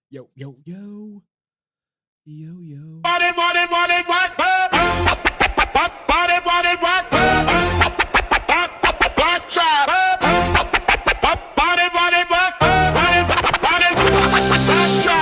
Yo, yo, yo. Yo, yo. Body, body, body, what? Body, body, what? Black trap. Body, body, what?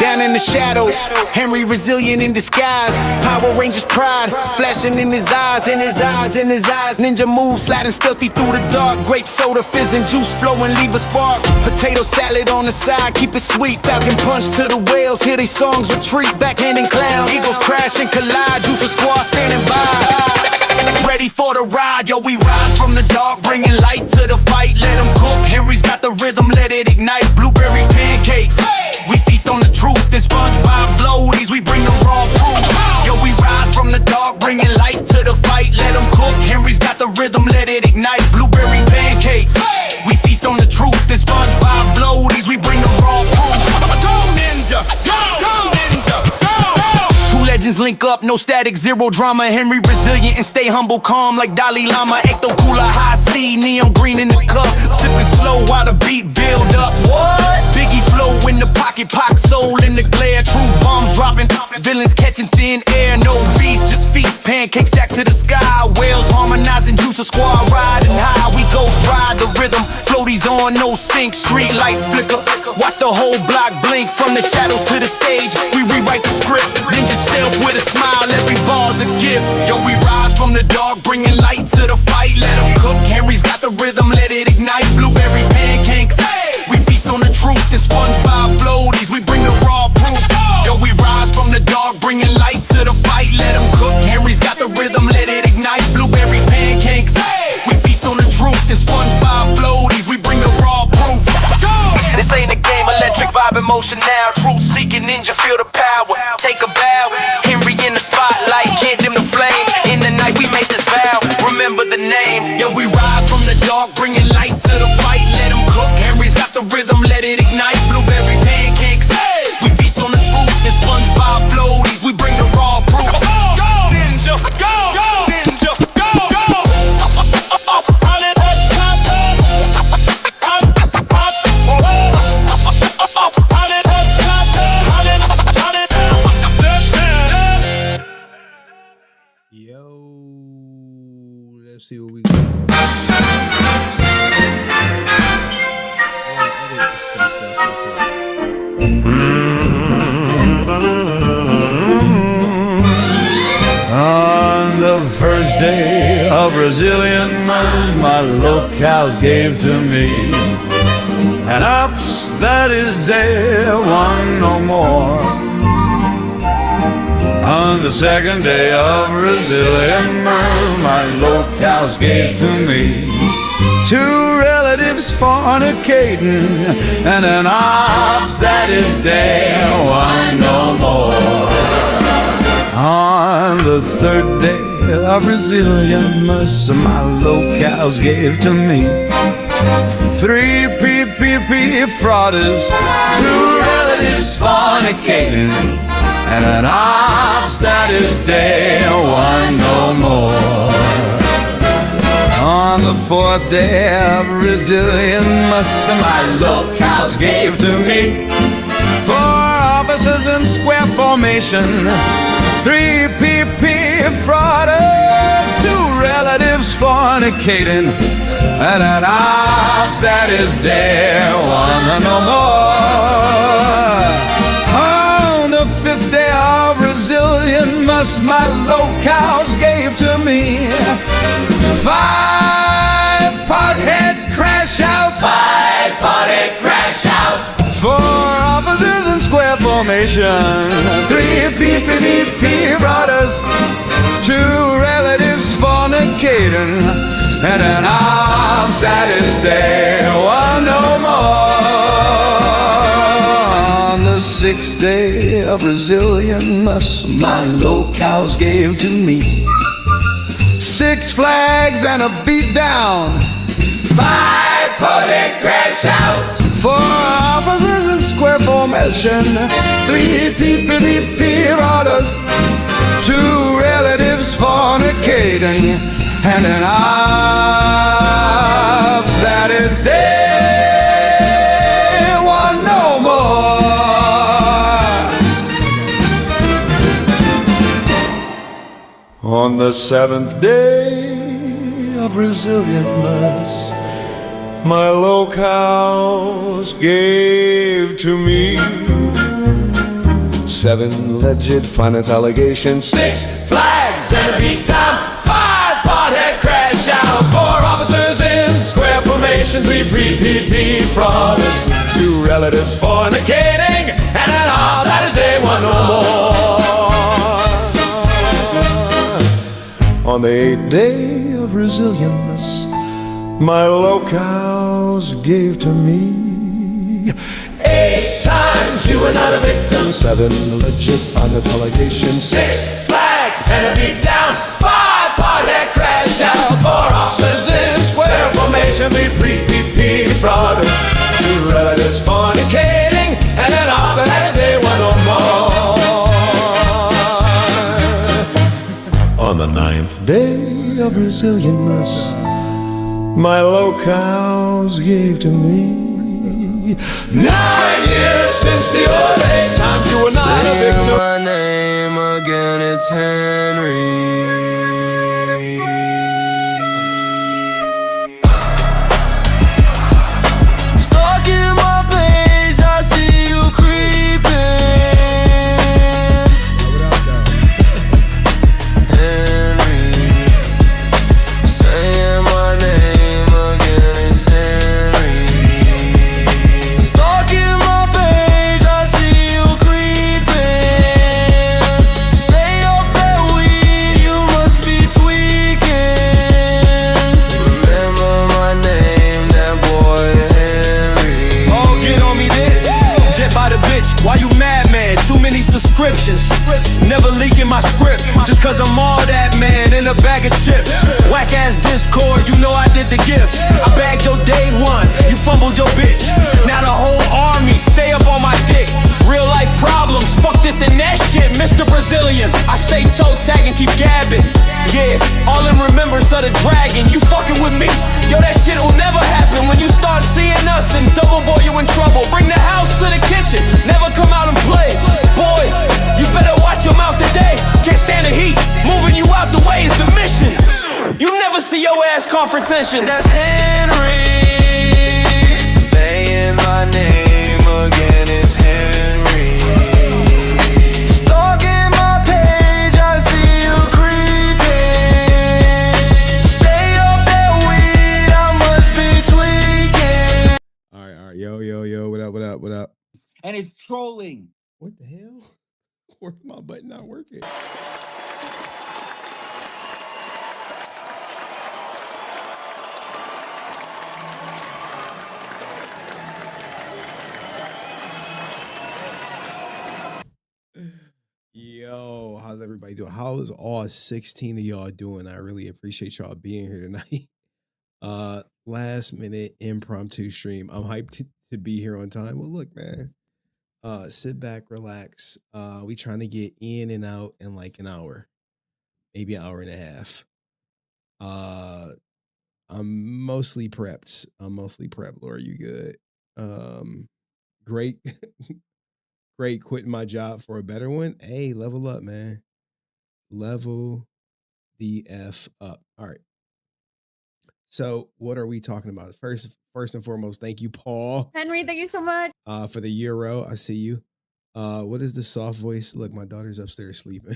Down in the shadows, Henry resilient in disguise. Power Rangers pride, flashing in his eyes, in his eyes, in his eyes. Ninja moves, sliding stealthy through the dark. Grape soda, fizz and juice flowing, leave a spark. Potato salad on the side, keep it sweet. Falcon punch to the whales, hear they songs retreat. Backhanding clown, eagles crash and collide. Juice a squad standing by. Ready for the ride, yo, we rise from the dark, bringing light to the fight. Let them cook, Henry's got the rhythm, let it ignite. Blueberry pancakes, we feast on the truth. This SpongeBob LOTWDs, we bring the raw proof. Yo, we rise from the dark, bringing light to the fight. Let them cook, Henry's got the rhythm, let it ignite. Blueberry pancakes, we feast on the truth. This SpongeBob LOTWDs, we bring the raw proof. Go ninja, go, go ninja, go. Two legends link up, no static, zero drama. Henry resilient and stay humble, calm like Dalai Lama. Ecto cooler, high C, neon green in the cup. Sipping slow while the beat build up. What? Biggie flow in the pocket, pock soul in the glare. True bombs dropping, villains catching thin air. No beef, just feast, pancakes stacked to the sky. Whales harmonizing, juice a squad riding high. We ghost ride the rhythm, floaties on, no sync. Street lights flicker, watch the whole block blink. From the shadows to the stage, we rewrite the script. Ninja stealth with a smile, every bar's a gift. Yo, we rise from the dark, bringing light to the fight. Let them cook, Henry's got the rhythm, let it ignite. Blueberry pancakes, we feast on the truth. And SpongeBob LOTWDs, we bring the raw proof. Yo, we rise from the dark, bringing light to the fight. Let them cook, Henry's got the rhythm, let it ignite. Blueberry pancakes, we feast on the truth. And SpongeBob LOTWDs, we bring the raw proof. This ain't a game, electric vibe emotion now. Truth seeking ninja, feel the power. Take a bow, Henry in the spotlight, can't dim the flame. In the night we make this vow, remember the name. Yo, we rise from the dark, bringing light to the fight. Let them cook, Henry's got the rhythm, let it ignite. Blueberry pancakes, we feast on the truth. And SpongeBob LOTWDs, we bring the raw proof. Go ninja, go, go ninja, go, go. Yo, let's see what we got. Edit some stuff real quick. On the first day of resilience, my locals gave to me an ops that is day one no more. On the second day of resilience, my locals gave to me two relatives fornicating and an ops that is day one no more. On the third day of resilience, my locals gave to me three PPP frauders, two relatives fornicating, and an ops that is day one no more. On the fourth day of resilience, my locals gave to me four officers in square formation, three PP frauders, two relatives fornicating, and an ops that is day one no more. On the fifth day of resilience, my locals gave to me five pothead crash outs, Five pothead crash outs, four officers in square formation, three PPP brothers, two relatives fornicating, and an ops that is day one no more. On the sixth day of resilience, my locals gave to me Six Flags and a beat down, five pothead crash outs, four officers in square formation, three PPP orders, two relatives fornicating, and an ops that is day one no more. the seventh day of resilientness, my locals gave to me 7 legit finance allegations, 6 flags and a beat down, 5 pothead crash outs, 4 officers in square formation, 3 pre-PP frauders, 2 relatives fornicating, and an all that is day one no more. On the 8th day of resilientness, my locals gave to me 8 times you were not a victim, 7 legit finance allegations, 6 flags and a beat down, 5 pothead crash out, 4 officers in square formation, 3 pre-PP frauders, 2 relatives fornicating, and an officer that they want no more. On the 9th day of resilientness, my locals gave to me 9 years since the old 8 times you were not a victim. My name again is Henry. Stalking my page, I see you creeping. Henry, saying my name again is Henry. Stalking my page, I see you creeping. Stay off that weed, you must be tweaking. Remember my name, that boy Henry. Oh, get on me this. Jet by the bitch, why you mad, man? Too many subscriptions. Never leaking my script, just cause I'm all that, man, in a bag of chips. Whack ass Discord, you know I did the gifts. I bagged your day one, you fumbled your bitch. Now the whole army stay up on my dick. Real life problems, fuck this and that shit, Mr. Brazilian. I stay toe tag and keep gabbing. Yeah, all in remembrance of the dragon. You fucking with me? Yo, that shit will never happen. When you start seeing us and double boy, you in trouble. Bring the house to the kitchen, never come out and play. Boy, you better watch your mouth today. Can't stand the heat, moving you out the way is the mission. You never see your ass confrontation. That's Henry, saying my name again is Henry. Stalking my page, I see you creeping. Stay off that weed, I must be tweaking. All right. Yo. What up? And it's trolling. What the hell? Where's my button not working? Yo, how's everybody doing? How is all 16 of y'all doing? I really appreciate y'all being here tonight. Last minute impromptu stream. I'm hyped to be here on time. Well, look, man. Sit back, relax. We trying to get in and out in like an hour, maybe an hour and a half. I'm mostly prepped. Laura, you good? Great. Great quitting my job for a better one. Hey, level up, man. Level the F up. All right. So what are we talking about? First and foremost, thank you, Paul. Henry, thank you so much. For the euro. I see you. What is the soft voice? Look, my daughter's upstairs sleeping.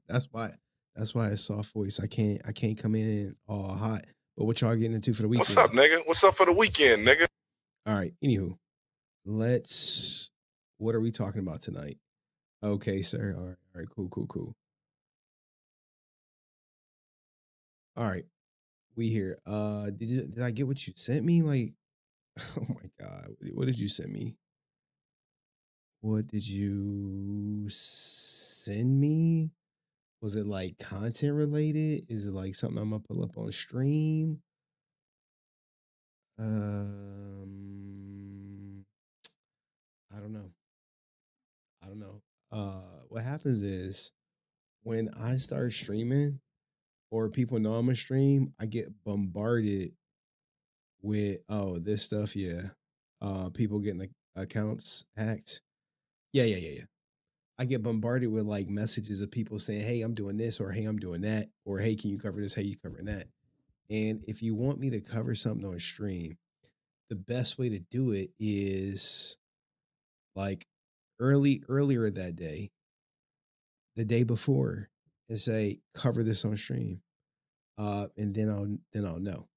That's why it's soft voice. I can't come in all hot. But what y'all getting into for the weekend? What's up, nigga? What's up for the weekend, nigga? All right. Anywho, what are we talking about tonight? Okay, sir. All right. Cool. All right. We here. Did I get what you sent me? Like, oh my God. What did you send me? What did you send me? Was it like content related? Is it like something I'm gonna pull up on stream? I don't know. What happens is when I start streaming or people know I'm a stream, I get bombarded with this stuff. Yeah. People getting the accounts hacked. Yeah. I get bombarded with like messages of people saying, "Hey, I'm doing this," or "Hey, I'm doing that," or "Hey, can you cover this? Hey, you covering that?" And if you want me to cover something on stream, the best way to do it is like earlier that day, the day before, and say, "Cover this on stream." And then I'll know.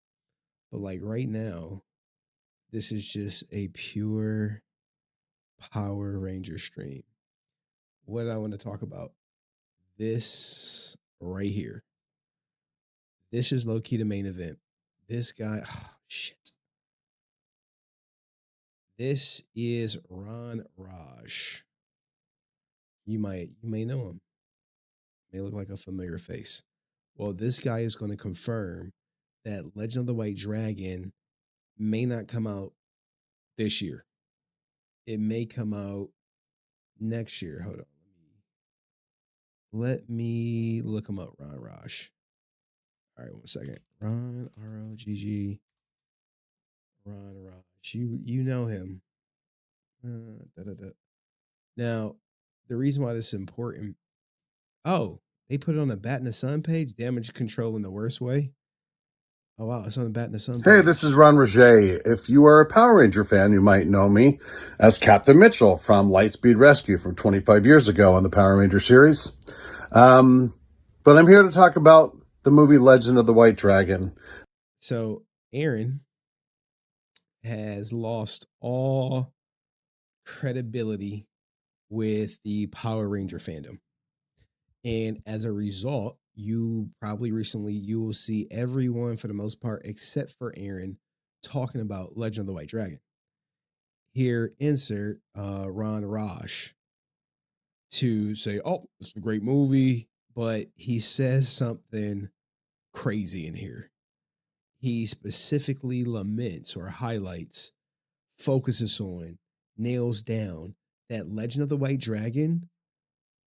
But like right now, this is just a pure Power Ranger stream. What I want to talk about, this right here. This is low key the main event. This guy, oh, shit. This is Ron Raj. You may know him. May look like a familiar face. Well, this guy is going to confirm that Legend of the White Dragon may not come out this year. It may come out next year. Hold on. Let me look him up, Ron Raj. All right, 1 second. Ron ROGG. Ron Raj. You know him. Da. Now, the reason why this is important. Oh, they put it on the Bat in the Sun page. Damage control in the worst way. Oh wow, it's on the Bat in the Sun page. Hey, this is Ron Roger. If you are a Power Ranger fan, you might know me as Captain Mitchell from Lightspeed Rescue from 25 years ago on the Power Ranger series. But I'm here to talk about the movie Legend of the White Dragon. So Aaron has lost all credibility with the Power Ranger fandom. And as a result, you will see everyone for the most part, except for Aaron, talking about Legend of the White Dragon. Here, insert Ron Raj to say, "Oh, it's a great movie," but he says something crazy in here. He specifically laments or highlights, focuses on, nails down that Legend of the White Dragon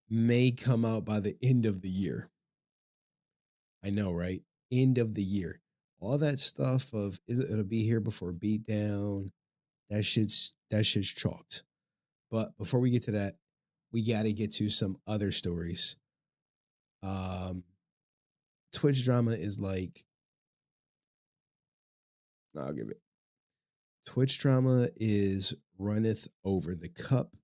may come out by the end of the year. I know, right? End of the year. All that stuff of it'll be here before Beatdown. That shit's chalked. But before we get to that, we got to get to some other stories. Twitch drama is like, I'll give it. Twitch drama is runneth over. The cup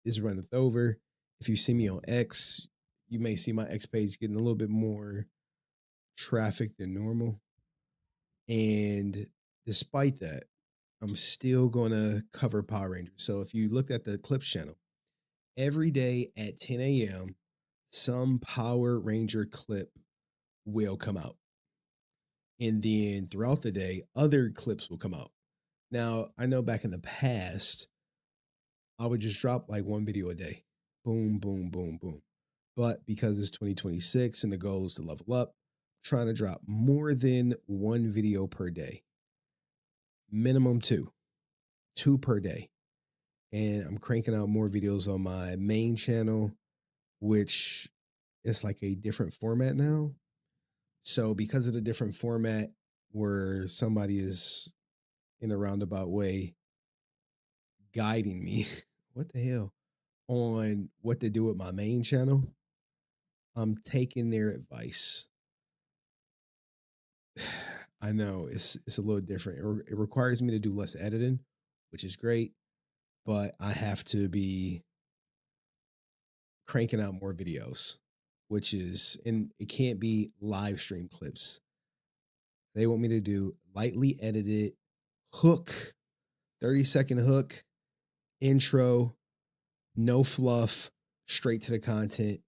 is runneth over. If you see me on X, you may see my X page getting a little bit more traffic than normal. And despite that, I'm still going to cover Power Rangers. So if you looked at the Clips channel, every day at 10 a.m., some Power Ranger clip will come out. And then throughout the day, other clips will come out. Now, I know back in the past, I would just drop like one video a day. Boom, boom, boom, boom. But because it's 2026 and the goal is to level up, I'm trying to drop more than one video per day. Minimum two per day. And I'm cranking out more videos on my main channel, which is like a different format now. So because of the different format where somebody is in a roundabout way guiding me, what the hell, on what to do with my main channel, I'm taking their advice. I know it's a little different. It requires me to do less editing, which is great, but I have to be cranking out more videos, and it can't be live stream clips. They want me to do lightly edited hook, 30-second hook, intro, no fluff, straight to the content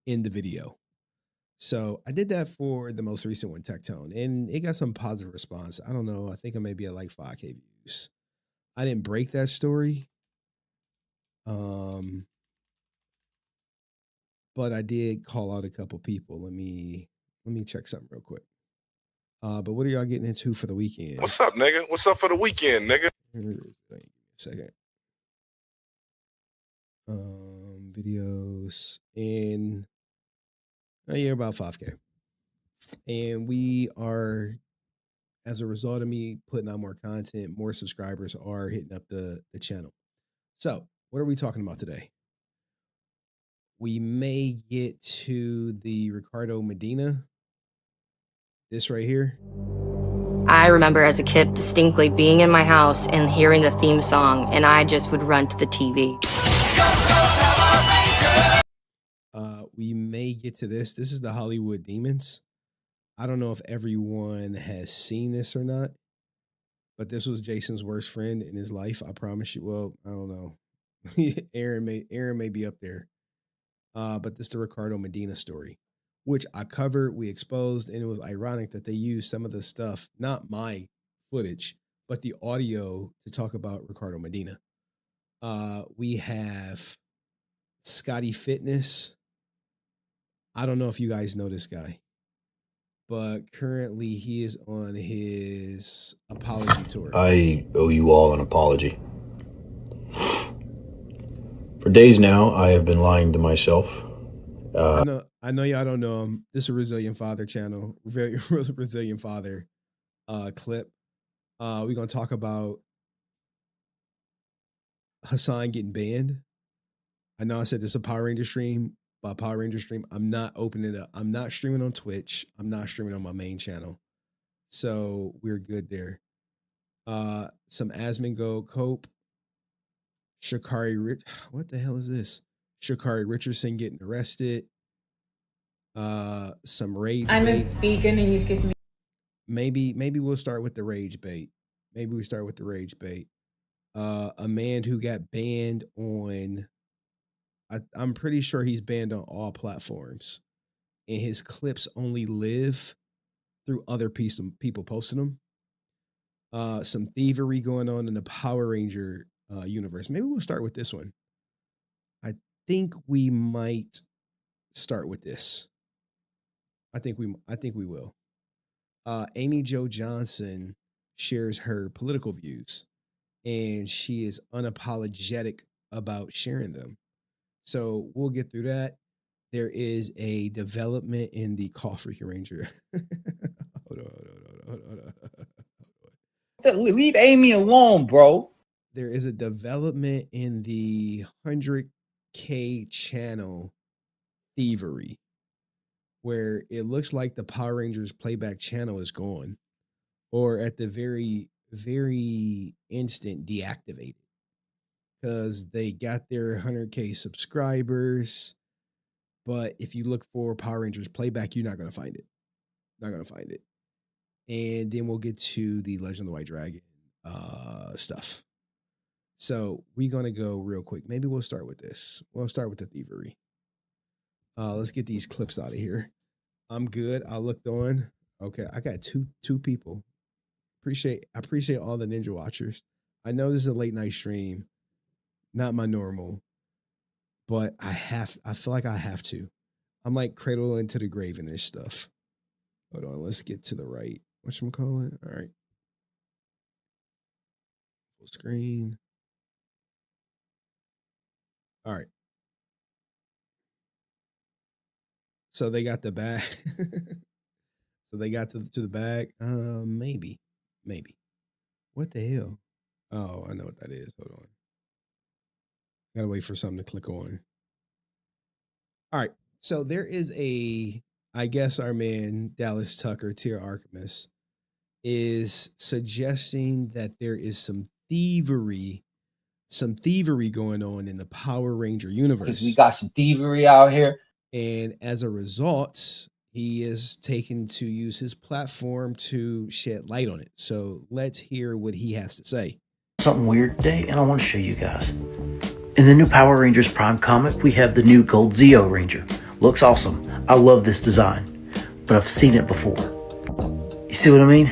in the video. So I did that for the most recent one, Tectone, and it got some positive response. I don't know. I think I may be at like 5K views. I didn't break that story. But I did call out a couple people. Let me check something real quick. But what are y'all getting into for the weekend? What's up, nigga? What's up for the weekend, nigga? Give me a second. Videos in about 5K. And we are, as a result of me putting out more content, more subscribers are hitting up the channel. So what are we talking about today? We may get to the Ricardo Medina. This right here. I remember as a kid distinctly being in my house and hearing the theme song, and I just would run to the TV. We may get to this. This is the Hollywood Demons. I don't know if everyone has seen this or not, but this was Jason's worst friend in his life. I promise you. Well, I don't know. Aaron may be up there. But this is the Ricardo Medina story, which I covered, we exposed, and it was ironic that they used some of the stuff, not my footage, but the audio to talk about Ricardo Medina. We have Scotty Fitness. I don't know if you guys know this guy, but currently he is on his apology tour. I owe you all an apology. For days now, I have been lying to myself. I know y'all don't know him. This is a Resilient Father channel, Resilient Father clip. We're gonna talk about Hassan getting banned. I know I said this is a Power Ranger stream, but Power Ranger stream, I'm not opening it up. I'm not streaming on Twitch. I'm not streaming on my main channel. So we're good there. Some Asmongold Cope. What the hell is this? Shakari Richardson getting arrested. Some rage bait. I'm a vegan and you've given me. Maybe we'll start with the rage bait. Maybe we start with the rage bait. A man who got banned on, I'm pretty sure he's banned on all platforms, and his clips only live through other people posting them. Some thievery going on in the Power Ranger universe. Maybe we'll start with this one. I think we might start with this. I think we will. Amy Jo Johnson shares her political views, and she is unapologetic about sharing them. So we'll get through that. There is a development in the Freaking Ranger. Hold on. Leave Amy alone, bro. There is a development in the 100K channel thievery, where it looks like the Power Rangers playback channel is gone, or at the very, very instant deactivated, because they got their 100K subscribers. But if you look for Power Rangers playback, you're not going to find it. Not going to find it. And then we'll get to the Legend of the White Dragon stuff. So we're going to go real quick. Maybe we'll start with this. We'll start with the thievery. Let's get these clips out of here. I'm good. I looked on. Okay, I got two people. I appreciate all the Ninja Watchers. I know this is a late night stream, not my normal, but I feel like I have to. I'm like cradle into the grave in this stuff. Hold on, let's get to the right. Whatchamacallit? All right. Full screen. All right. So they got the bag. So they got to the bag. Maybe. What the hell? Oh, I know what that is. Hold on. Gotta wait for something to click on. All right. So there is I guess our man Dallas Tucker, Tier Archimus, is suggesting that there is some thievery going on in the Power Ranger universe. Because we got some thievery out here. And as a result, he is taken to use his platform to shed light on it. So let's hear what he has to say. Something weird today, and I want to show you guys. In the new Power Rangers Prime comic, we have the new Gold Zeo Ranger. Looks awesome. I love this design, but I've seen it before. You see what I mean?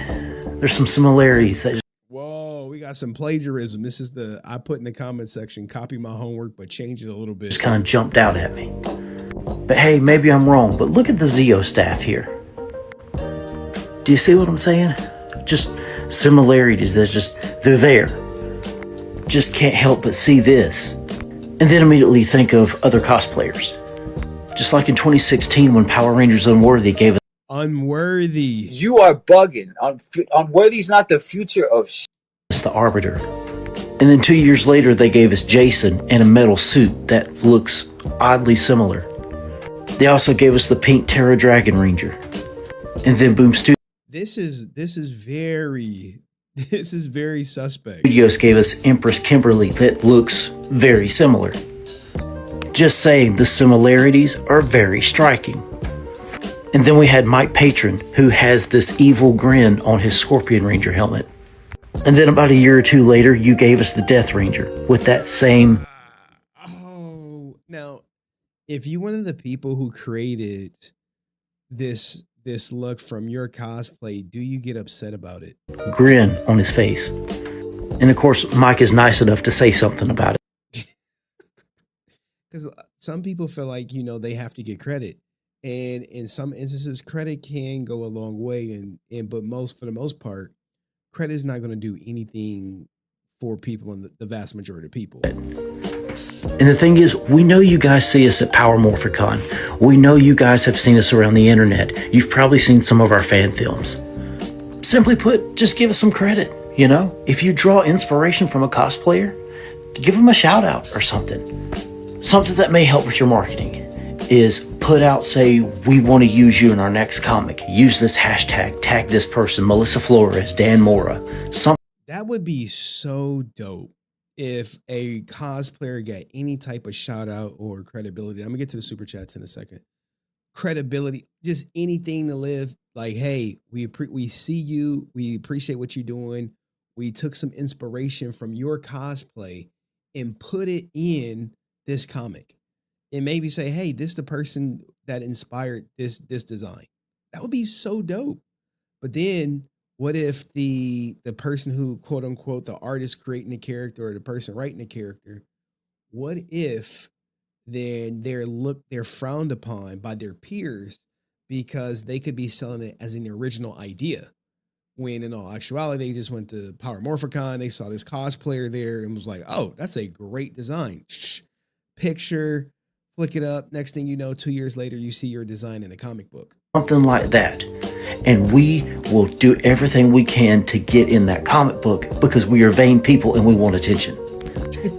There's some similarities that Whoa, we got some plagiarism. This is I put in the comment section, copy my homework, but change it a little bit. just kind of jumped out at me. But hey, maybe I'm wrong, but look at the Zeo staff here. Do you see what I'm saying? Just similarities, they're there. Just can't help but see this. And then immediately think of other cosplayers. Just like in 2016 when Power Rangers Unworthy gave us Unworthy. You are bugging. Unworthy's not the future of the Arbiter. And then 2 years later, they gave us Jason in a metal suit that looks oddly similar. They also gave us the pink Terra Dragon Ranger. And then Boom This is very suspect. Studios gave us Empress Kimberly that looks very similar. Just saying, the similarities are very striking. And then we had Mike Patron, who has this evil grin on his Scorpion Ranger helmet. And then about a year or two later, you gave us the Death Ranger with that same... Now, if you one of the people who created this look from your cosplay, do you get upset about it? Grin on his face. And of course, Mike is nice enough to say something about it. Because some people feel like, they have to get credit. And in some instances, credit can go a long way. But for the most part, credit is not going to do anything for people, and the vast majority of people. And the thing is, we know you guys see us at Power Morphicon. We know you guys have seen us around the internet. You've probably seen some of our fan films. Simply put, just give us some credit, If you draw inspiration from a cosplayer, give them a shout out or something. Something that may help with your marketing is put out, say, we want to use you in our next comic. Use this hashtag, tag this person, Melissa Flores, Dan Mora. That would be so dope if a cosplayer got any type of shout out or credibility. I'm gonna get to the super chats in a second. Credibility, just anything to live like, hey, we see you, we appreciate what you're doing. We took some inspiration from your cosplay and put it in this comic. And maybe say, hey, this is the person that inspired this design. That would be so dope. But then what if the person who, quote unquote, the artist creating the character or the person writing the character, what if then they're frowned upon by their peers because they could be selling it as an original idea, when in all actuality, they just went to Power Morphicon, they saw this cosplayer there and was like, oh, that's a great design. Picture, flick it up. Next thing you know, 2 years later, you see your design in a comic book. Something like that. And we will do everything we can to get in that comic book because we are vain people and we want attention.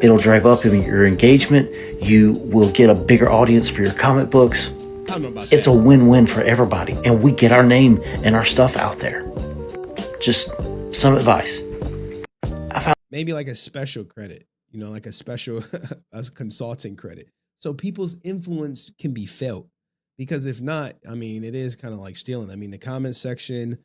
It'll drive up your engagement. You will get a bigger audience for your comic books. I don't know about it's that. a win-win for everybody. And we get our name and our stuff out there. Just some advice. Maybe like a special credit, like a special as consulting credit. So people's influence can be felt, because if not, it is kind of like stealing. The comment section,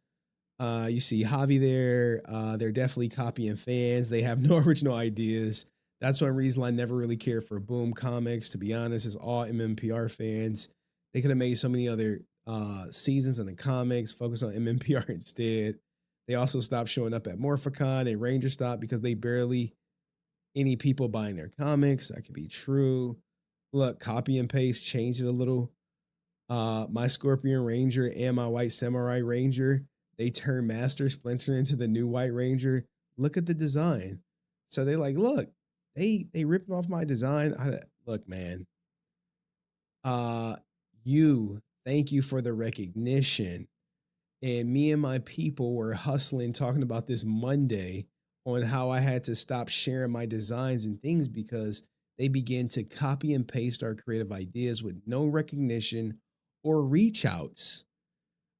you see Javi there. They're definitely copying fans. They have no original ideas. That's one reason I never really cared for Boom Comics, to be honest, is all MMPR fans. They could have made so many other seasons in the comics, focus on MMPR instead. They also stopped showing up at Morphicon, and Ranger stopped because they barely any people buying their comics. That could be true. Look, copy and paste, change it a little. My Scorpion Ranger and my White Samurai Ranger, they turn Master Splinter into the new White Ranger. Look at the design. So they like, look, they ripping off my design. Look, man. Thank you for the recognition. And me and my people were hustling, talking about this Monday on how I had to stop sharing my designs and things because they began to copy and paste our creative ideas with no recognition or reach outs.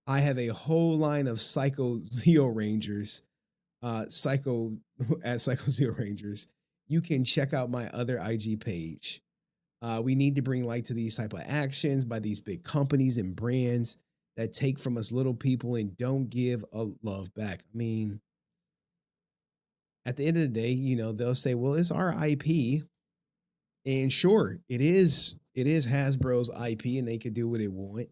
I have a whole line of Psycho Zeo Rangers, Psycho Zeo Rangers. You can check out my other IG page. We need to bring light to these type of actions by these big companies and brands that take from us little people and don't give a love back. At the end of the day, they'll say, well, it's our IP. And sure, it is Hasbro's IP and they could do what they want.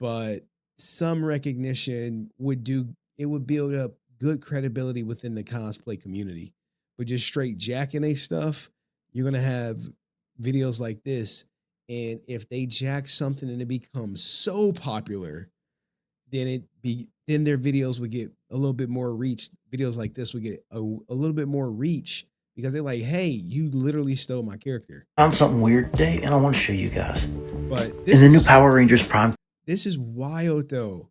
But some recognition would build up good credibility within the cosplay community. But just straight jacking their stuff, you're going to have videos like this. And if they jack something and it becomes so popular, then their videos would get a little bit more reach. Videos like this would get a little bit more reach because they're like, hey, you literally stole my character. I found something weird today and I want to show you guys. But this is the new Power Rangers Prime. This is wild though.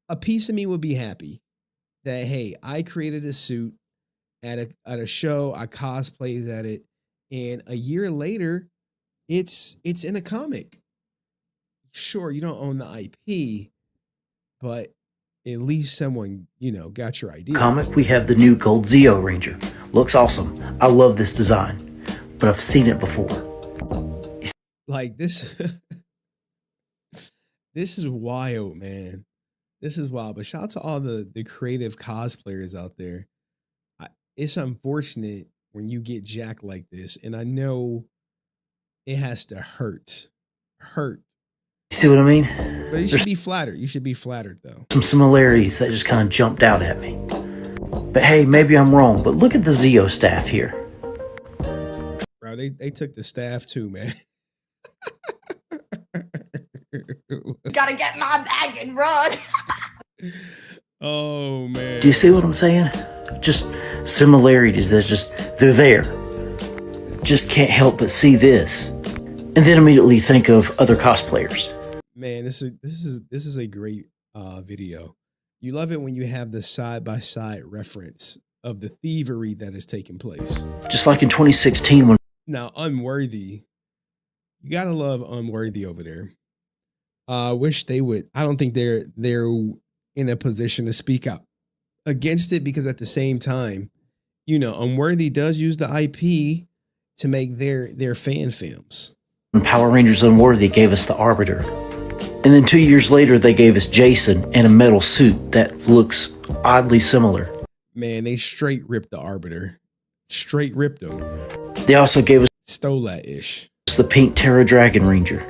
A piece of me would be happy that, hey, I created a suit at a show. I cosplayed at it, and a year later, it's in a comic. Sure, you don't own the IP, but at least someone got your idea. Comic, we have the new Gold Zeo Ranger. Looks awesome. I love this design, but I've seen it before. Like this, this is wild, man. This is wild. But shout out to all the creative cosplayers out there. It's unfortunate when you get jacked like this, and I know it has to hurt. See what I mean? But you should be flattered. You should be flattered, though. Some similarities that just kind of jumped out at me. But hey, maybe I'm wrong, but look at the Zeo staff here. Bro, they took the staff too, man. Gotta get my bag and run. Oh, man. Do you see what I'm saying? Just similarities they're there. Just can't help but see this. And then immediately think of other cosplayers. Man, this is a great video. You love it when you have the side-by-side reference of the thievery that has taken place. Just like in 2016 when... Now, Unworthy. You gotta love Unworthy over there. I wish they would. I don't think they're in a position to speak out against it, because at the same time, Unworthy does use the IP to make their fan films. Power Rangers Unworthy gave us the Arbiter. And then 2 years later, they gave us Jason in a metal suit that looks oddly similar. Man, they straight ripped the Arbiter. Straight ripped him. They also gave us stole that-ish. The pink Terra Dragon Ranger.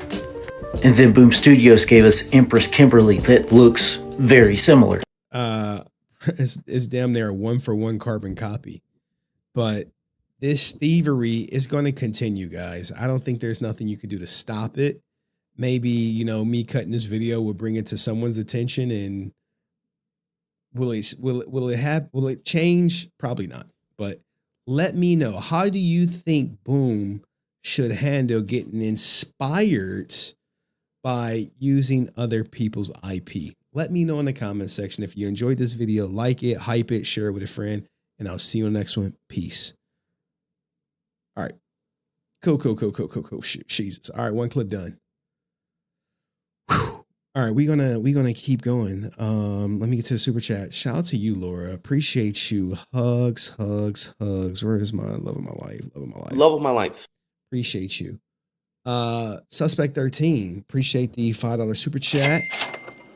And then Boom Studios gave us Empress Kimberly that looks very similar. It's damn near a 1-for-1 carbon copy. But this thievery is going to continue, guys. I don't think there's nothing you can do to stop it. Maybe, me cutting this video will bring it to someone's attention, and will it change? Probably not. But let me know, how do you think Boom should handle getting inspired by using other people's IP? Let me know in the comment section. If you enjoyed this video, like it, hype it, share it with a friend, and I'll see you on the next one. Peace. All right. Cool. Jesus. All right, one clip done. Whew. All right, we're gonna keep going. Let me get to the super chat. Shout out to you, Laura. Appreciate you. Hugs. Where is my love of my life? Love of my life. Appreciate you. Suspect 13. Appreciate the $5 super chat.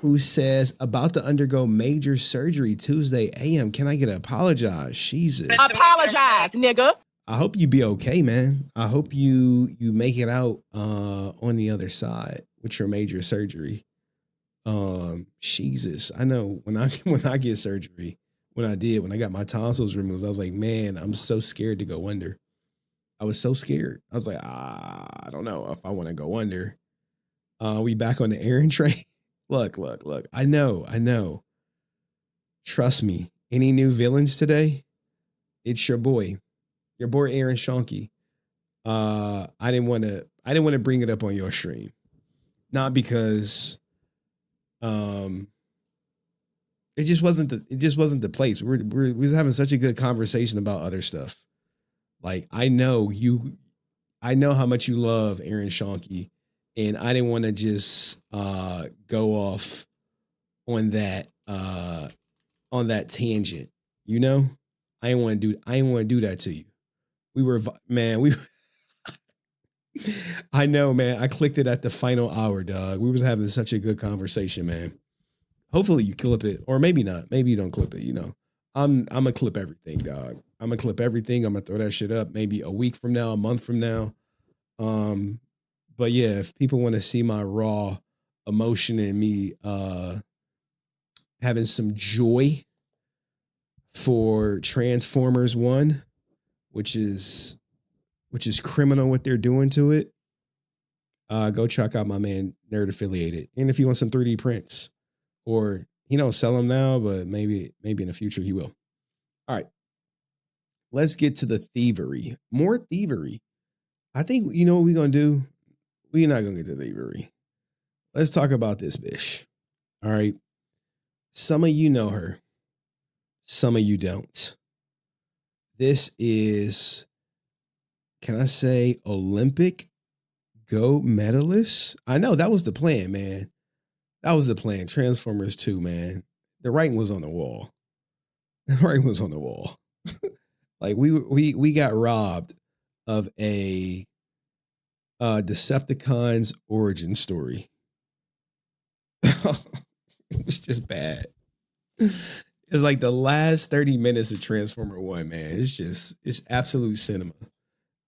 Who says about to undergo major surgery Tuesday AM? Can I get an apologize? Jesus. Apologize, nigga. I hope you be okay, man. I hope you make it out on the other side with your major surgery. Jesus. I know when I get surgery, when I got my tonsils removed, I was like, man, I'm so scared to go under. I was so scared. I was like, I don't know if I want to go under. We back on the Aaron train. Look. I know. Trust me. Any new villains today? It's your boy Aaron Schoenke. I didn't want to bring it up on your stream, not because it just wasn't the place. We was having such a good conversation about other stuff. Like, I know how much you love Aaron Schoenke, and I didn't want to just go off on that tangent. I didn't want to do that to you. I know, man. I clicked it at the final hour, dog. We was having such a good conversation, man. Hopefully you clip it, or maybe not. Maybe you don't clip it. I'm gonna clip everything, dog. I'm gonna clip everything. I'm gonna throw that shit up maybe a week from now, a month from now. But yeah, if people want to see my raw emotion and me having some joy for Transformers 1, which is criminal what they're doing to it, go check out my man Nerd Affiliated. And if you want some 3D prints, or he don't sell them now, but maybe in the future he will. All right, let's get to the thievery. More thievery. I think what we're gonna do. We're not gonna get to thievery. Let's talk about this bitch. All right. Some of you know her. Some of you don't. This is, can I say, Olympic gold medalist? I know that was the plan, man. That was the plan. Transformers 2, man. The writing was on the wall. The writing was on the wall. Like we got robbed of a Decepticons origin story. It was just bad. It's like the last 30 minutes of Transformer 1, man. It's absolute cinema.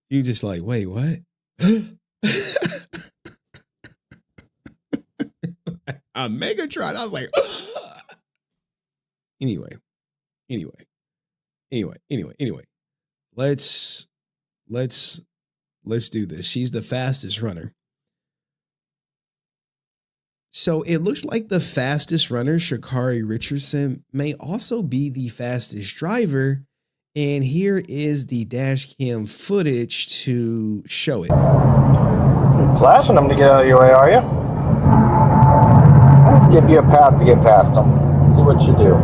You just like, wait, what? A Megatron. I was like, anyway. Let's do this. She's the fastest runner. So it looks like the fastest runner, Sha'Carri Richardson, may also be the fastest driver. And here is the dash cam footage to show it. You're flashing them to get out of your way, are you? Let's give you a path to get past them. See what you do.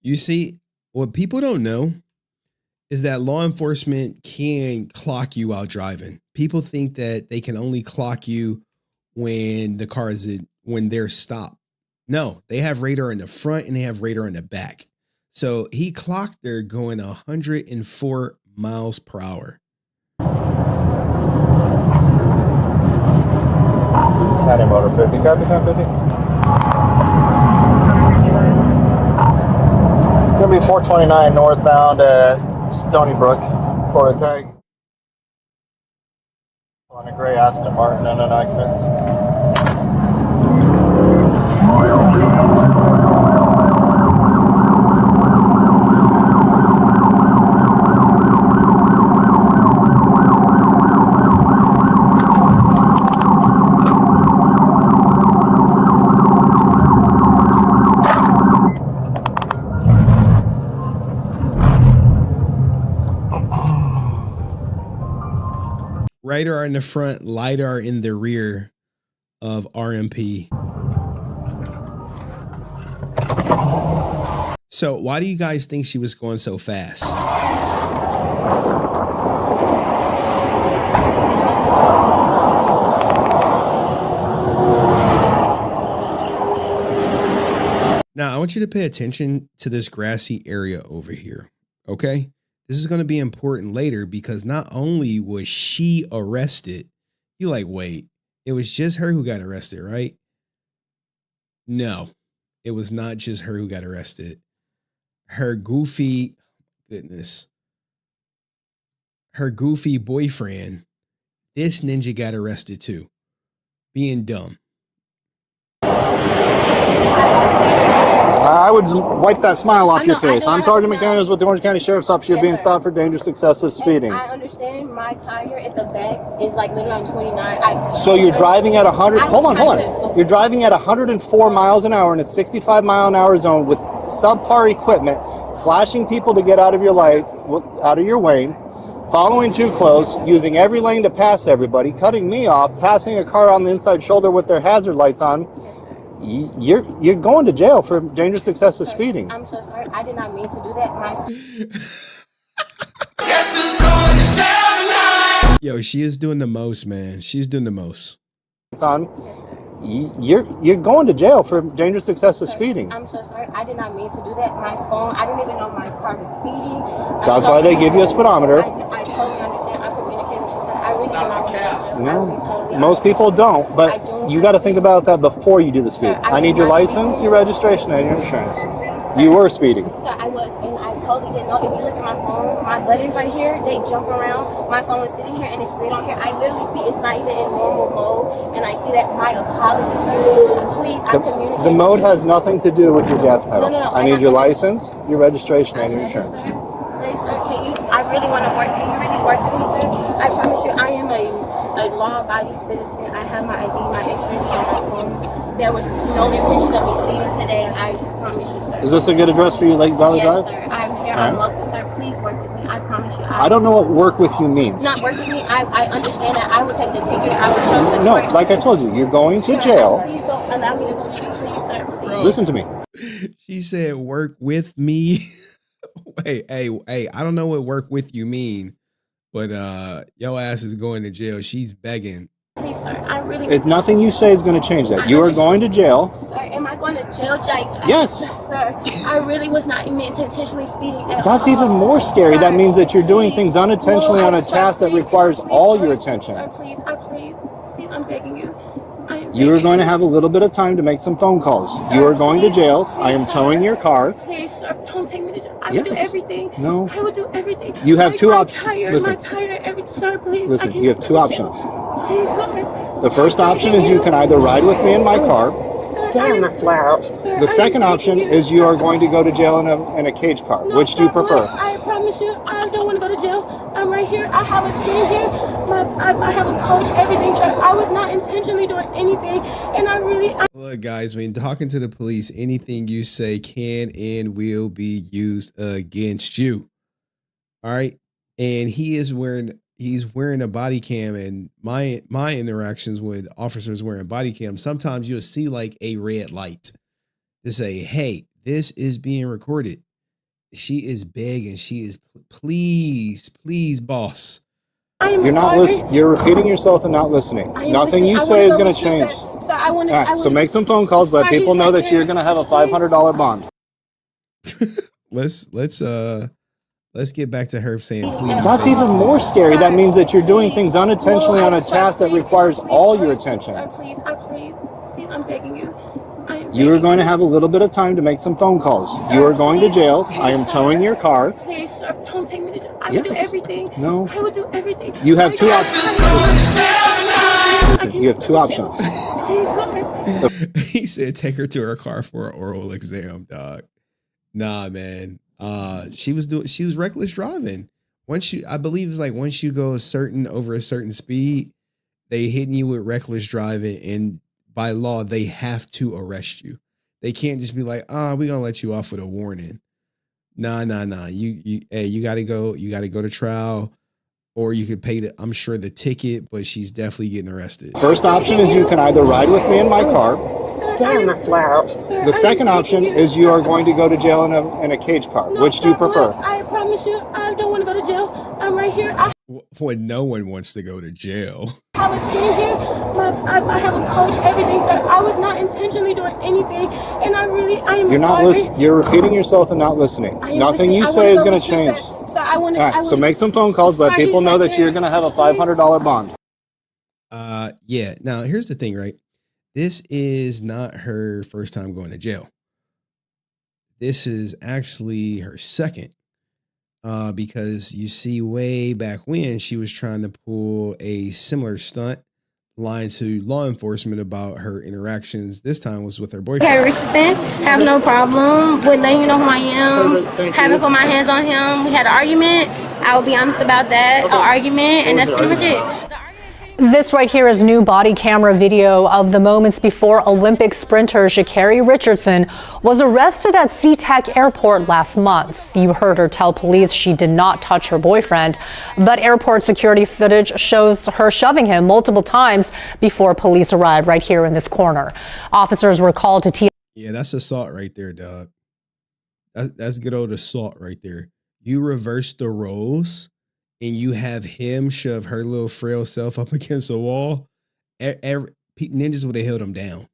You see, what people don't know is that law enforcement can clock you while driving. People think that they can only clock you when the car is when they're stopped. No, they have radar in the front and they have radar in the back. So he clocked her going 104 miles per hour. County Motor 50, copy 1050. Gonna be 429 northbound at Stony Brook, Florida tag. On a gray Aston Martin and an occupants. Radar in the front, LiDAR in the rear of RMP. So why do you guys think she was going so fast? Now, I want you to pay attention to this grassy area over here, okay? This is going to be important later because not only was she arrested, you're like, wait, it was just her who got arrested, right? No, it was not just her who got arrested. Her goofy, her goofy boyfriend, this ninja got arrested too, being dumb. I would wipe that smile off your face. I'm Sergeant McDaniels with the Orange County Sheriff's Office. You're being stopped for dangerous excessive speeding. I understand my tire at the back is like literally on 29. So you're driving at 100. Hold on. You're driving at 104 miles an hour in a 65 mile an hour zone with subpar equipment, flashing people to get out of your lights, out of your lane, following too close, using every lane to pass everybody, cutting me off, passing a car on the inside shoulder with their hazard lights on. You're going to jail for dangerous excessive speeding. I'm so sorry. I did not mean to do that. Guess who's going to jail tonight? Yo, she is doing the most, man. She's doing the most. It's on. You're going to jail for dangerous excessive speeding. I'm so sorry. I did not mean to do that. My phone, I didn't even know my car was speeding. That's why they give you a speedometer. I totally understand. I communicate with you. I really did not want to. No, most people don't, but you got to think about that before you do the speed. I need your license, your registration, and your insurance. You were speeding. So I was, and I totally didn't know. If you look at my phone, my buttons right here, they jump around. My phone is sitting here, and it's stayed on here. I literally see it's not even in normal mode, and I see that. My apologies. Please, I communicate. The mode has nothing to do with your gas pedal. No. I need your license, your registration, and your insurance. place, sir. Can you? I really want to work. Can you really work with me, sir? I promise you, I am a law-abiding citizen. I have my ID, my insurance on my phone. There was no intention of me speeding today. I promise you, sir. Is this a good address for you, Lake Valley Yes, Drive? sir. I'm here. I'm local, sir. Please work with me. I promise you. I don't know what work with you means. Not work with me. I understand that. I will take the ticket. I will show the No, court. like I told you, you're going to Sir, jail. Please don't allow me to go to jail, please, sir. Please. Listen to me. She said, "Work with me." hey, I don't know what "work with you" mean, but your ass is going to jail. She's begging. Please, sir. I really. If nothing you say is going to change that. You are going to jail. Sir, am I going to jail, Jake? Yes. Sir, I really was not intentionally speeding at That's all. even more scary. Sir, that means that you're doing please. things unintentionally No, on a sir, task that please, requires please, all sir, your attention. Sir, please, I'm begging you. You are going to have a little bit of time to make some phone calls. Sir, You are going to please, jail. please, I am sir. towing your car. Please, sir, don't take me to jail. I will do Yes. everything. No. I will do everything. You have two options. options. Listen. My tire, sir, please. I Listen, can't you have go two to options. jail. Please, sir. The first option is you can either ride with me in my car. Damn, that's loud. The second option is you are going to go to jail in a cage car. No, Which do you sir, prefer? I promise you, I don't want to go to jail. I'm right here. I have a team here. I have a coach, everything. So I was not intentionally doing anything. And I really... Look, guys, when talking to the police, anything you say can and will be used against you. All right. And he's wearing a body cam, and my interactions with officers wearing body cam, sometimes you'll see like a red light to say, hey, this is being recorded. She is begging. She is, please, boss. You're not listening. You're repeating yourself and not listening. Nothing you say is going to change. So I want to... All right, so make some phone calls. Let people know that you're going to have a $500 bond. Let's get back to her saying, please. That's even more scary. That means that you're doing things unintentionally on a task that requires all your attention. Sir, please, I'm begging you. You are going to have a little bit of time to make some phone calls. You are going to jail. I am towing your car. Please, sir, don't take me to jail. I will do everything. No. I will do everything. You have two options. Listen, you have two options. Please, sir. He said, take her to her car for an oral exam, dog. Nah, man. She was reckless driving. I believe it's like once you go over a certain speed, they hitting you with reckless driving, and by law they have to arrest you. They can't just be like, we're gonna let you off with a warning. Nah. You gotta go to trial, or you could pay I'm sure the ticket, but she's definitely getting arrested. First option is you can either ride with me in my car. Damn, that's loud. The second option is you are going to go to jail in a cage car. Which do you prefer? I promise you, I don't want to go to jail. I'm right here. When no one wants to go to jail. I have a team here. I have a coach, everything. So I was not intentionally doing anything. And I am... You're not listening. You're repeating yourself and not listening. Nothing you say is going to change. So I want to... All right, so make some phone calls. Let people know that you're going to have a $500 bond. Yeah. Now, here's the thing, right? This is not her first time going to jail. This is actually her second. Because you see, way back when she was trying to pull a similar stunt, lying to law enforcement about her interactions. This time was with her boyfriend. HenryResilient, have no problem with letting you know who I am. Haven't put my hands on him. We had an argument. I will be honest about that. An argument, and that's pretty much it. This right here is new body camera video of the moments before Olympic sprinter Sha'Carri Richardson was arrested at SeaTac Airport last month. You heard her tell police she did not touch her boyfriend, but airport security footage shows her shoving him multiple times before police arrived right here in this corner. Officers were called to Yeah, that's assault right there, dog. That's good old assault right there. You reverse the roles, and you have him shove her little frail self up against a wall. Ninjas would have held him down.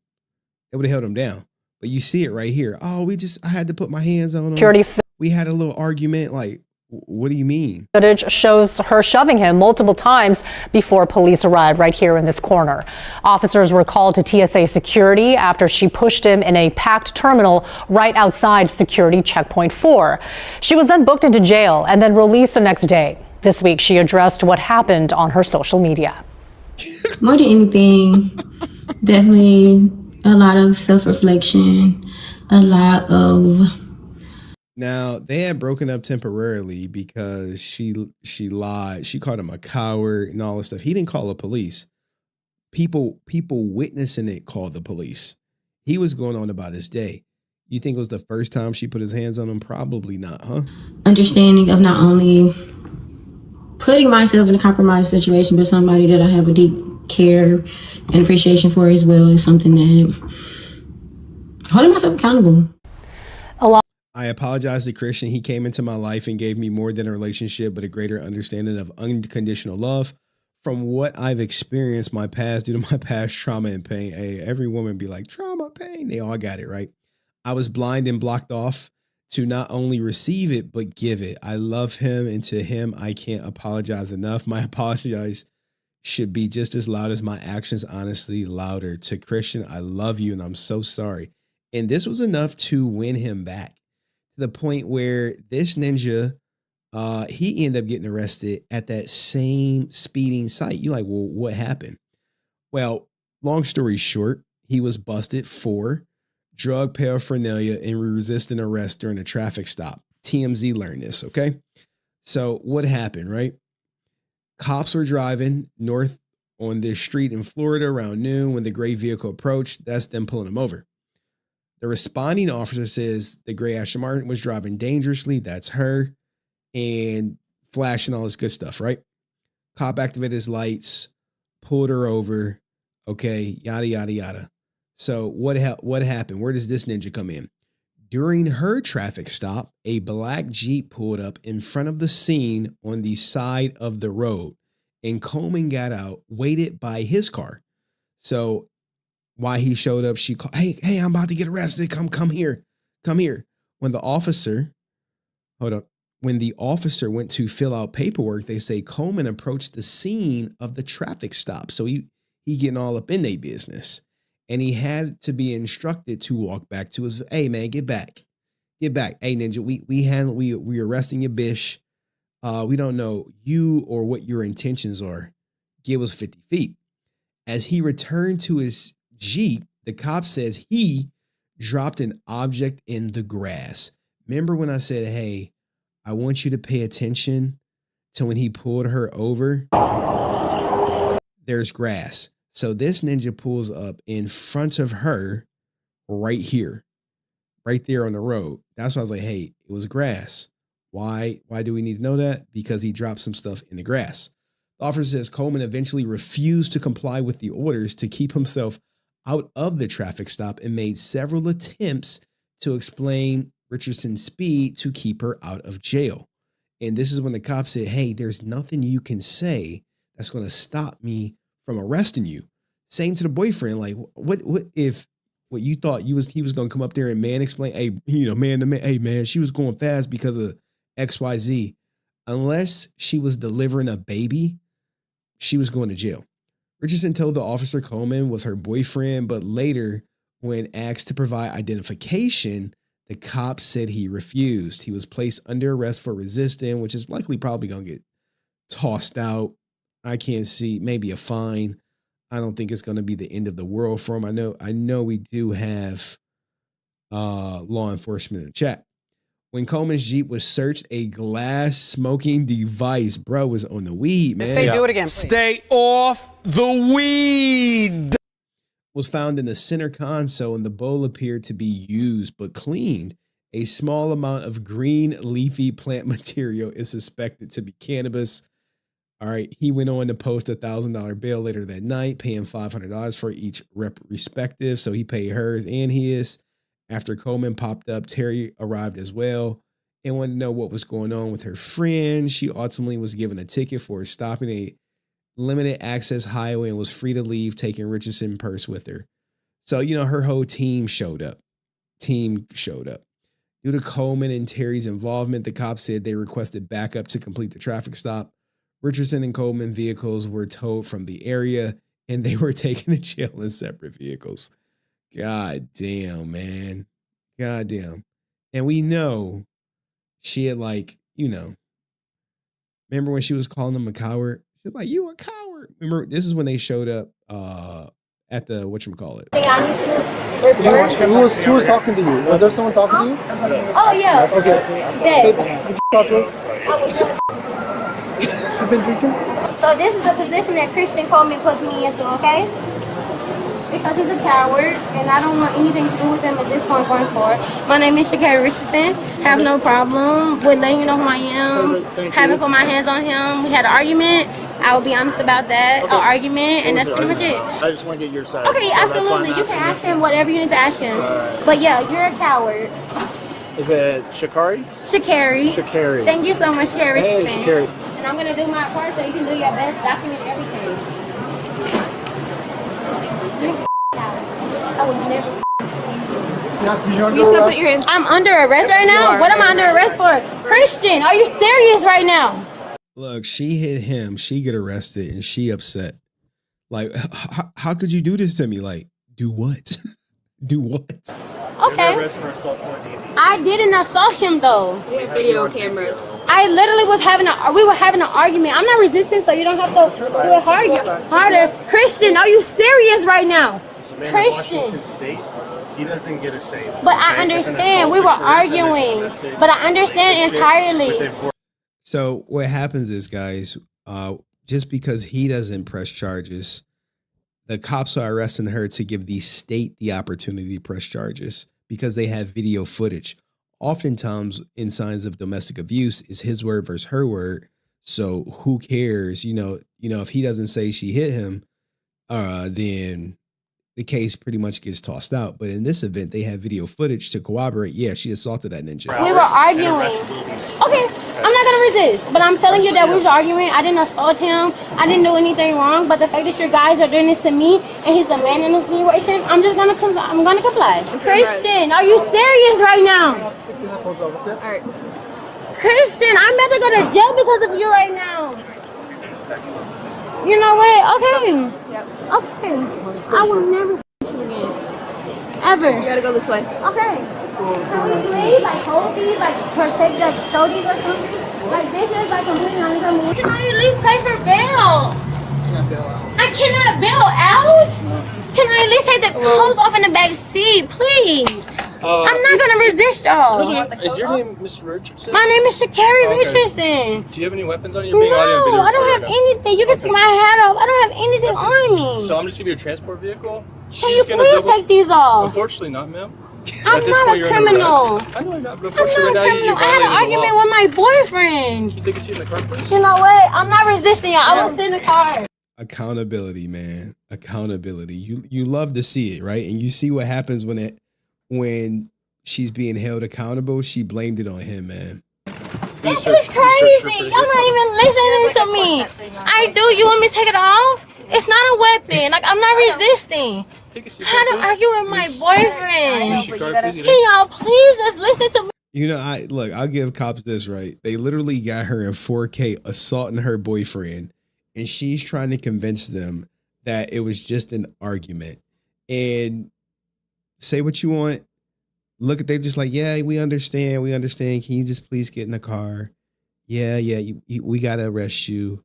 They would have held him down. But you see it right here. Oh, I had to put my hands on him. We had a little argument. Like, what do you mean? Footage shows her shoving him multiple times before police arrived right here in this corner. Officers were called to TSA security after she pushed him in a packed terminal right outside security checkpoint 4. She was then booked into jail and then released the next day. This week, she addressed what happened on her social media. More than anything, definitely a lot of self-reflection, a lot of... Now they had broken up temporarily because she lied. She called him a coward and all this stuff. He didn't call the police. People witnessing it called the police. He was going on about his day. You think it was the first time she put his hands on him? Probably not, huh? Understanding of not only putting myself in a compromised situation, but somebody that I have a deep care and appreciation for as well is something that holding myself accountable. I apologize to Christian. He came into my life and gave me more than a relationship, but a greater understanding of unconditional love. From what I've experienced my past, due to my past trauma and pain, hey, every woman be like, trauma, pain. They all got it, right? I was blind and blocked off to not only receive it, but give it. I love him, and to him, I can't apologize enough. My apologies should be just as loud as my actions, honestly, louder. To Christian, I love you, and I'm so sorry. And this was enough to win him back to the point where this ninja, he ended up getting arrested at that same speeding site. You're like, well, what happened? Well, long story short, he was busted for drug paraphernalia and resisting arrest during a traffic stop. TMZ learned this, okay? So what happened, right? Cops were driving north on this street in Florida around noon when the gray vehicle approached. That's them pulling him over. The responding officer says the gray Aston Martin was driving dangerously. That's her. And flashing all this good stuff, right? Cop activated his lights, pulled her over. Okay, yada, yada, yada. So what happened? Where does this ninja come in? During her traffic stop, a black Jeep pulled up in front of the scene on the side of the road, and Coleman got out, waited by his car. So while he showed up, she called, hey, I'm about to get arrested. Come here. When the officer went to fill out paperwork, they say Coleman approached the scene of the traffic stop. So he getting all up in their business. And he had to be instructed to walk back to his, hey man, get back. Hey ninja, we arresting your bish. We don't know you or what your intentions are. Give us 50 feet. As he returned to his Jeep, the cop says he dropped an object in the grass. Remember when I said, hey, I want you to pay attention to when he pulled her over? There's grass. So this ninja pulls up in front of her right here, right there on the road. That's why I was like, hey, it was grass. Why do we need to know that? Because he dropped some stuff in the grass. The officer says Coleman eventually refused to comply with the orders to keep himself out of the traffic stop and made several attempts to explain Richardson's speed to keep her out of jail. And this is when the cop said, hey, there's nothing you can say that's going to stop me from arresting you. Same to the boyfriend. Like, what if what you thought he was going to come up there and explain, hey, man to man, hey man, she was going fast because of XYZ. Unless she was delivering a baby, she was going to jail. Richardson told the officer Coleman was her boyfriend, but later, when asked to provide identification, the cop said he refused. He was placed under arrest for resisting, which is likely probably going to get tossed out. I can't see, maybe a fine. I don't think it's going to be the end of the world for him. I know we do have law enforcement in the chat. When Coleman's Jeep was searched, a glass smoking device, bro, was on the weed, man. Say do it again, please. Stay off the weed. Was found in the center console, and the bowl appeared to be used but cleaned. A small amount of green leafy plant material is suspected to be cannabis. All right, he went on to post a $1,000 bail later that night, paying $500 for each respective. So he paid hers and his. After Coleman popped up, Terry arrived as well and wanted to know what was going on with her friend. She ultimately was given a ticket for stopping a limited access highway and was free to leave, taking Richardson's purse with her. So, her whole team showed up. Due to Coleman and Terry's involvement, the cops said they requested backup to complete the traffic stop. Richardson and Coleman vehicles were towed from the area, and they were taken to jail in separate vehicles. God damn, man. God damn. And we know she had remember when she was calling him a coward? She's like, you a coward. Remember, this is when they showed up at the whatchamacallit. Who was talking to you? Was there someone talking to you? Oh, yeah. Okay. Dead. Did you talk to her? You've been drinking? So this is the position that Christian Coleman puts me into, okay? Because he's a coward, and I don't want anything to do with him at this point going forward. My name is Shakira Richardson. Have no problem with letting you know who I am. Haven't put my hands on him. We had an argument. I will be honest about that. Okay. An argument, and that's pretty much it. I just want to get your side. Okay, absolutely. You can ask him whatever you need to ask him. But yeah, you're a coward. Is it Shakari? Shakari. Shakari. Thank you so much, Shakari Hey, Richardson. Shakari. And I'm going to do my part so you can do your best, document everything. I would never. I'm under arrest right now? What am I under arrest for? Christian, are you serious right now? Look, she hit him. She get arrested and she upset. Like, how could you do this to me? Like, do what? Do what? Okay. I didn't assault him though. We have video cameras. I literally was we were having an argument. I'm not resisting, so you don't have to do it harder. Christian, are you serious right now? Christian. State, he doesn't get a say. But I understand. We were arguing. But I understand entirely. So what happens is, guys, just because he doesn't press charges, the cops are arresting her to give the state the opportunity to press charges because they have video footage. Oftentimes, in signs of domestic abuse, is his word versus her word. So who cares? You know, if he doesn't say she hit him, then the case pretty much gets tossed out. But in this event, they have video footage to corroborate. Yeah, she assaulted that ninja. We were arguing. Okay, I'm not gonna resist, but I'm telling you that we was arguing. I didn't assault him. I didn't do anything wrong. But the fact that your guys are doing this to me and he's the man in the situation, I'm gonna comply. Christian, are you serious right now? All right. Christian, I'm about to go to jail because of you right now. You know what? Okay. Yep. Okay. I will never you again. Ever. You gotta go this way. Okay. Can we please, hold these, protect the shoulders or something? This is completely unacceptable. Can I at least pay for bail? I cannot bail out? Can I at least take the clothes off in the back seat, please? I'm not gonna resist y'all. Is your name Miss Richardson? My name is Shakari Richardson. Do you have any weapons on you? No, I don't have anything. You can take my hat off. I don't have anything on me. So I'm just giving you a transport vehicle. Can you please take these off? Unfortunately not, ma'am. I'm not a criminal. I know you're not, but I'm not a criminal. I had an argument with my boyfriend. Can you take a seat in the car, please? You know what? I'm not resisting y'all. I will sit in the car. Accountability, man. Accountability. You love to see it, right? And you see what happens when she's being held accountable. She blamed it on him, man. This is crazy. Y'all not even listening to me. I do. You want me to take it off? It's not a weapon. I'm not resisting. I had to argue with my boyfriend. Can y'all please just listen to me? You know, I'll give cops this, right? They literally got her in 4K assaulting her boyfriend, and she's trying to convince them that it was just an argument. And say what you want. Look, they're just like, yeah, we understand. Can you just please get in the car? Yeah, we got to arrest you.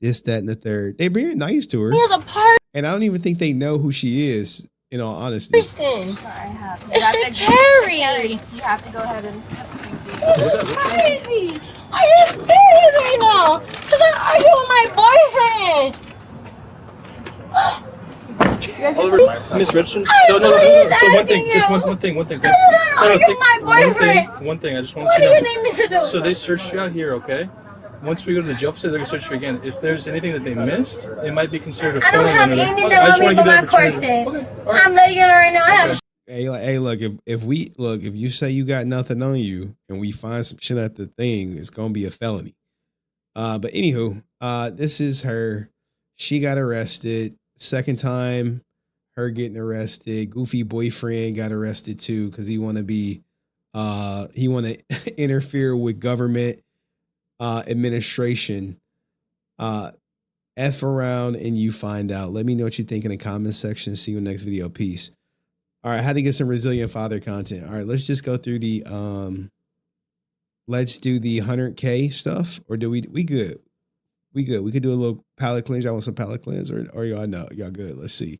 This, that, and the third. They're being nice to her. He has a part. And I don't even think they know who she is, in all honesty. Listen, it's Shakari. You have to go ahead and. This is crazy. Are you serious right now? Because I'm arguing with my boyfriend. Miss Richardson. So one thing. My boyfriend. One thing. I just want What you do to you need me to do? So they searched you out here, okay? Once we go to the jail facility, they're gonna search you again. If there's anything that they missed, it might be considered a I don't have anything on me but my corset. I'm letting you know right now. I have. Hey, look, if you say you got nothing on you and we find some shit at the thing, it's gonna be a felony. But anywho, this is her. She got arrested. Second time, her getting arrested. Goofy boyfriend got arrested too because he want to interfere with government administration. F around and you find out. Let me know what you think in the comment section. See you in the next video. Peace. All right, how to get some resilient father content. All right, let's just go through the let's do the 100K stuff, or do we good? We good. We could do a little palate cleanse. Y'all want some palate cleanse, or y'all know y'all good. Let's see.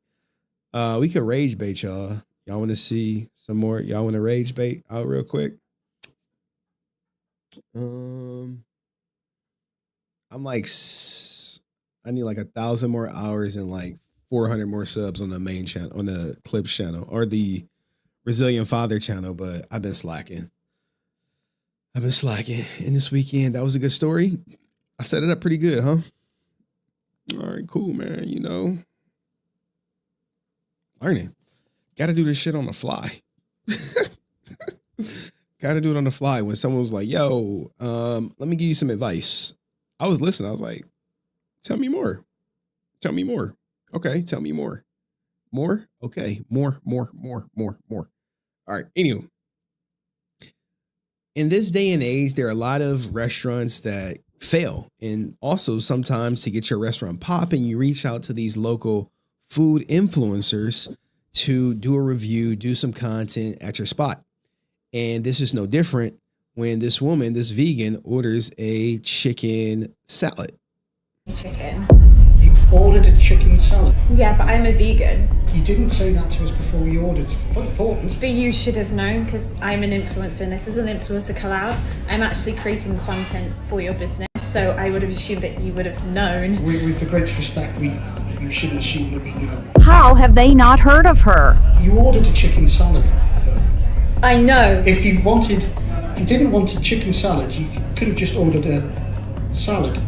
We could rage bait y'all. Y'all want to see some more? Y'all want to rage bait out real quick? I'm like, I need like 1,000 more hours and like 400 more subs on the main channel, on the Clips channel or the Resilient Father channel, but I've been slacking. And this weekend, that was a good story. I set it up pretty good, huh? All right, cool, man. You know, learning. Got to do this shit on the fly. Got to do it on the fly. When someone was like, yo, let me give you some advice. I was listening. I was like, tell me more. Tell me more. Okay, tell me more. More? Okay, more. All right, anyway. In this day and age, there are a lot of restaurants that fail. And also sometimes to get your restaurant popping, you reach out to these local food influencers to do a review, do some content at your spot. And this is no different when this woman, this vegan, orders a chicken salad. Chicken. You ordered a chicken salad. Yeah, but I'm a vegan. You didn't say that to us before you ordered. It's quite important. But you should have known because I'm an influencer and this is an influencer collab. I'm actually creating content for your business. So I would have assumed that you would have known. With the greatest respect, you shouldn't assume that we know. How have they not heard of her? You ordered a chicken salad. I know. If you didn't want a chicken salad, you could have just ordered a salad.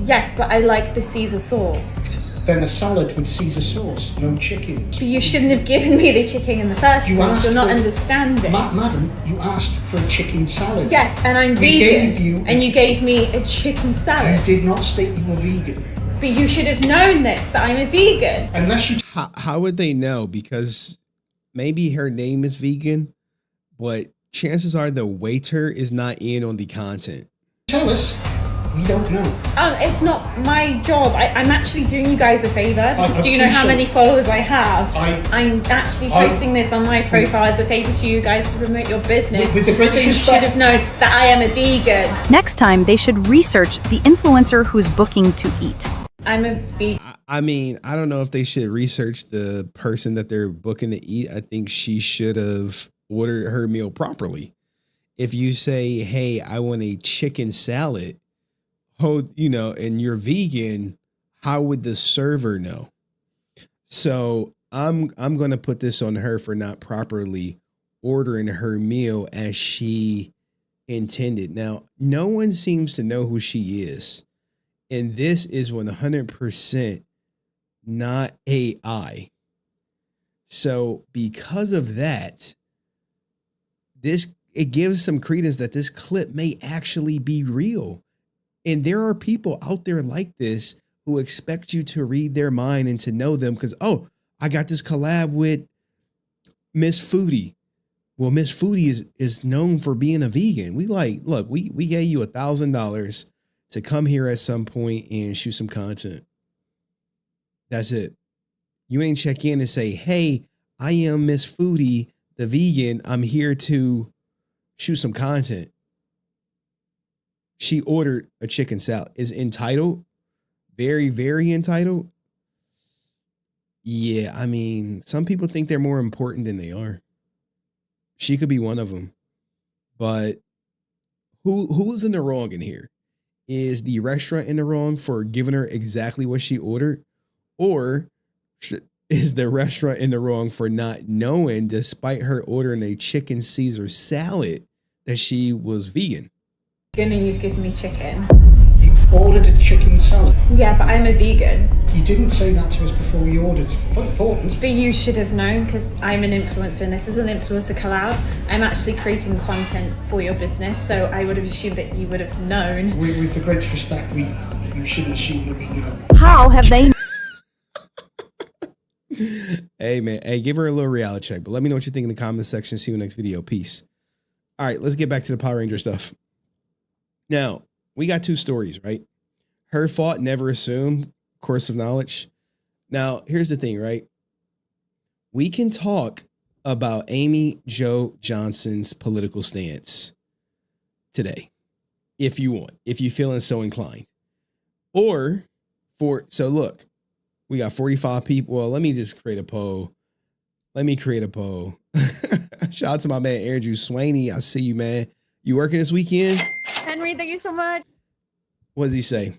Yes, but I like the Caesar sauce. Then a salad with Caesar sauce, no chicken. But you shouldn't have given me the chicken in the first place. You're not understanding. Madam, you asked for a chicken salad. Yes, and I'm vegan. And you gave me a chicken salad. You did not state you were vegan. But you should have known this, that I'm a vegan. Unless you... How would they know? Because maybe her name is vegan, but chances are the waiter is not in on the content. Tell us. We don't know. It's not my job. I'm actually doing you guys a favor. Do you know how many followers I have? I'm actually posting this on my profile as a favor to you guys to promote your business. With the greatest you should have known that I am a vegan. Next time, they should research the influencer who's booking to eat. I'm a vegan. I mean, I don't know if they should research the person that they're booking to eat. I think she should have ordered her meal properly. If you say, hey, I want a chicken salad, you know, and you're vegan, how would the server know? So I'm going to put this on her for not properly ordering her meal as she intended. Now, no one seems to know who she is. And this is 100% not AI. So because of that, it gives some credence that this clip may actually be real. And there are people out there like this who expect you to read their mind and to know them because, oh, I got this collab with Miss Foodie. Well, Miss Foodie is known for being a vegan. We gave you $1,000 to come here at some point and shoot some content. That's it. You ain't check in and say, hey, I am Miss Foodie, the vegan. I'm here to shoot some content. She ordered a chicken salad. Is entitled? Very, very entitled? Yeah, I mean, some people think they're more important than they are. She could be one of them. But who is in the wrong in here? Is the restaurant in the wrong for giving her exactly what she ordered? Or is the restaurant in the wrong for not knowing, despite her ordering a chicken Caesar salad, that she was vegan? And you've given me chicken. You ordered a chicken salad. Yeah, but I'm a vegan. You didn't say that to us before you ordered. It's quite important. But you should have known because I'm an influencer and this is an influencer collab. I'm actually creating content for your business. So I would have assumed that you would have known. With the greatest respect, you shouldn't assume that we know. How have they... Hey, man. Hey, give her a little reality check. But let me know what you think in the comment section. See you in the next video. Peace. All right, let's get back to the Power Ranger stuff. Now, we got two stories, right? Her fault, never assume, course of knowledge. Now, here's the thing, right? We can talk about Amy Jo Johnson's political stance today, if you want, if you're feeling so inclined. So look, we got 45 people. Well, let me just create a poll. Let me create a poll. Shout out to my man Andrew Swaney. I see you, man. You working this weekend? Henry, thank you so much. What does he say?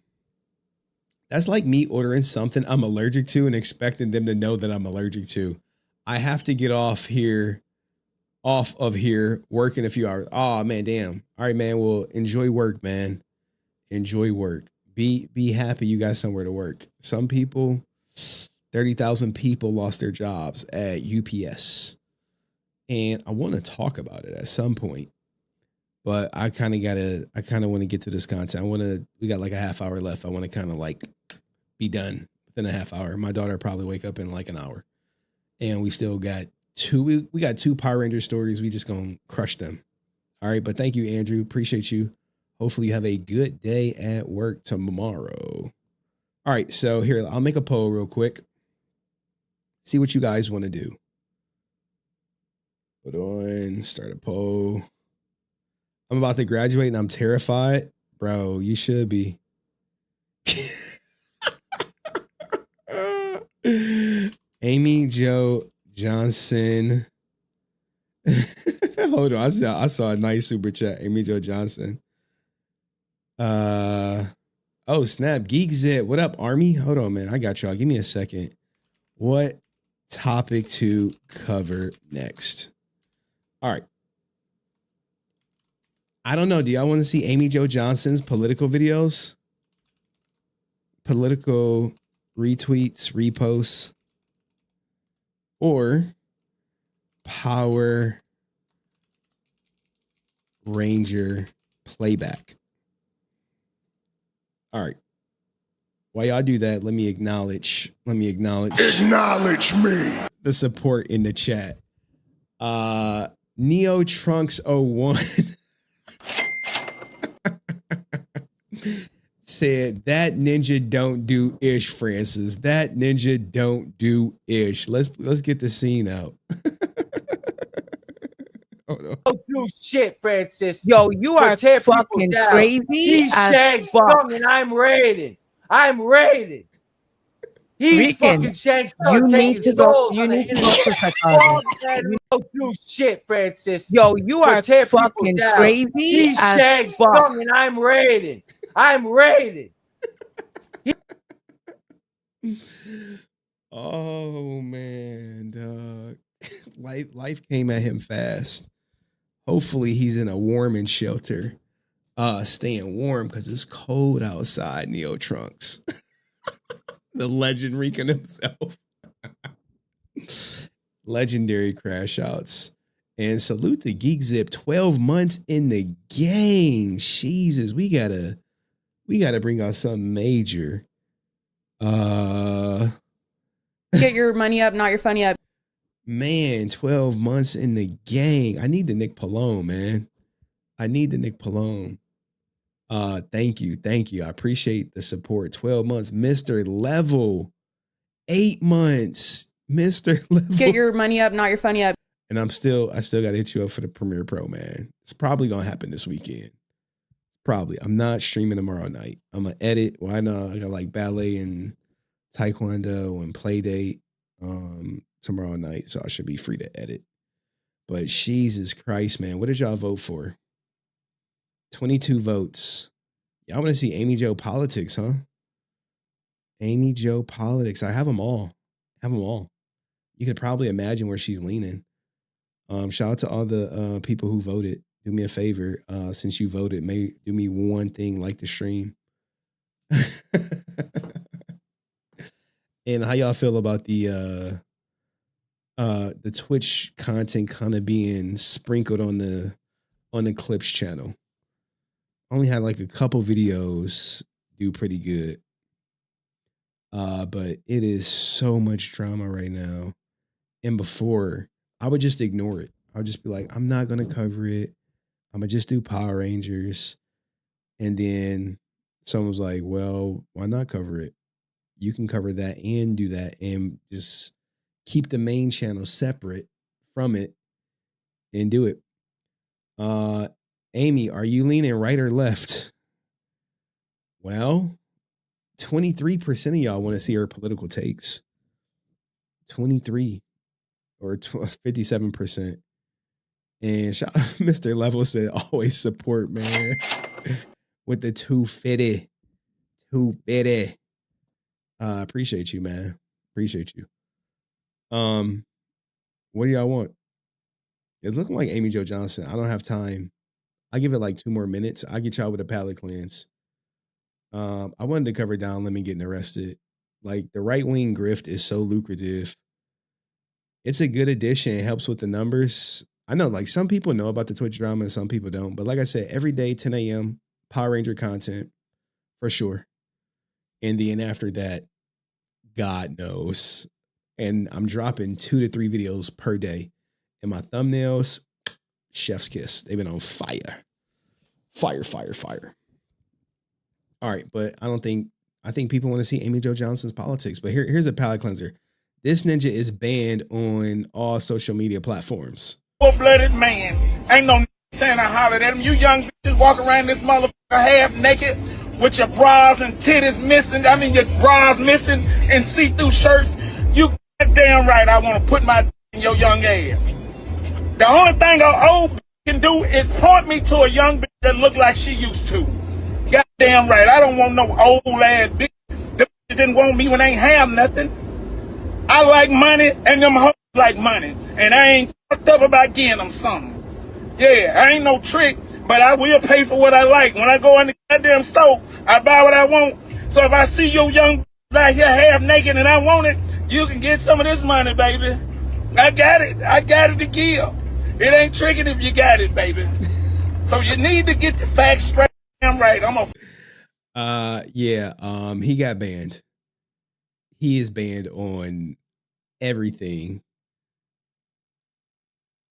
That's like me ordering something I'm allergic to and expecting them to know that I'm allergic to. I have to get off of here, work in a few hours. Oh man, damn. All right, man. Well, enjoy work, man. Enjoy work. Be happy you got somewhere to work. Some people, 30,000 people lost their jobs at UPS. And I want to talk about it at some point. But I kind of want to get to this content. We got like a half hour left. I want to kind of like be done within a half hour. My daughter probably wake up in like an hour. And we still got we got 2 Power Ranger stories. We just going to crush them. All right. But thank you, Andrew. Appreciate you. Hopefully you have a good day at work tomorrow. All right. So here, I'll make a poll real quick. See what you guys want to do. Hold on. Start a poll. I'm about to graduate and I'm terrified. Bro, you should be. Amy Jo Johnson. Hold on. I saw a nice super chat. Amy Jo Johnson. Oh, snap. Geek Zip. What up, Army? Hold on, man. I got y'all. Give me a second. What topic to cover next? All right. I don't know. Do y'all want to see Amy Jo Johnson's political videos? Political retweets, reposts, or Power Ranger playback? All right. While y'all do that, let me acknowledge me. The support in the chat. Neo Trunks 01 said that ninja don't do ish, Francis. That ninja don't do ish. Let's get the scene out. Don't do shit, Francis. Yo, you are fucking crazy. He's Shanks Tongue and I'm raiding. He's fucking Shanks Tongue. You need to go. You need to go for psychology. Don't do shit, Francis. Yo, you are fucking crazy. He's Shanks Tongue and I'm raiding. Oh man, dog. Life came at him fast. Hopefully he's in a warming shelter. Staying warm because it's cold outside, Neo Trunks. The legend Rican himself. Legendary crash outs. And salute to Geek Zip. 12 months in the game. Jesus, we gotta bring out something major. Get your money up, not your funny up. Man, 12 months in the gang. I need the Nick Pallone, man. Thank you. I appreciate the support. 12 months. Mr. Level. 8 months. Mr. Level. Get your money up, not your funny up. And I still got to hit you up for the Premiere Pro, man. It's probably going to happen this weekend. Probably. I'm not streaming tomorrow night. I'm going to edit. Why not? I got like ballet and taekwondo and play date tomorrow night. So I should be free to edit. But Jesus Christ, man. What did y'all vote for? 22 votes. Y'all want to see Amy Jo politics, huh? Amy Jo politics. I have them all. You could probably imagine where she's leaning. Shout out to all the people who voted. Do me a favor. Since you voted, do me one thing, like the stream. And how y'all feel about the Twitch content kind of being sprinkled on the Clips channel? Only had like a couple videos do pretty good. But it is so much drama right now. And before, I would just ignore it. I would just be like, I'm not going to cover it. I'm going to just do Power Rangers. And then someone was like, well, why not cover it? You can cover that and do that and just keep the main channel separate from it and do it. Amy, are you leaning right or left? Well, 23% of y'all want to see her political takes. 23. or 57%. And Mr. Level said, always support, man. With the 250. 250. Appreciate you, man. Appreciate you. What do y'all want? It's looking like Amy Jo Johnson. I don't have time. I'll give it like 2 more minutes. I'll get y'all with a palate cleanse. I wanted to cover Don Lemon getting arrested. Like, the right-wing grift is so lucrative. It's a good addition. It helps with the numbers. I know, like, some people know about the Twitch drama and some people don't. But like I said, every day, 10 a.m., Power Ranger content, for sure. And then after that, God knows. And I'm dropping 2 to 3 videos per day. And my thumbnails, chef's kiss. They've been on fire. Fire, fire, fire. All right, but I think people want to see Amy Jo Johnson's politics. But here's a palate cleanser. This ninja is banned on all social media platforms. Full-blooded man. Ain't no saying I hollered at him. You young bitches walk around this motherfucker half naked with your bras and titties missing. I mean, your bras missing and see-through shirts. You goddamn right I want to put my in your young ass. The only thing an old bitch can do is point me to a young bitch that look like she used to. Goddamn right. I don't want no old ass bitch. The bitch didn't want me when they ain't have nothing. I like money and them hoes like money. And I ain't fucked up about getting them something. Yeah, I ain't no trick, but I will pay for what I like. When I go in the goddamn store, I buy what I want. So if I see your young out here half naked and I want it, you can get some of this money, baby. I got it. I got it to give. It ain't tricking if you got it, baby. So you need to get the facts straight. I'm right. He got banned. He is banned on everything.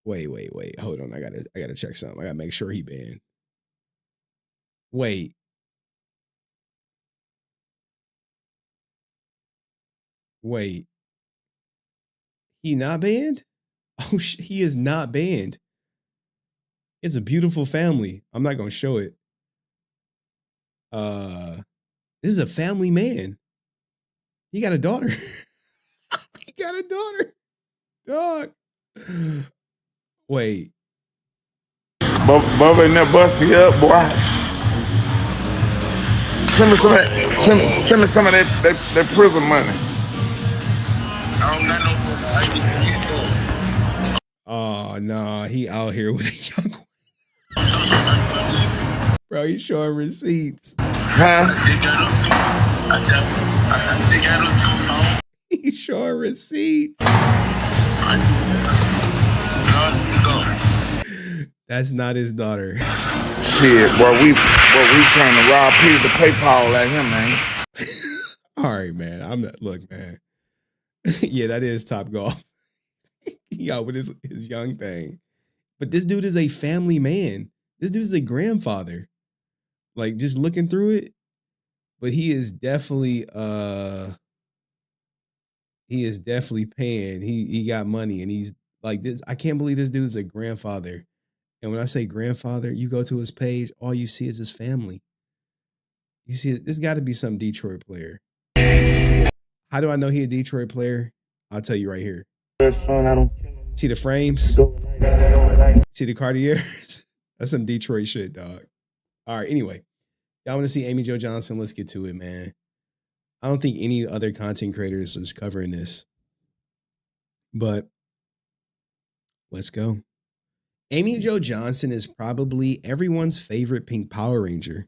Wait. Hold on. I gotta check something. I gotta make sure he banned. Wait. He not banned? Oh, he is not banned. It's a beautiful family. I'm not gonna show it. This is a family man. He got a daughter. He got a daughter. Dog. Wait. Bubba in there busting you up, boy. Send me some of that. Send me some of that prison money. I don't got no. Oh no, he out here with a young one. Bro, he's showing receipts. Huh? He's showing receipts. That's not his daughter. Shit, boy, we trying to rob Peter to pay Paul at him, man. All right, man. Look, man. Yeah, that is Top Golf. He out with his young thing. But this dude is a family man. This dude is a grandfather. Like, just looking through it. But he is definitely paying. He got money and he's like this. I can't believe this dude's a grandfather. And when I say grandfather, you go to his page, all you see is his family. You see, this got to be some Detroit player. How do I know he a Detroit player? I'll tell you right here. See the frames? See the Cartiers? That's some Detroit shit, dog. All right, anyway. Y'all want to see Amy Jo Johnson? Let's get to it, man. I don't think any other content creators is covering this. But let's go. Amy Jo Johnson is probably everyone's favorite pink Power Ranger.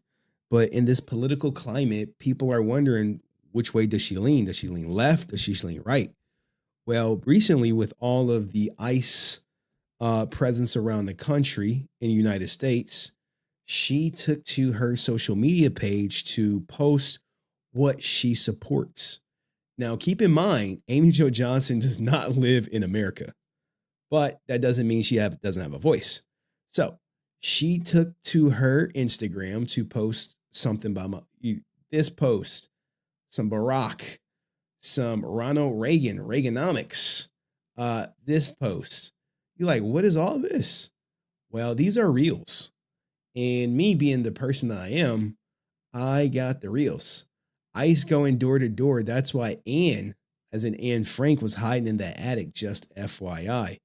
But in this political climate, people are wondering, which way does she lean? Does she lean left? Does she lean right? Well, recently, with all of the ICE presence around the country in the United States, she took to her social media page to post what she supports. Now, keep in mind, Amy Jo Johnson does not live in America, but that doesn't mean she doesn't have a voice. So she took to her Instagram to post something by this post, some Barack, some Ronald Reagan, Reaganomics, this post. You're like, what is all this? Well, these are reels. And me being the person that I am, I got the reels. ICE going door to door. That's why Ann, as in Anne Frank was hiding in that attic, just FYI.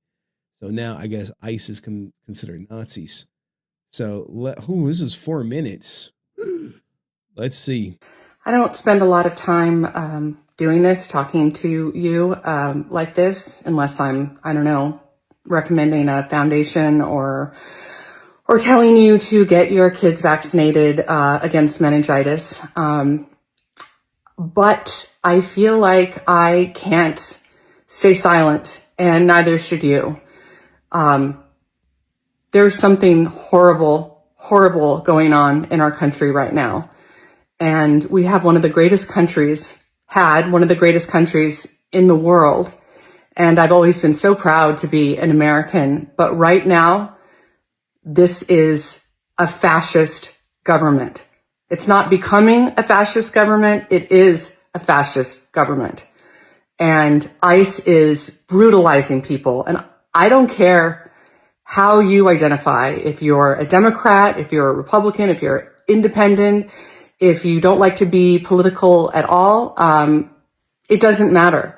So now I guess ICE is considered Nazis. So this is 4 minutes. Let's see. I don't spend a lot of time doing this, talking to you like this, unless I'm, I don't know, recommending a foundation or telling you to get your kids vaccinated against meningitis. But I feel like I can't stay silent, and neither should you. There's something horrible going on in our country right now. And we have one of the greatest countries in the world. And I've always been so proud to be an American. But right now, this is a fascist government. It's not becoming a fascist government. It is a fascist government. And ICE is brutalizing people. And I don't care how you identify, if you're a Democrat, if you're a Republican, if you're independent, if you don't like to be political at all, it doesn't matter.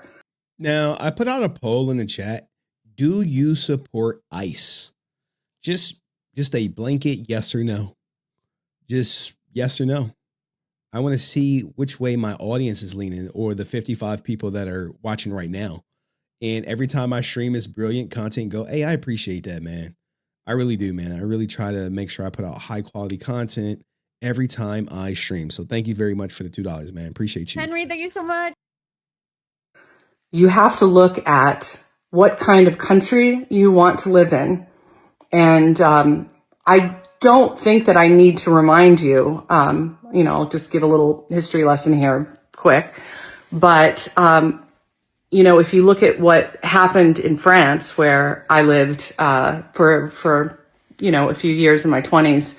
Now, I put out a poll in the chat. Do you support ICE? Just a blanket yes or no. Just yes or no. I want to see which way my audience is leaning, or the 55 people that are watching right now. And every time I stream is brilliant content, go, hey, I appreciate that, man. I really do, man. I really try to make sure I put out high quality content every time I stream. So thank you very much for the $2, man. Appreciate you. Henry, thank you so much. You have to look at what kind of country you want to live in. And I don't think that I need to remind you, just give a little history lesson here quick. But, if you look at what happened in France, where I lived for a few years in my 20s,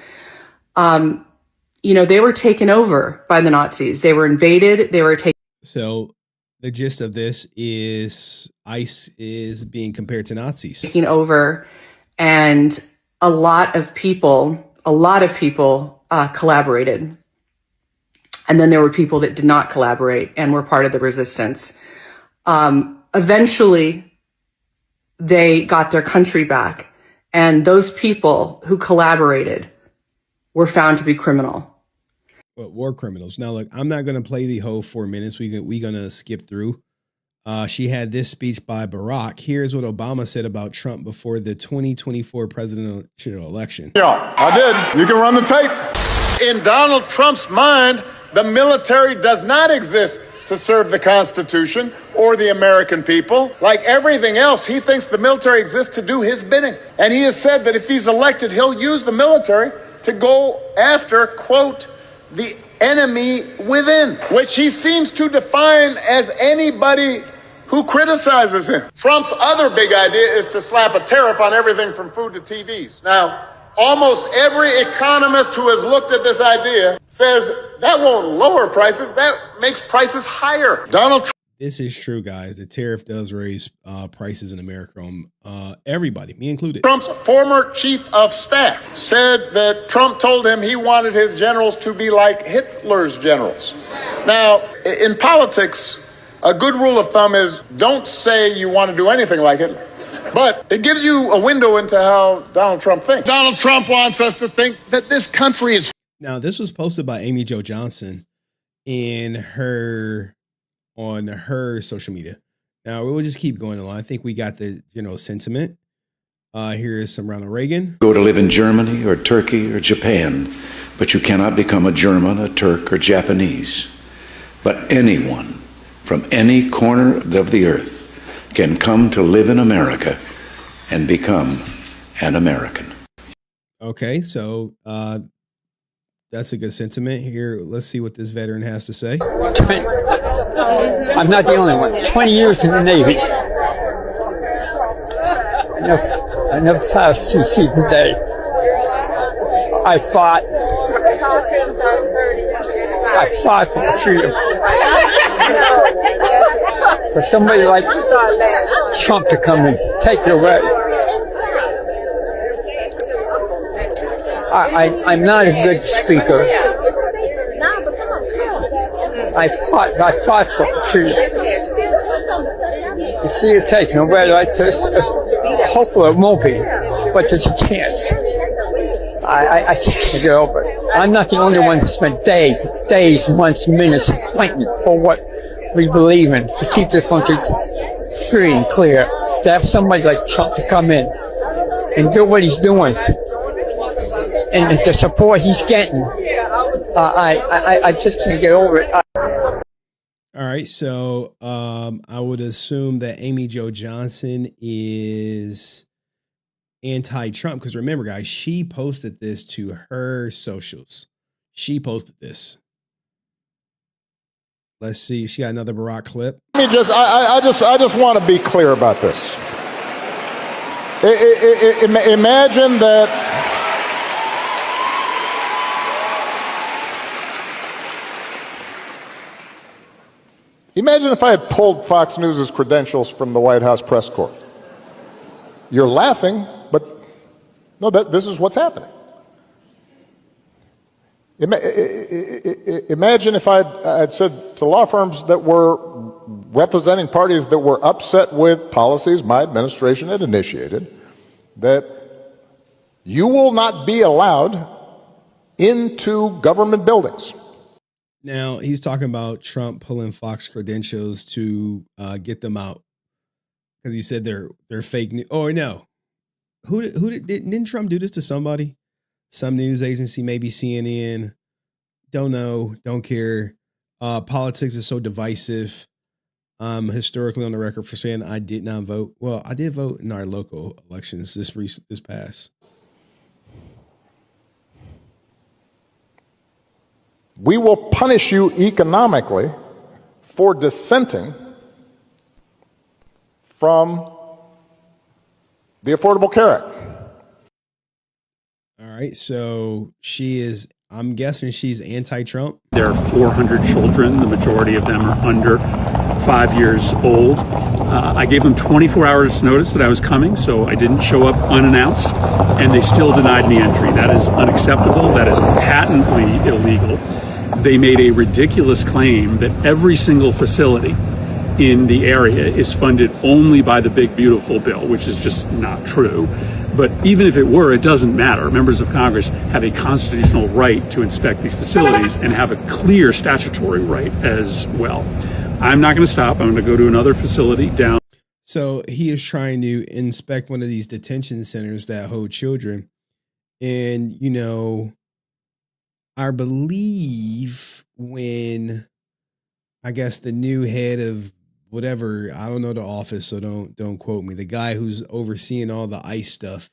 they were taken over by the Nazis. They were invaded. They were taken. So the gist of this is ICE is being compared to Nazis. Taking over, and a lot of people collaborated. And then there were people that did not collaborate and were part of the resistance. Eventually, they got their country back, and those people who collaborated were found to be criminal. But war criminals. Now, look, I'm not going to play the whole 4 minutes. We're going to skip through. She had this speech by Barack. Here's what Obama said about Trump before the 2024 presidential election. Yeah, I did. You can run the tape. In Donald Trump's mind, the military does not exist to serve the Constitution or the American people. Like everything else, he thinks the military exists to do his bidding. And he has said that if he's elected, he'll use the military to go after, quote, the enemy within, which he seems to define as anybody who criticizes him. Trump's other big idea is to slap a tariff on everything from food to TVs. Now, almost every economist who has looked at this idea says that won't lower prices, that makes prices higher. Donald Trump. This is true, guys. The tariff does raise prices in America on everybody, me included. Trump's former chief of staff said that Trump told him he wanted his generals to be like Hitler's generals. Now, in politics, a good rule of thumb is don't say you want to do anything like Hitler. But it gives you a window into how Donald Trump thinks. Donald Trump wants us to think that this country is. Now, this was posted by Amy Jo Johnson on her social media. Now, we'll just keep going along. I think we got the general sentiment. Here is some Ronald Reagan. Go to live in Germany or Turkey or Japan, but you cannot become a German, a Turk, or Japanese. But anyone from any corner of the earth can come to live in America and become an American. Okay, so that's a good sentiment. Here, let's see what this veteran has to say. I'm not the only one. 20 years in the Navy. I never passed CC today. I fought for freedom. For somebody like Trump to come and take it away. I'm not a good speaker. I fought for freedom. You see it taking away like this. Hopefully it won't be, but there's a chance. I just can't get over it. I'm not the only one who spent days, months, minutes fighting for what we believe in, to keep this country free and clear. To have somebody like Trump to come in and do what he's doing, and the support he's getting, I just can't get over it. All right, so I would assume that Amy Jo Johnson is anti-Trump, because remember, guys, she posted this to her socials. She posted this. Let's see. She got another Barack clip. I just want to be clear about this. Imagine that. Imagine if I had pulled Fox News' credentials from the White House press corps. You're laughing, but no, this is what's happening. Imagine if I'd said to law firms that were representing parties that were upset with policies my administration had initiated, that you will not be allowed into government buildings. Now, he's talking about Trump pulling Fox credentials to get them out, because he said they're fake news. Oh, no. Didn't Trump do this to somebody? Some news agency, maybe CNN. Don't know. Don't care. Politics is so divisive. I'm historically on the record for saying I did not vote. Well, I did vote in our local elections this past. We will punish you economically for dissenting from the Affordable Care Act. All right, so I'm guessing she's anti-Trump. There are 400 children. The majority of them are under 5 years old. I gave them 24 hours notice that I was coming, so I didn't show up unannounced, and they still denied me entry. That is unacceptable. That is patently illegal. They made a ridiculous claim that every single facility in the area is funded only by the Big Beautiful Bill, which is just not true. But even if it were, it doesn't matter. Members of Congress have a constitutional right to inspect these facilities and have a clear statutory right as well. I'm not going to stop. I'm going to go to another facility down. So he is trying to inspect one of these detention centers that hold children. And, I believe when, I guess, the new head of whatever, I don't know the office, so don't quote me, the guy who's overseeing all the ICE stuff,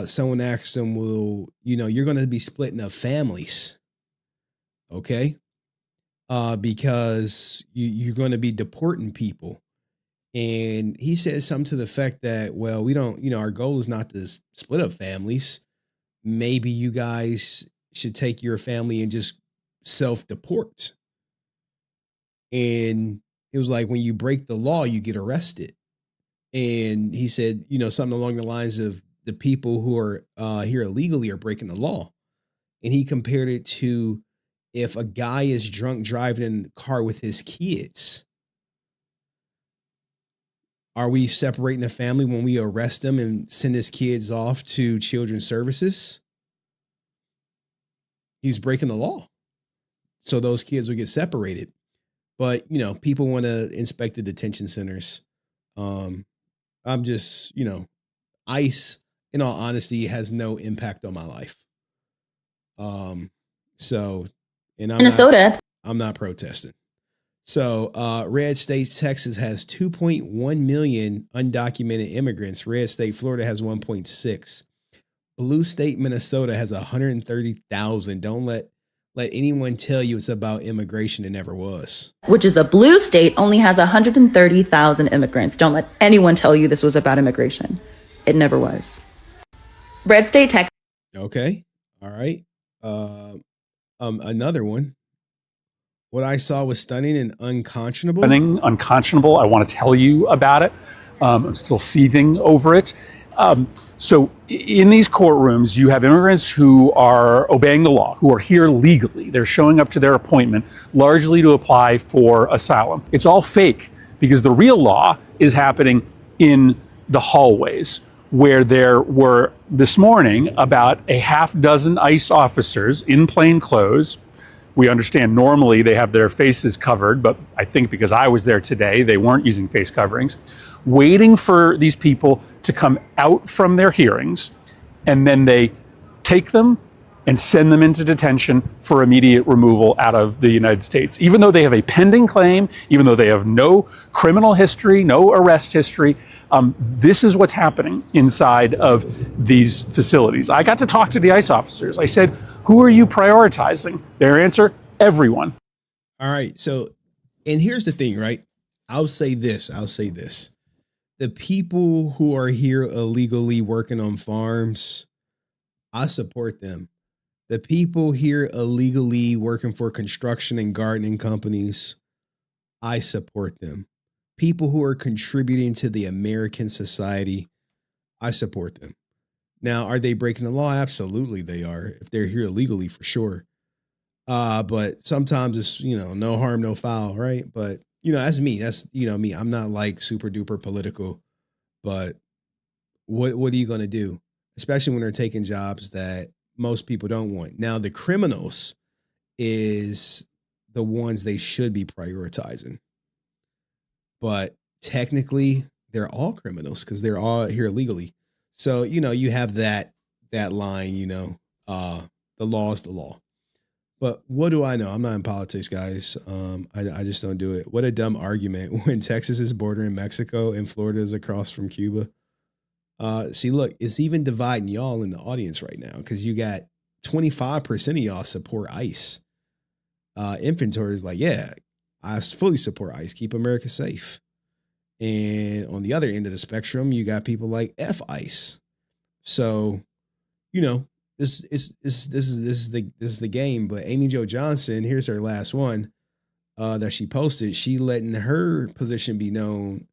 someone asked him, well, you're going to be splitting up families, okay? Because you're going to be deporting people. And he said something to the effect that, well, we don't, our goal is not to split up families. Maybe you guys should take your family and just self-deport. And it was like, when you break the law, you get arrested. And he said, something along the lines of the people who are here illegally are breaking the law. And he compared it to if a guy is drunk driving in the car with his kids. Are we separating the family when we arrest him and send his kids off to children's services? He's breaking the law. So those kids will get separated. But, people want to inspect the detention centers. I'm just, ICE, in all honesty, has no impact on my life. So, and I'm not protesting. So, red state Texas has 2.1 million undocumented immigrants. Red state Florida has 1.6. Blue state Minnesota has 130,000. Don't let anyone tell you it's about immigration. It never was. Which is a blue state, only has 130,000 immigrants. Don't let anyone tell you this was about immigration. It never was. Red state Texas. Okay. All right. Another one. What I saw was stunning and unconscionable. Unconscionable. I want to tell you about it. I'm still seething over it. So in these courtrooms, you have immigrants who are obeying the law, who are here legally. They're showing up to their appointment largely to apply for asylum. It's all fake. because the real law is happening in the hallways, where there were this morning about a half dozen ICE officers in plain clothes. We understand normally they have their faces covered, but I think because I was there today, they weren't using face coverings, waiting for these people to come out from their hearings, and then they take them and send them into detention for immediate removal out of the United States. Even though they have a pending claim, even though they have no criminal history, no arrest history, this is what's happening inside of these facilities. I got to talk to the ICE officers. I said, who are you prioritizing? Their answer, everyone. All right. So, and here's the thing, right? I'll say this. The people who are here illegally working on farms, I support them. The people here illegally working for construction and gardening companies, I support them. People who are contributing to the American society, I support them. Now, are they breaking the law? Absolutely they are. If they're here illegally, for sure. But sometimes it's, no harm, no foul, right? But, that's me. That's, me. I'm not like super duper political, but what are you going to do? Especially when they're taking jobs that most people don't want. Now, the criminals is the ones they should be prioritizing. But technically, they're all criminals because they're all here illegally. So, you have that line, the law is the law. But what do I know? I'm not in politics, guys. I just don't do it. What a dumb argument when Texas is bordering Mexico and Florida is across from Cuba. See, look, it's even dividing y'all in the audience right now because you got 25% of y'all support ICE. Inventory is like, yeah, I fully support ICE. Keep America safe. And on the other end of the spectrum, you got people like F ICE. So, this is the game. But Amy Jo Johnson, here's her last one that she posted. She letting her position be known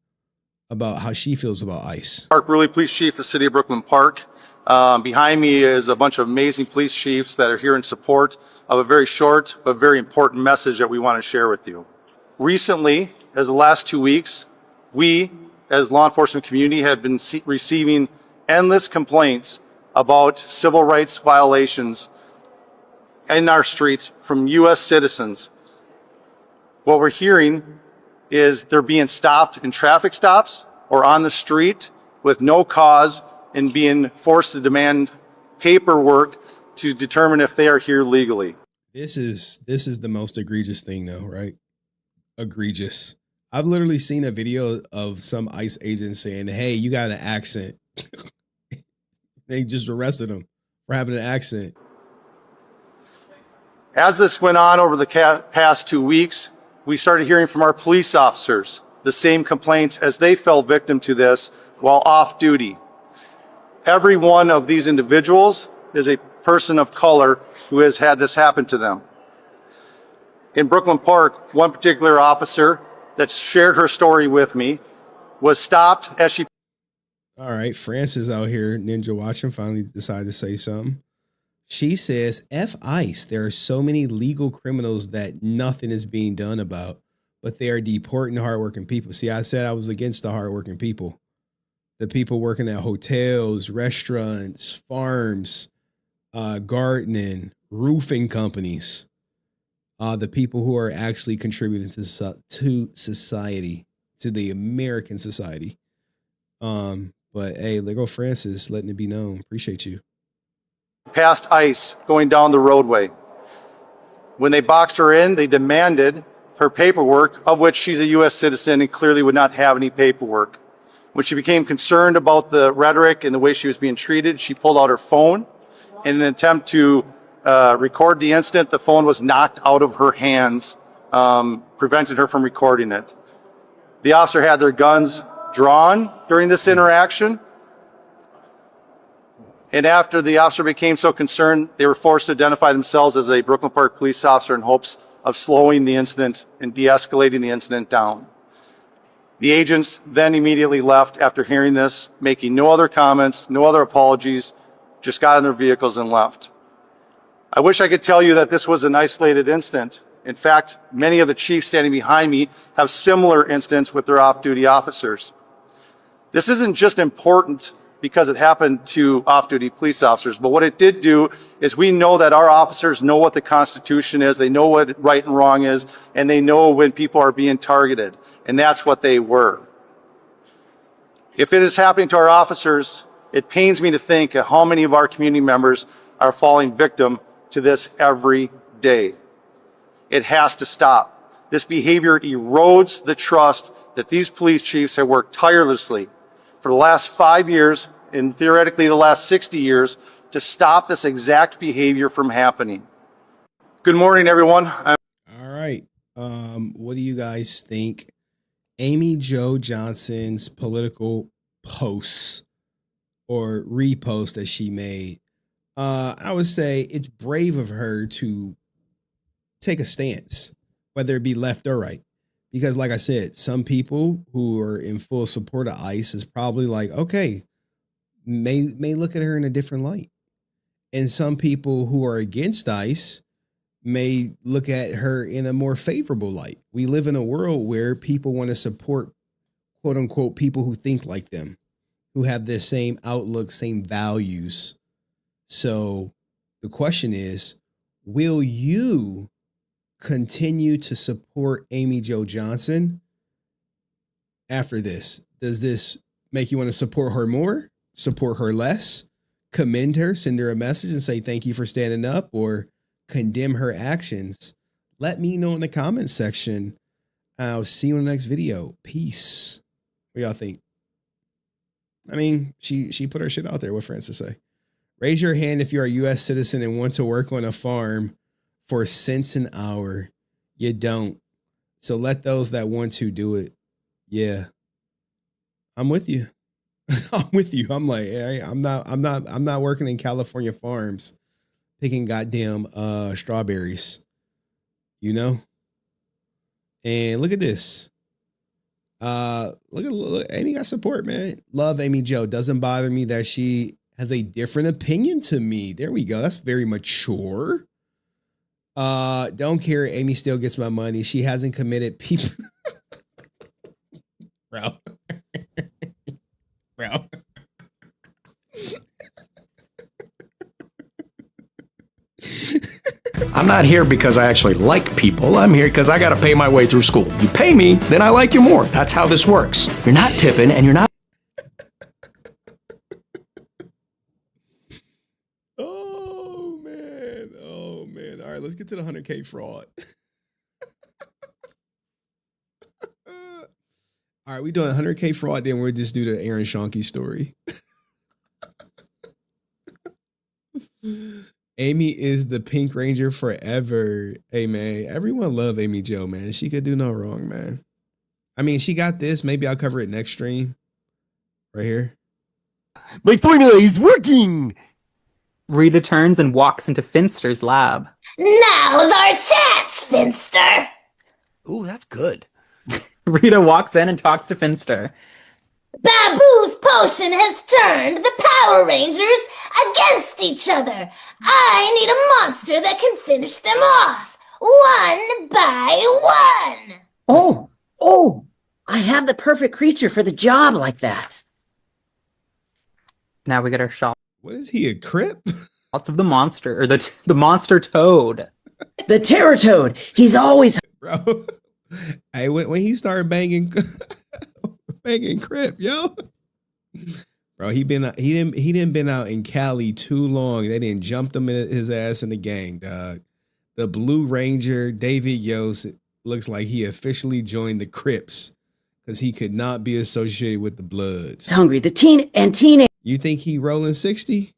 about how she feels about ICE. Park Burley, Police Chief of the City of Brooklyn Park. Behind me is a bunch of amazing police chiefs that are here in support of a very short but very important message that we want to share with you. Recently, as the last 2 weeks, we, as law enforcement community, have been receiving endless complaints about civil rights violations in our streets from U.S. citizens. What we're hearing is they're being stopped in traffic stops or on the street with no cause and being forced to demand paperwork to determine if they are here legally. This is the most egregious thing though, right? Egregious. I've literally seen a video of some ICE agent saying, hey, you got an accent. They just arrested him for having an accent. As this went on over the past 2 weeks, we started hearing from our police officers the same complaints as they fell victim to this while off duty. Every one of these individuals is a person of color who has had this happen to them. In Brooklyn Park, one particular officer that shared her story with me was stopped as she... All right, Francis out here, Ninja watching, finally decided to say something. She says, F ICE, there are so many legal criminals that nothing is being done about, but they are deporting hardworking people. See, I said I was against the hardworking people. The people working at hotels, restaurants, farms, gardening, roofing companies. The people who are actually contributing to society, to the American society. But hey, there go Francis, letting it be known. Appreciate you. Past ICE going down the roadway. When they boxed her in, they demanded her paperwork, of which she's a U.S. citizen and clearly would not have any paperwork. When she became concerned about the rhetoric and the way she was being treated, she pulled out her phone. In an attempt to record the incident, the phone was knocked out of her hands, prevented her from recording it. The officer had their guns drawn during this interaction. And after the officer became so concerned, they were forced to identify themselves as a Brooklyn Park police officer in hopes of slowing the incident and de-escalating the incident down. The agents then immediately left after hearing this, making no other comments, no other apologies, just got in their vehicles and left. I wish I could tell you that this was an isolated incident, In fact, many of the chiefs standing behind me have similar incidents with their off-duty officers. This isn't just important because it happened to off-duty police officers, but what it did do is we know that our officers know what the Constitution is, they know what right and wrong is, and they know when people are being targeted, and that's what they were. If it is happening to our officers, it pains me to think of how many of our community members are falling victim to this every day. It has to stop. This behavior erodes the trust that these police chiefs have worked tirelessly for the last 5 years and theoretically the last 60 years to stop this exact behavior from happening. Good morning, everyone. All right. What do you guys think? Amy Jo Johnson's political posts or repost that she made. I would say it's brave of her to take a stance, whether it be left or right. Because like I said, some people who are in full support of ICE is probably like, okay, may look at her in a different light. And some people who are against ICE may look at her in a more favorable light. We live in a world where people want to support, quote unquote, people who think like them, who have the same outlook, same values. So the question is, will you continue to support Amy Jo Johnson after this? Does this make you want to support her more, support her less, commend her, send her a message and say thank you for standing up, or condemn her actions? Let me know in the comments section. I'll see you in the next video. Peace. What y'all think? I mean, she put her shit out there. What Francis say? Raise your hand if you're a U.S. citizen and want to work on a farm for cents an hour. You don't. So let those that want to do it. Yeah. I'm with you. I'm with you. I'm like, hey, I'm not working in California farms picking goddamn strawberries. You know? And look at this. Look, Amy got support, man. Love Amy Jo. Doesn't bother me that she has a different opinion to me. There we go. That's very mature. Don't care. Amy still gets my money. She hasn't committed people. Bro. I'm not here because I actually like people. I'm here because I got to pay my way through school. You pay me, then I like you more. That's how this works. If you're not tipping and you're not... Oh, man. Oh, man. All right, let's get to the 100K fraud. All right, we doing 100K fraud, then we'll just do the Aaron Schoenke story. Amy is the Pink Ranger forever. Hey, man, everyone love Amy Jo, man. She could do no wrong, man. I mean, she got this. Maybe I'll cover it next stream. Right here. My formula is working! Rita turns and walks into Finster's lab. Now's our chance, Finster. Ooh, that's good. Rita walks in and talks to Finster. Babu's potion has turned the Power Rangers against each other. I need a monster that can finish them off, one by one. Oh, I have the perfect creature for the job like that. Now we get our shot. What is he, a Crip? Lots of the monster, or the monster toad. The Terror Toad. He's always... Bro, hey, when he started banging Crip, yo. Bro, he didn't been out in Cali too long. They didn't jump him in his ass in the gang, dog. The Blue Ranger, David Yost, looks like he officially joined the Crips because he could not be associated with the Bloods. Hungry. The teenage. You think he rolling 60?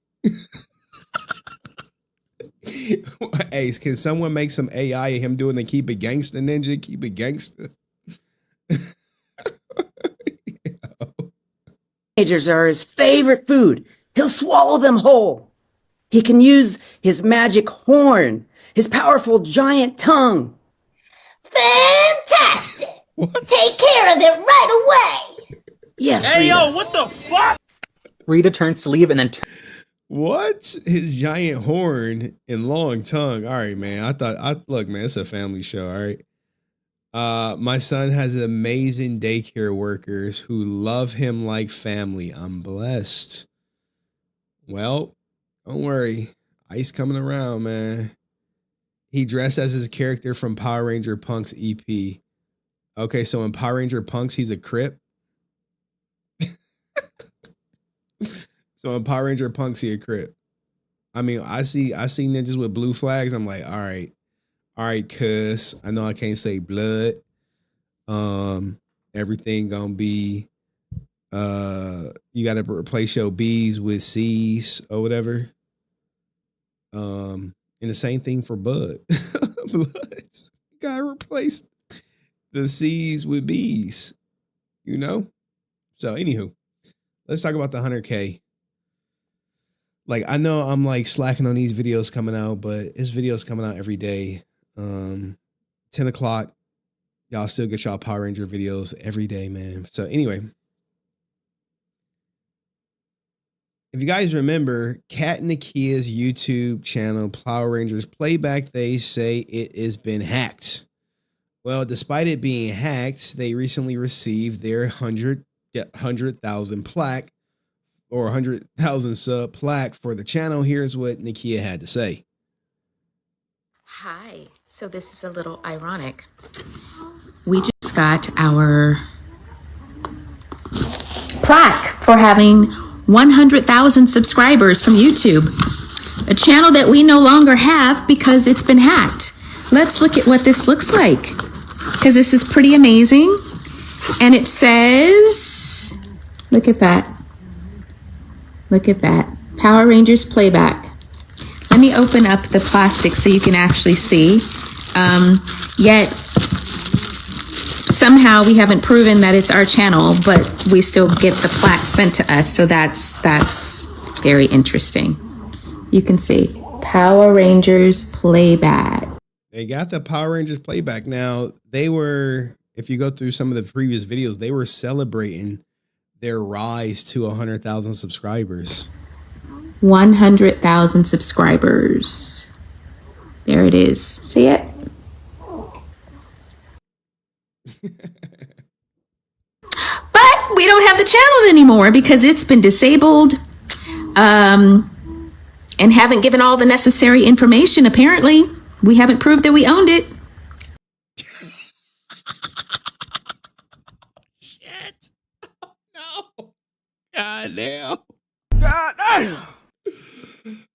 Hey, can someone make some AI of him doing the Keep It Gangsta Ninja? Keep It Gangsta. Teenagers are his favorite food. He'll swallow them whole. He can use his magic horn, his powerful giant tongue. Fantastic! Take care of it right away. Yes, Hey, Rita. yo, what the fuck? Rita turns to leave and then... What? His giant horn and long tongue. All right, man. Look, man, it's a family show. All right. My son has amazing daycare workers who love him like family. I'm blessed. Well, don't worry. Ice coming around, man. He dressed as his character from Power Ranger Punk's EP. Okay, so in Power Ranger Punks, he's a Crip. So in Power Ranger Punks, he a Crip. I mean, I see ninjas with blue flags. I'm like, all right, cuz I know I can't say blood. Everything gonna be you gotta replace your B's with C's or whatever. And the same thing for Bud. Bloods. Gotta replace the C's with B's, you know? So anywho, let's talk about the 100K. Like, I know I'm like slacking on these videos coming out, but this video's coming out every day. 10 o'clock. Y'all still get y'all Power Ranger videos every day, man. So anyway, if you guys remember, Kat and Nakia's YouTube channel, Power Rangers Playback, they say it has been hacked. Well, despite it being hacked, they recently received their 100,000 plaque or 100,000 sub plaque for the channel. Here's what Nakia had to say. Hi. So this is a little ironic. We just got our plaque for having 100,000 subscribers from YouTube, a channel that we no longer have because it's been hacked. Let's look at what this looks like, because this is pretty amazing. And it says, look at that. Look at that. Power Rangers Playback. Let me open up the plastic so you can actually see. Yet somehow we haven't proven that it's our channel, but we still get the plaque sent to us. So that's very interesting. You can see Power Rangers Playback. They got the Power Rangers Playback. Now, they were, if you go through some of the previous videos, they were celebrating their rise to 100,000 subscribers. 100,000 subscribers. There it is. See it? But we don't have the channel anymore because it's been disabled and haven't given all the necessary information. Apparently, we haven't proved that we owned it. Shit. No. God damn. God damn.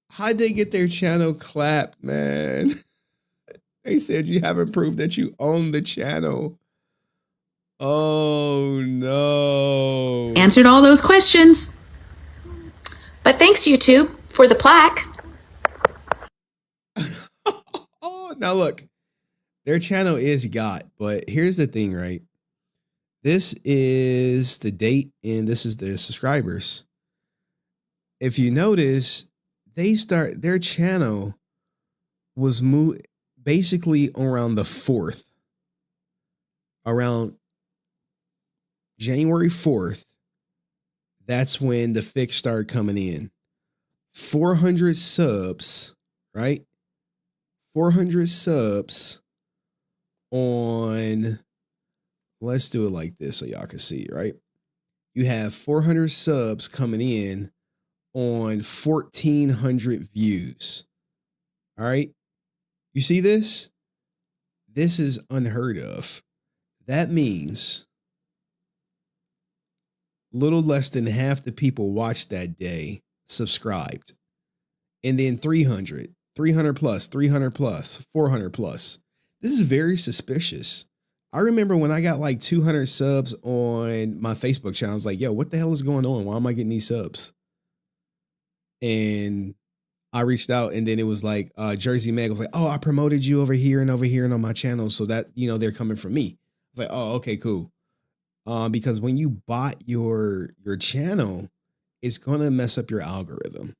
How'd they get their channel clapped, man? They said you haven't proved that you own the channel. Oh, no. Answered all those questions. But thanks, YouTube, for the plaque. Oh, now look, their channel is got, but here's the thing, right? This is the date and this is the subscribers. If you notice, their channel was moved basically around the 4th, around January 4th. That's when the fix started coming in. 400 subs, right? 400 subs on, let's do it like this so y'all can see, right? You have 400 subs coming in on 1,400 views. All right. You see this? This is unheard of. That means little less than half the people watched that day subscribed. And then 300 plus, 300 plus, 400 plus. This is very suspicious. I remember when I got like 200 subs on my Facebook channel, I was like, yo, what the hell is going on? Why am I getting these subs? And I reached out and then it was like, Jersey Meg was like, oh, I promoted you over here and on my channel. So that, they're coming from me. I was like, oh, okay, cool. Because when you bought your channel, it's going to mess up your algorithm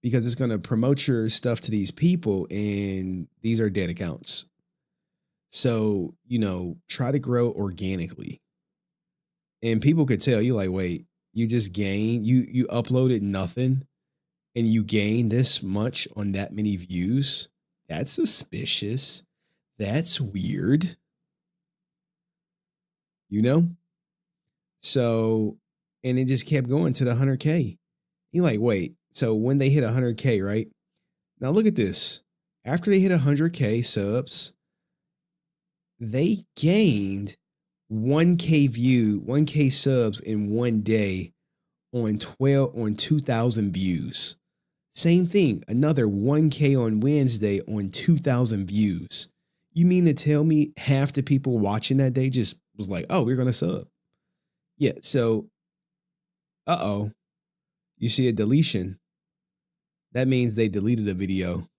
because it's going to promote your stuff to these people and these are dead accounts. So, try to grow organically. And people could tell you like, wait, you just gained, you uploaded nothing and you gain this much on that many views, that's suspicious. That's weird. You know? So, and it just kept going to the 100K. You're like, wait, so when they hit 100K, right? Now look at this. After they hit 100K subs, they gained 1K subs in one day on 2,000 views. Same thing, another 1K on Wednesday on 2,000 views. You mean to tell me half the people watching that day just was like, oh, we're going to sub? Yeah, so, you see a deletion. That means they deleted a video.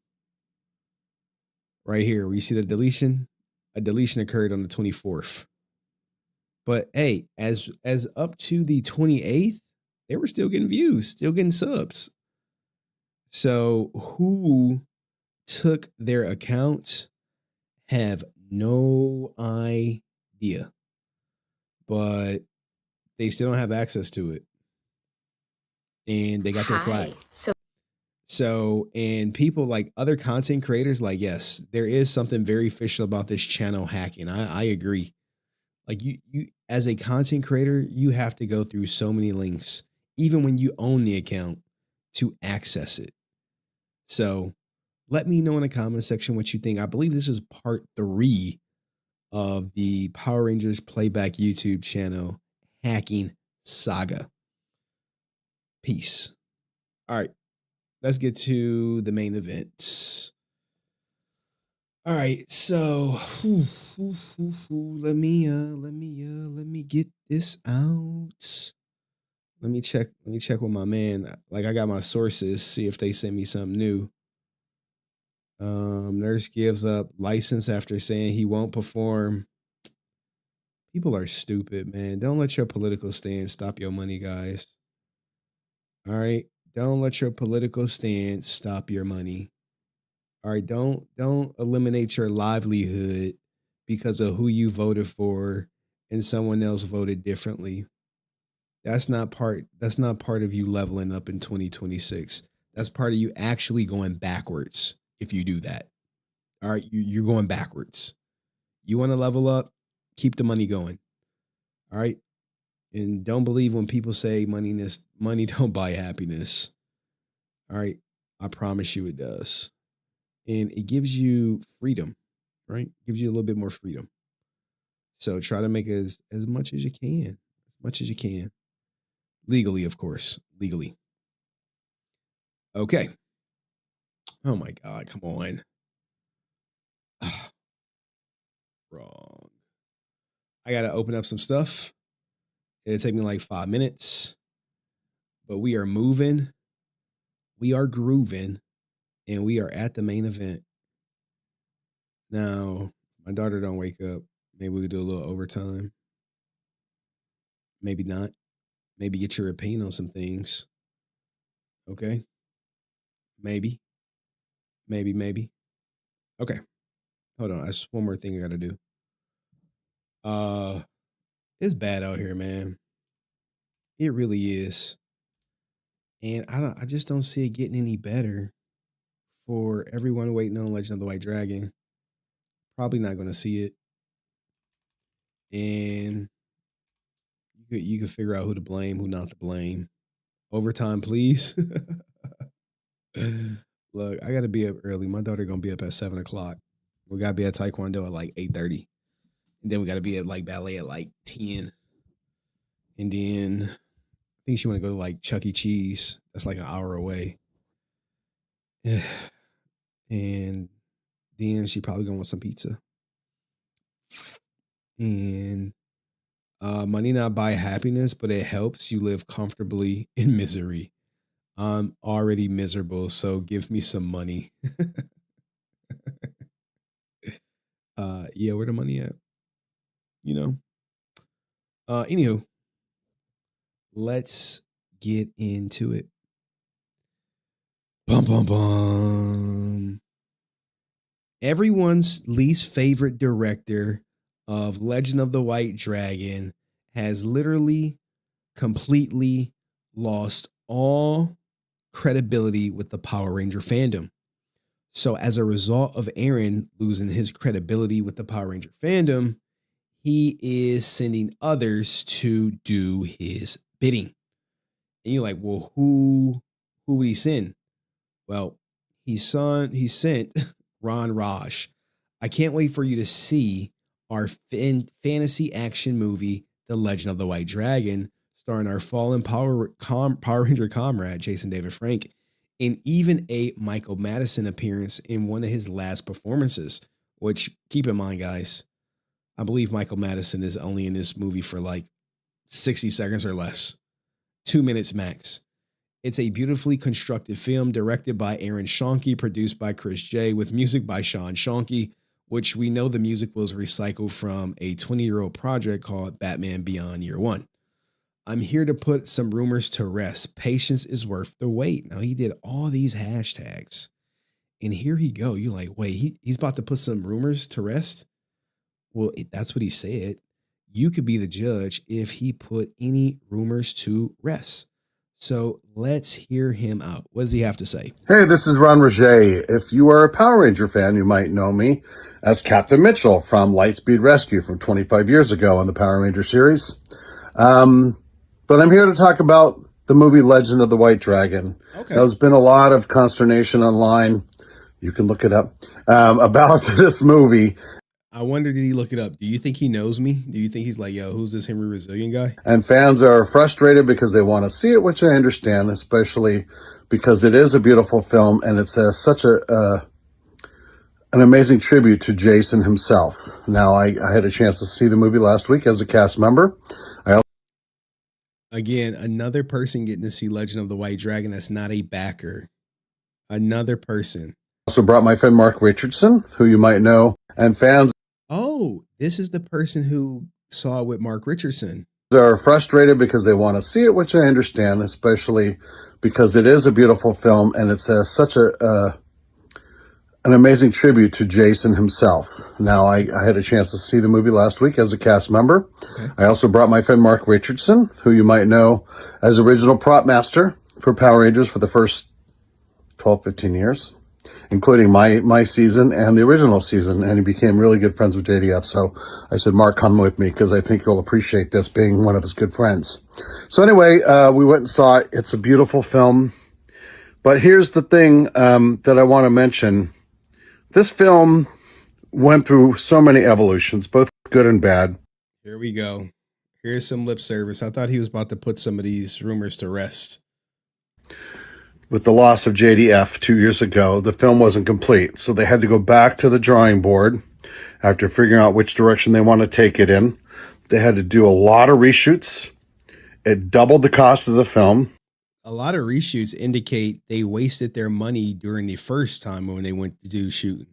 Right here, we see the deletion. A deletion occurred on the 24th. But hey, as up to the 28th, they were still getting views, still getting subs. So who took their accounts? Have no idea. But they still don't have access to it. And they got their plaque. So, and people like other content creators, like, yes, there is something very fishy about this channel hacking. I agree. Like you as a content creator, you have to go through so many links, even when you own the account, to access it. So let me know in the comment section what you think. I believe this is part 3 of the Power Rangers Playback YouTube channel hacking saga. Peace. All right, let's get to the main event. All right, so let me get this out. Let me check with my man. Like, I got my sources, see if they send me something new. Nurse gives up license after saying he won't perform. People are stupid, man. Don't let your political stance stop your money, guys. All right, don't let your political stance stop your money. All right, don't eliminate your livelihood because of who you voted for and someone else voted differently. That's not part of you leveling up in 2026. That's part of you actually going backwards if you do that. All right, you're going backwards. You want to level up, keep the money going. All right? And don't believe when people say money don't buy happiness. All right? I promise you it does. And it gives you freedom, right? It gives you a little bit more freedom. So try to make as much as you can. As much as you can. Legally, of course. Legally. Okay. Oh my God, come on. Wrong. I got to open up some stuff. It'll take me like 5 minutes. But we are moving. We are grooving. And we are at the main event. Now, my daughter don't wake up. Maybe we could do a little overtime. Maybe not. Maybe get your opinion on some things. Okay. Maybe. Okay. Hold on. That's one more thing I got to do. It's bad out here, man. It really is. And I just don't see it getting any better for everyone waiting on Legend of the White Dragon. Probably not going to see it. And you can figure out who to blame, who not to blame. Overtime, please. Look, I got to be up early. My daughter going to be up at 7 o'clock. We got to be at Taekwondo at like 8:30. And then we got to be at like ballet at like 10. And then I think she want to go to like Chuck E. Cheese. That's like an hour away. And then she probably going to want some pizza. And money not buy happiness, but it helps you live comfortably in misery. I'm already miserable, so give me some money. Yeah, where the money at? You know? Anywho, let's get into it. Bum, bum, bum. Everyone's least favorite director of Legend of the White Dragon has literally completely lost all credibility with the Power Ranger fandom. So as a result of Aaron losing his credibility with the Power Ranger fandom, he is sending others to do his bidding. And you're like, well, who would he send? Well, he sent Ron Raj. I can't wait for you to see our fantasy action movie, The Legend of the White Dragon, starring our fallen Power Ranger comrade, Jason David Frank, and even a Michael Madison appearance in one of his last performances, which, keep in mind, guys, I believe Michael Madison is only in this movie for like 60 seconds or less, 2 minutes max. It's a beautifully constructed film directed by Aaron Schoenke, produced by Chris J, with music by Sean Schoenke, which we know the music was recycled from a 20-year-old project called Batman Beyond Year One. I'm here to put some rumors to rest. Patience is worth the wait. Now, he did all these hashtags, and here he go. You're like, wait, he's about to put some rumors to rest? Well, that's what he said. You could be the judge if he put any rumors to rest. So let's hear him out. What does he have to say? Hey, this is Ron Roget. If you are a Power Ranger fan, you might know me as Captain Mitchell from Lightspeed Rescue from 25 years ago on the Power Ranger series. But I'm here to talk about the movie Legend of the White Dragon. Okay. There's been a lot of consternation online. You can look it up about this movie. I wonder, did he look it up? Do you think he knows me? Do you think he's like, yo, who's this Henry Resilient guy? And fans are frustrated because they want to see it, which I understand, especially because it is a beautiful film and it's such an amazing tribute to Jason himself. Now, I had a chance to see the movie last week as a cast member. Again, another person getting to see Legend of the White Dragon that's not a backer. Another person. Also brought my friend Mark Richardson, who you might know, and fans. Oh, this is the person who saw it with Mark Richardson. Are frustrated because they want to see it, which I understand, especially because it is a beautiful film and it's such an amazing tribute to Jason himself. Now, I had a chance to see the movie last week as a cast member. Okay. I also brought my friend Mark Richardson, who you might know as original prop master for Power Rangers for the first 12, 15 years. Including my season and the original season, and he became really good friends with JDF. So I said, Mark, come with me because I think you'll appreciate this, being one of his good friends. So anyway, we went and saw it. It's a beautiful film. But here's the thing that I want to mention. This film went through so many evolutions, both good and bad. Here we go. Here's some lip service. I thought he was about to put some of these rumors to rest. With the loss of JDF 2 years ago, the film wasn't complete. So they had to go back to the drawing board after figuring out which direction they want to take it in. They had to do a lot of reshoots. It doubled the cost of the film. A lot of reshoots indicate they wasted their money during the first time when they went to do shooting.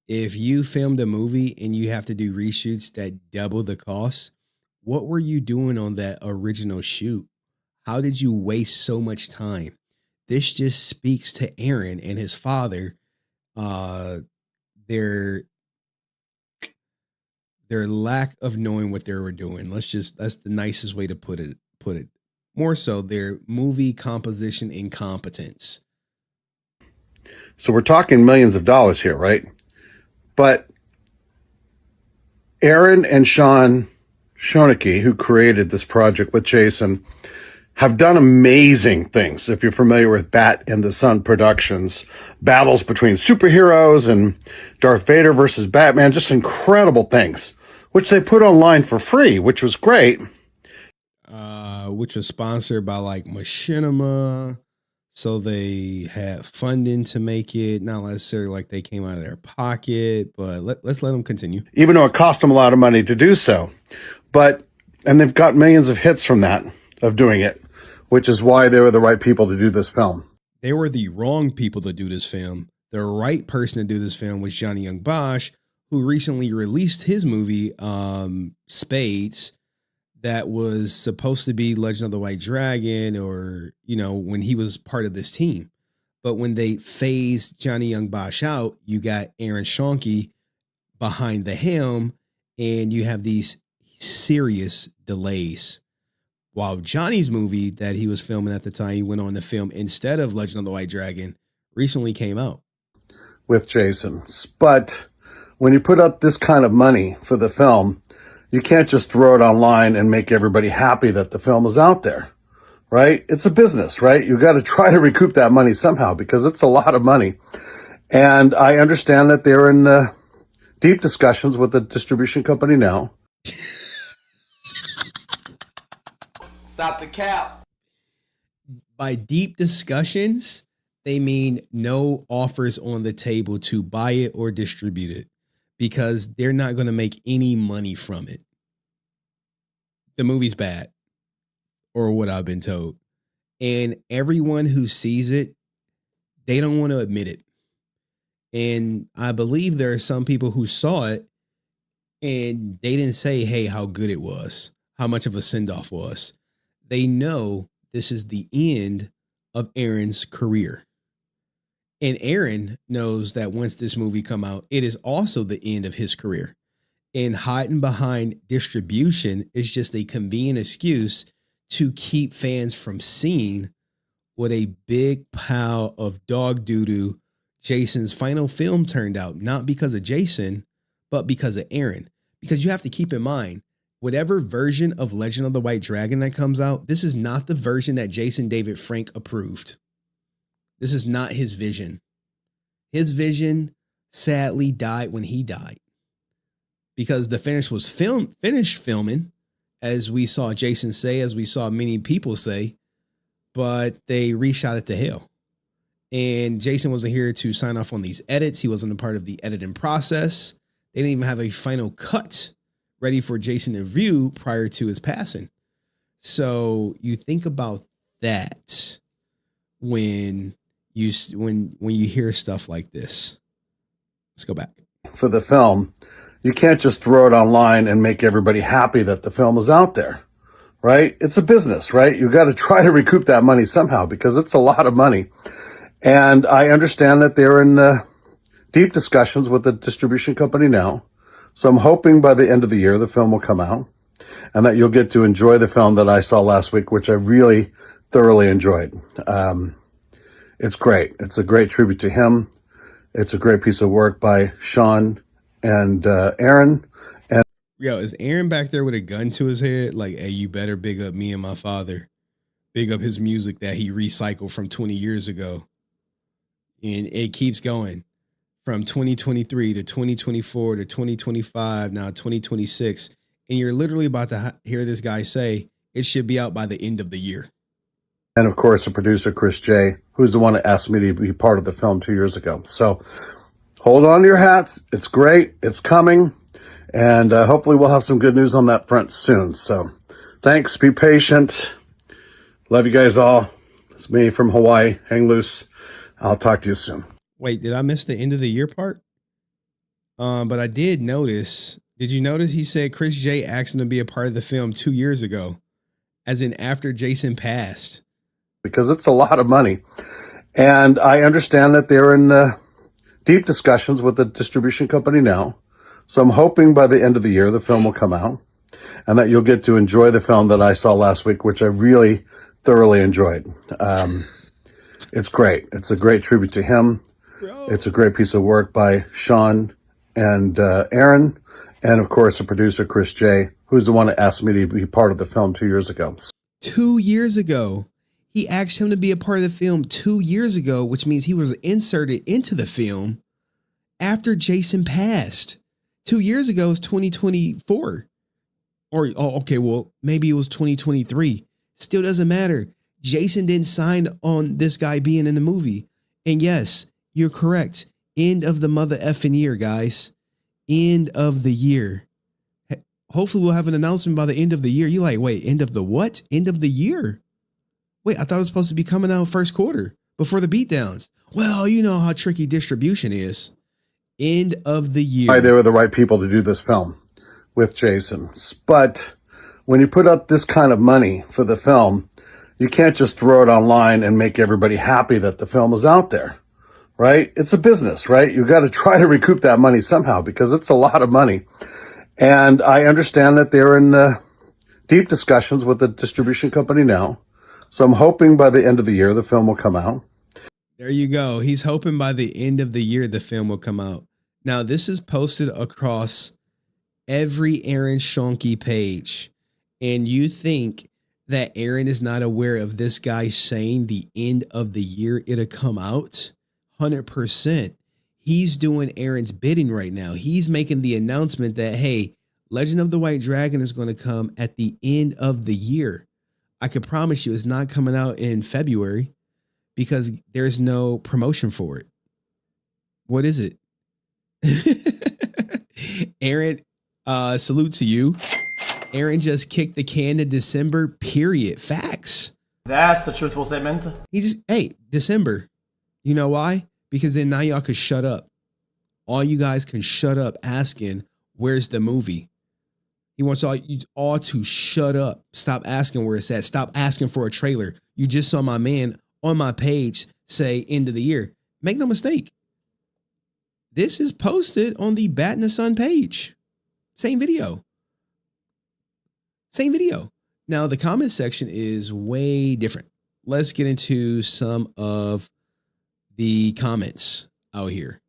If you filmed a movie and you have to do reshoots that double the cost, what were you doing on that original shoot? How did you waste so much time? This just speaks to Aaron and his father, their lack of knowing what they were doing. That's the nicest way to put it. More so, their movie composition incompetence. So we're talking millions of dollars here, right? But Aaron and Sean Schoenke, who created this project with Jason, have done amazing things. If you're familiar with Bat and the Sun Productions, battles between superheroes and Darth Vader versus Batman, just incredible things, which they put online for free, which was great. Which was sponsored by like Machinima. So they had funding to make it, not necessarily like they came out of their pocket, but let's let them continue. Even though it cost them a lot of money to do so. And they've got millions of hits from that, of doing it, which is why they were the right people to do this film. They were the wrong people to do this film. The right person to do this film was Johnny Young Bosch, who recently released his movie, Spades, that was supposed to be Legend of the White Dragon, or, you know, when he was part of this team. But when they phased Johnny Young Bosch out, you got Aaron Schoenke behind the helm, and you have these serious delays. While Johnny's movie that he was filming at the time, he went on to film instead of Legend of the White Dragon, recently came out. With Jason. But when you put up this kind of money for the film, you can't just throw it online and make everybody happy that the film is out there, right? It's a business, right? You got to try to recoup that money somehow because it's a lot of money. And I understand that they're in deep discussions with the distribution company now. Stop the cap. By deep discussions, they mean no offers on the table to buy it or distribute it because they're not going to make any money from it. The movie's bad, or what I've been told. And everyone who sees it, they don't want to admit it. And I believe there are some people who saw it and they didn't say, hey, how good it was, how much of a send-off was. They know this is the end of Aaron's career. And Aaron knows that once this movie come out, it is also the end of his career. And hiding behind distribution is just a convenient excuse to keep fans from seeing what a big pile of dog doo-doo Jason's final film turned out, not because of Jason, but because of Aaron. Because you have to keep in mind, whatever version of Legend of the White Dragon that comes out, this is not the version that Jason David Frank approved. This is not his vision. His vision sadly died when he died. Because the finish was finished filming, as we saw Jason say, as we saw many people say, but they reshot it to hell. And Jason wasn't here to sign off on these edits. He wasn't a part of the editing process. They didn't even have a final cut ready for Jason to view prior to his passing. So you think about that when you hear stuff like this. Let's go back. For the film, you can't just throw it online and make everybody happy that the film is out there, right? It's a business, right? You got to try to recoup that money somehow because it's a lot of money. And I understand that they're in deep discussions with the distribution company now. So I'm hoping by the end of the year, the film will come out and that you'll get to enjoy the film that I saw last week, which I really thoroughly enjoyed. It's great. It's a great tribute to him. It's a great piece of work by Sean and Aaron. And yo, is Aaron back there with a gun to his head? Like, hey, you better big up me and my father. Big up his music that he recycled from 20 years ago. And it keeps going from 2023 to 2024 to 2025, now 2026. And you're literally about to hear this guy say it should be out by the end of the year. And of course, the producer, Chris J., who's the one that asked me to be part of the film 2 years ago. So hold on to your hats. It's great. It's coming. And hopefully we'll have some good news on that front soon. So thanks. Be patient. Love you guys all. It's me from Hawaii. Hang loose. I'll talk to you soon. Wait, did I miss the end of the year part? But I did notice. Did you notice he said Chris J asked him to be a part of the film 2 years ago, as in after Jason passed? Because it's a lot of money. And I understand that they're in deep discussions with the distribution company now. So I'm hoping by the end of the year, the film will come out and that you'll get to enjoy the film that I saw last week, which I really thoroughly enjoyed. It's great. It's a great tribute to him. It's a great piece of work by Sean and Aaron. And of course, the producer, Chris J., who's the one that asked me to be part of the film 2 years ago. 2 years ago. He asked him to be a part of the film 2 years ago, which means he was inserted into the film after Jason passed. 2 years ago is 2024. Or, oh, okay, well, maybe it was 2023. Still doesn't matter. Jason didn't sign on this guy being in the movie. And yes, you're correct. End of the mother effing year, guys. End of the year. Hopefully we'll have an announcement by the end of the year. You're like, wait, end of the what? End of the year? Wait, I thought it was supposed to be coming out first quarter before the beatdowns. Well, you know how tricky distribution is. End of the year. They were the right people to do this film with Jason. But when you put up this kind of money for the film, you can't just throw it online and make everybody happy that the film is out there, right? It's a business, right? You got to try to recoup that money somehow because it's a lot of money. And I understand that they're in deep discussions with the distribution company now. So I'm hoping by the end of the year, the film will come out. There you go. He's hoping by the end of the year, the film will come out. Now, this is posted across every Aaron Schoenke page. And you think that Aaron is not aware of this guy saying the end of the year it'll come out? 100%. He's doing Aaron's bidding right now. He's making the announcement that, hey, Legend of the White Dragon is going to come at the end of the year. I can promise you it's not coming out in February because there's no promotion for it. What is it? Aaron, salute to you. Aaron just kicked the can to December, period. Facts. That's a truthful statement. He just, hey, December. You know why? Because then now y'all could shut up. All you guys can shut up asking, where's the movie? He wants you all to shut up. Stop asking where it's at. Stop asking for a trailer. You just saw my man on my page say end of the year. Make no mistake. This is posted on the Bat in the Sun page. Same video. Same video. Now, the comment section is way different. Let's get into some of the comments out here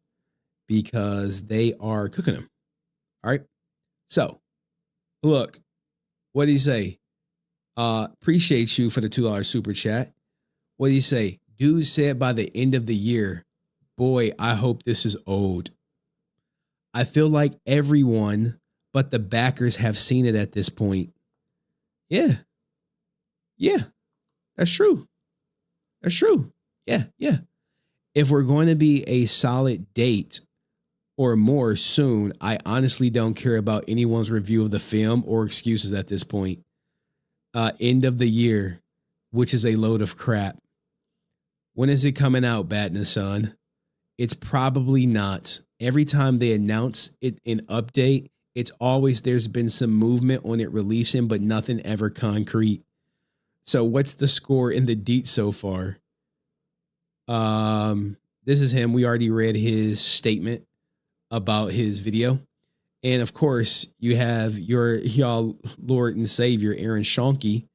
because they are cooking them. All right. So, look, what did he say? Appreciate you for the $2 super chat. What did he say? Dude said by the end of the year, boy, I hope this is old. I feel like everyone but the backers have seen it at this point. Yeah. Yeah. That's true. That's true. Yeah. Yeah. If we're going to be a solid date or more soon, I honestly don't care about anyone's review of the film or excuses at this point. End of the year, which is a load of crap. When is it coming out, Bat in the Sun? It's probably not. Every time they announce it in update, it's always there's been some movement on it releasing, but nothing ever concrete. So what's the score in the deet so far? This is him. We already read his statement about his video. And of course, you have y'all Lord and Savior, Aaron Schoenke.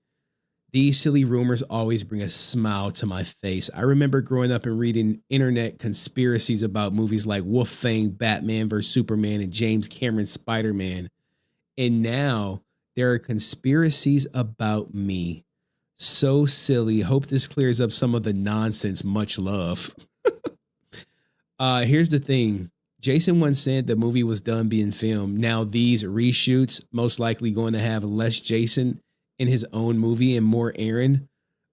These silly rumors always bring a smile to my face. I remember growing up and reading internet conspiracies about movies like Wolf Fang, Batman vs. Superman, and James Cameron's Spider-Man. And now there are conspiracies about me. So silly. Hope this clears up some of the nonsense. Much love. Here's the thing. Jason once said the movie was done being filmed. Now these reshoots most likely going to have less Jason in his own movie and more Aaron,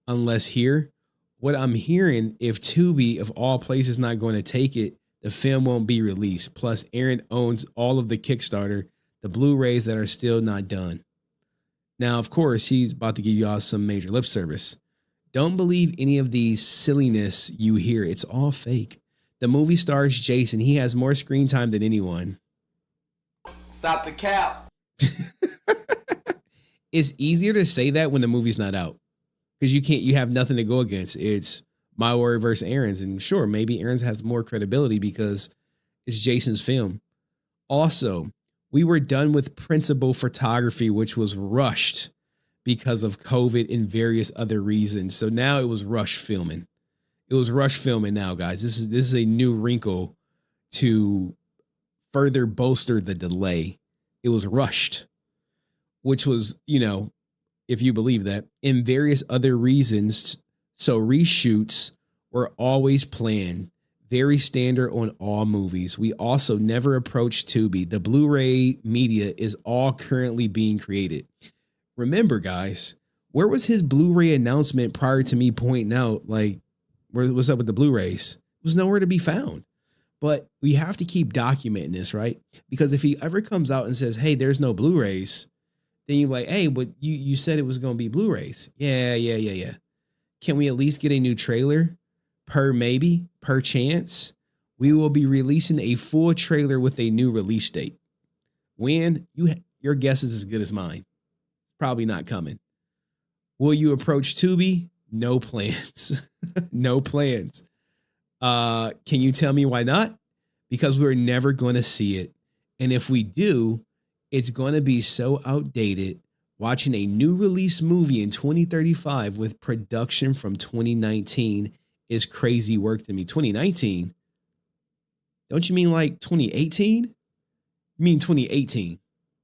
unless here. What I'm hearing, if Tubi, of all places, not going to take it, the film won't be released. Plus, Aaron owns all of the Kickstarter, the Blu-rays that are still not done. Now, of course, he's about to give y'all some major lip service. Don't believe any of these silliness you hear. It's all fake. The movie stars Jason. He has more screen time than anyone. Stop the cap. It's easier to say that when the movie's not out because you have nothing to go against. It's my word versus Aaron's. And sure, maybe Aaron's has more credibility because it's Jason's film. Also, we were done with principal photography, which was rushed because of COVID and various other reasons. So now it was rush filming. It was rush filming now, guys. This is a new wrinkle to further bolster the delay. It was rushed, which was, if you believe that, and various other reasons. So reshoots were always planned, very standard on all movies. We also never approached Tubi. The Blu-ray media is all currently being created. Remember, guys, where was his Blu-ray announcement prior to me pointing out, like, what's up with the Blu-rays? It was nowhere to be found. But we have to keep documenting this, right? Because if he ever comes out and says, hey, there's no Blu-rays, then you're like, hey, but you said it was going to be Blu-rays. Yeah. Can we at least get a new trailer? Per chance? We will be releasing a full trailer with a new release date. When? Your guess is as good as mine. Probably not coming. Will you approach Tubi? No plans. No plans. Can you tell me why not? Because we're never going to see it. And if we do, it's going to be so outdated Watching a new release movie in 2035 with production from 2019 is crazy work to me. 2019? Don't you mean like 2018? You mean 2018.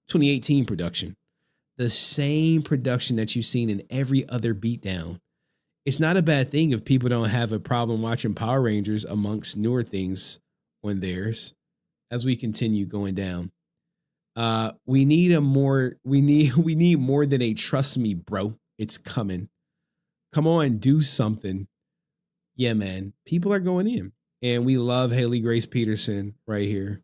2018 production. The same production that you've seen in every other beatdown. It's not a bad thing if people don't have a problem watching Power Rangers amongst newer things on theirs as we continue going down. We need more than a trust me, bro. It's coming. Come on, do something. Yeah, man. People are going in. And we love Haley Grace Peterson right here.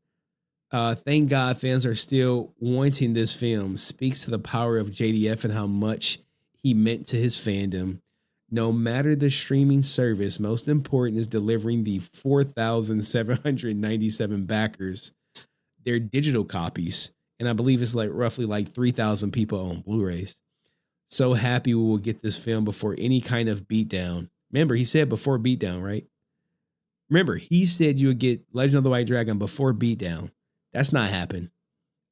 Thank God fans are still wanting this film. Speaks to the power of JDF and how much he meant to his fandom. No matter the streaming service, most important is delivering the 4,797 backers their digital copies. And I believe it's like roughly like 3,000 people on Blu-rays. So happy we will get this film before any kind of beatdown. Remember, he said before beatdown, right? Remember, he said you would get Legend of the White Dragon before beatdown. That's not happened.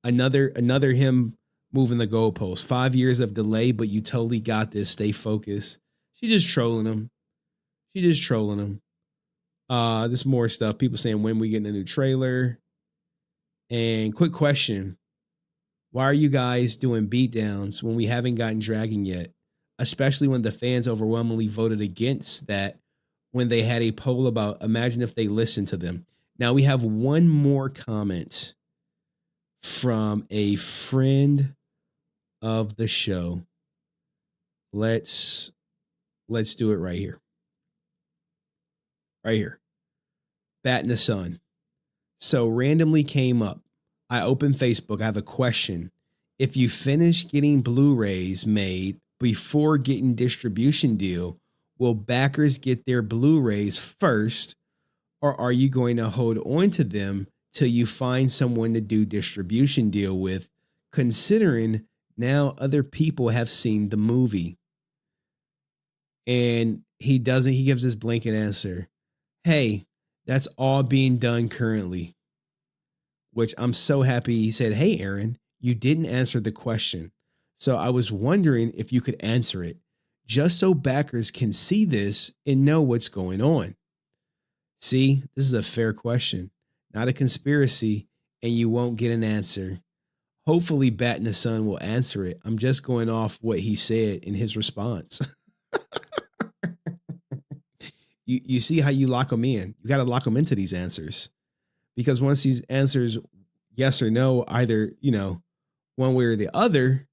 Another him moving the goalpost. 5 years of delay, but you totally got this. Stay focused. She's just trolling him. There's more stuff. People saying when we getting a new trailer. And quick question. Why are you guys doing beatdowns when we haven't gotten Dragon yet? Especially when the fans overwhelmingly voted against that when they had a poll about imagine if they listened to them. Now we have one more comment from a friend of the show. Let's do it right here. Right here. Bat in the Sun. So randomly came up. I opened Facebook. I have a question. If you finish getting Blu-rays made before getting distribution deal, will backers get their Blu-rays first, or are you going to hold on to them till you find someone to do distribution deal with, considering now other people have seen the movie? And he gives this blanket answer. Hey, that's all being done currently. Which I'm so happy he said, hey, Aaron, you didn't answer the question. So I was wondering if you could answer it, just so backers can see this and know what's going on. See, this is a fair question, not a conspiracy, and you won't get an answer. Hopefully Bat in the Sun will answer it. I'm just going off what he said in his response. You see how you lock them in. You got to lock them into these answers. Because once these answers, yes or no, either, one way or the other,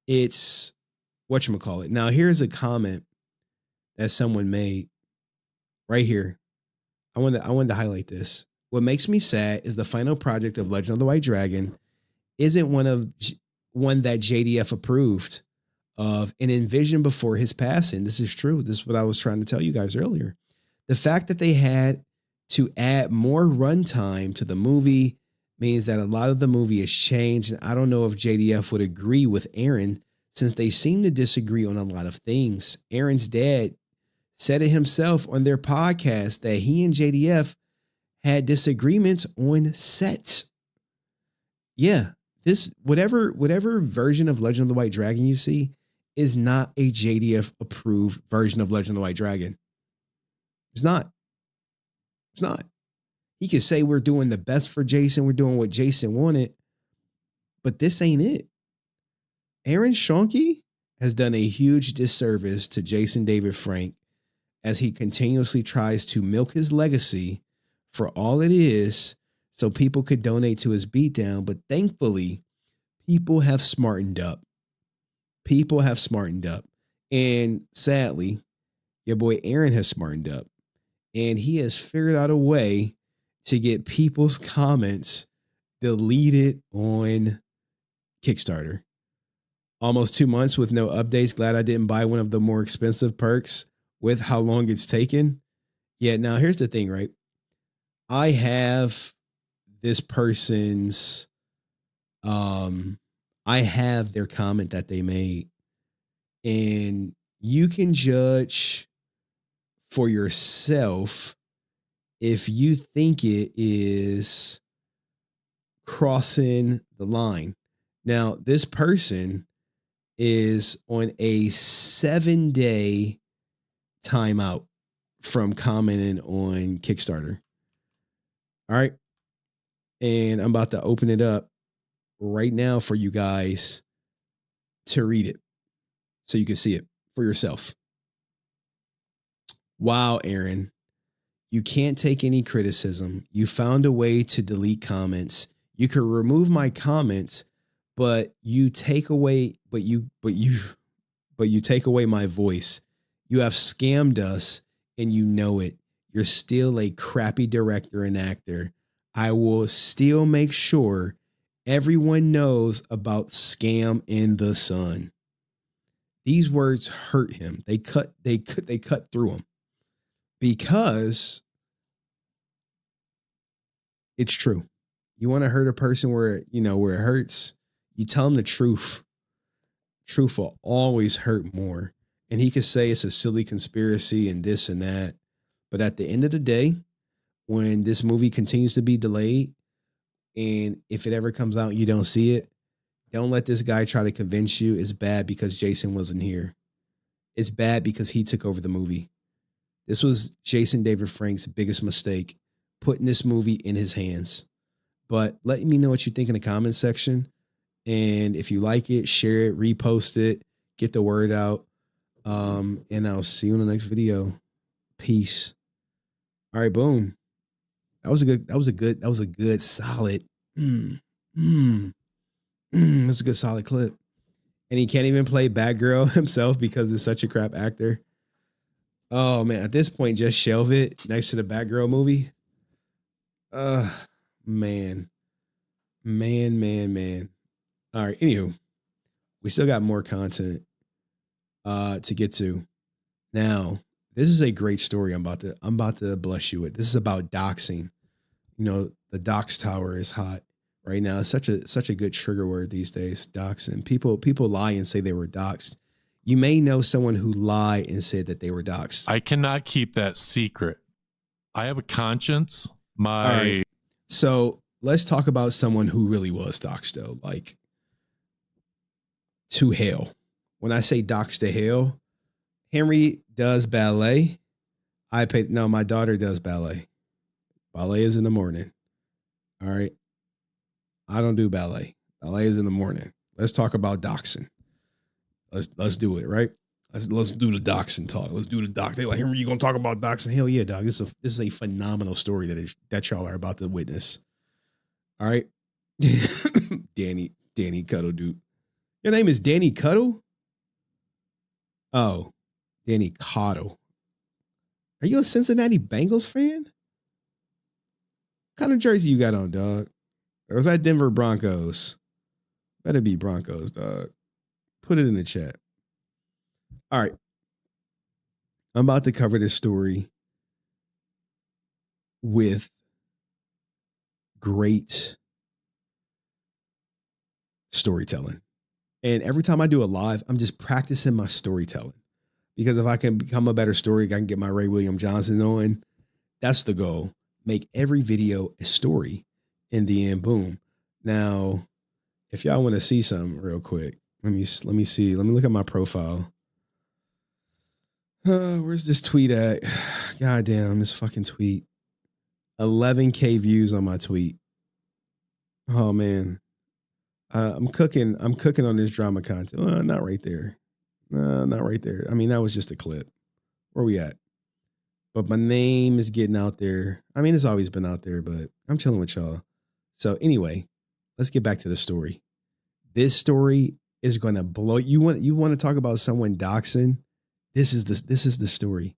it's whatchamacallit. Now, here's a comment that someone made right here. I wanted to highlight this. What makes me sad is the final project of Legend of the White Dragon isn't one that JDF approved of and envisioned before his passing. This is true. This is what I was trying to tell you guys earlier. The fact that they had to add more runtime to the movie means that a lot of the movie has changed. And I don't know if JDF would agree with Aaron, since they seem to disagree on a lot of things. Aaron's dad said it himself on their podcast that he and JDF had disagreements on set. Yeah, this whatever version of Legend of the White Dragon you see is not a JDF approved version of Legend of the White Dragon. It's not. It's not. He could say we're doing the best for Jason. We're doing what Jason wanted. But this ain't it. Aaron Schoenke has done a huge disservice to Jason David Frank as he continuously tries to milk his legacy for all it is so people could donate to his beatdown. But thankfully, people have smartened up. People have smartened up. And sadly, your boy Aaron has smartened up. And he has figured out a way to get people's comments deleted on Kickstarter. Almost 2 months with no updates. Glad I didn't buy one of the more expensive perks with how long it's taken. Yeah, now here's the thing, right? I have this person's, I have their comment that they made. And you can judge for yourself if you think it is crossing the line. Now, this person is on a 7-day timeout from commenting on Kickstarter. All right. And I'm about to open it up right now for you guys to read it so you can see it for yourself. Wow, Aaron. You can't take any criticism. You found a way to delete comments. You could remove my comments, but you take away take away my voice. You have scammed us and you know it. You're still a crappy director and actor. I will still make sure everyone knows about Scam in the Sun. These words hurt him. They cut through him because it's true. You want to hurt a person where it hurts, you tell them the truth. Truth will always hurt more. And he could say it's a silly conspiracy and this and that. But at the end of the day, when this movie continues to be delayed, and if it ever comes out and you don't see it, don't let this guy try to convince you it's bad because Jason wasn't here. It's bad because he took over the movie. This was Jason David Frank's biggest mistake, putting this movie in his hands. But let me know what you think in the comments section. And if you like it, share it, repost it, get the word out. And I'll see you in the next video. Peace. All right, boom. That was a good solid. That was a good solid clip. And he can't even play Batgirl himself because it's such a crap actor. Oh man, at this point, just shelve it next to the Batgirl movie. Man. All right, anywho, we still got more content to get to. Now, this is a great story I'm about to bless you with. This is about doxing. The dox tower is hot right now. It's such a good trigger word these days, doxing. People lie and say they were doxed. You may know someone who lied and said that they were doxed. I cannot keep that secret. I have a conscience. All right. So let's talk about someone who really was doxed though, like to hell. When I say doxed to hell, Henry does ballet. My daughter does ballet. Ballet is in the morning. All right. I don't do ballet. Ballet is in the morning. Let's talk about doxing. Let's do it, right? Let's do the doxing talk. Let's do the dox. They like, Henry, you gonna talk about doxing? Hell yeah, dog. This is a phenomenal story that y'all are about to witness. All right. Danny Cuddle, dude. Your name is Danny Cuddle? Oh, Danny Cuddle. Are you a Cincinnati Bengals fan? What kind of jersey you got on, dog? Or was that Denver Broncos? Better be Broncos, dog. Put it in the chat. All right. I'm about to cover this story with great storytelling. And every time I do a live, I'm just practicing my storytelling. Because if I can become a better story, I can get my Ray William Johnson on. That's the goal. Make every video a story. In the end, boom. Now, if y'all want to see something real quick, let me see. Let me look at my profile. Where's this tweet at? God damn, this fucking tweet. 11K views on my tweet. Oh man. I'm cooking on this drama content. Well, not right there. Not right there. I mean, that was just a clip. Where we at? But my name is getting out there. I mean, it's always been out there, but I'm chilling with y'all. So anyway, let's get back to the story. This story is going to blow. You want to talk about someone doxing? This is the story.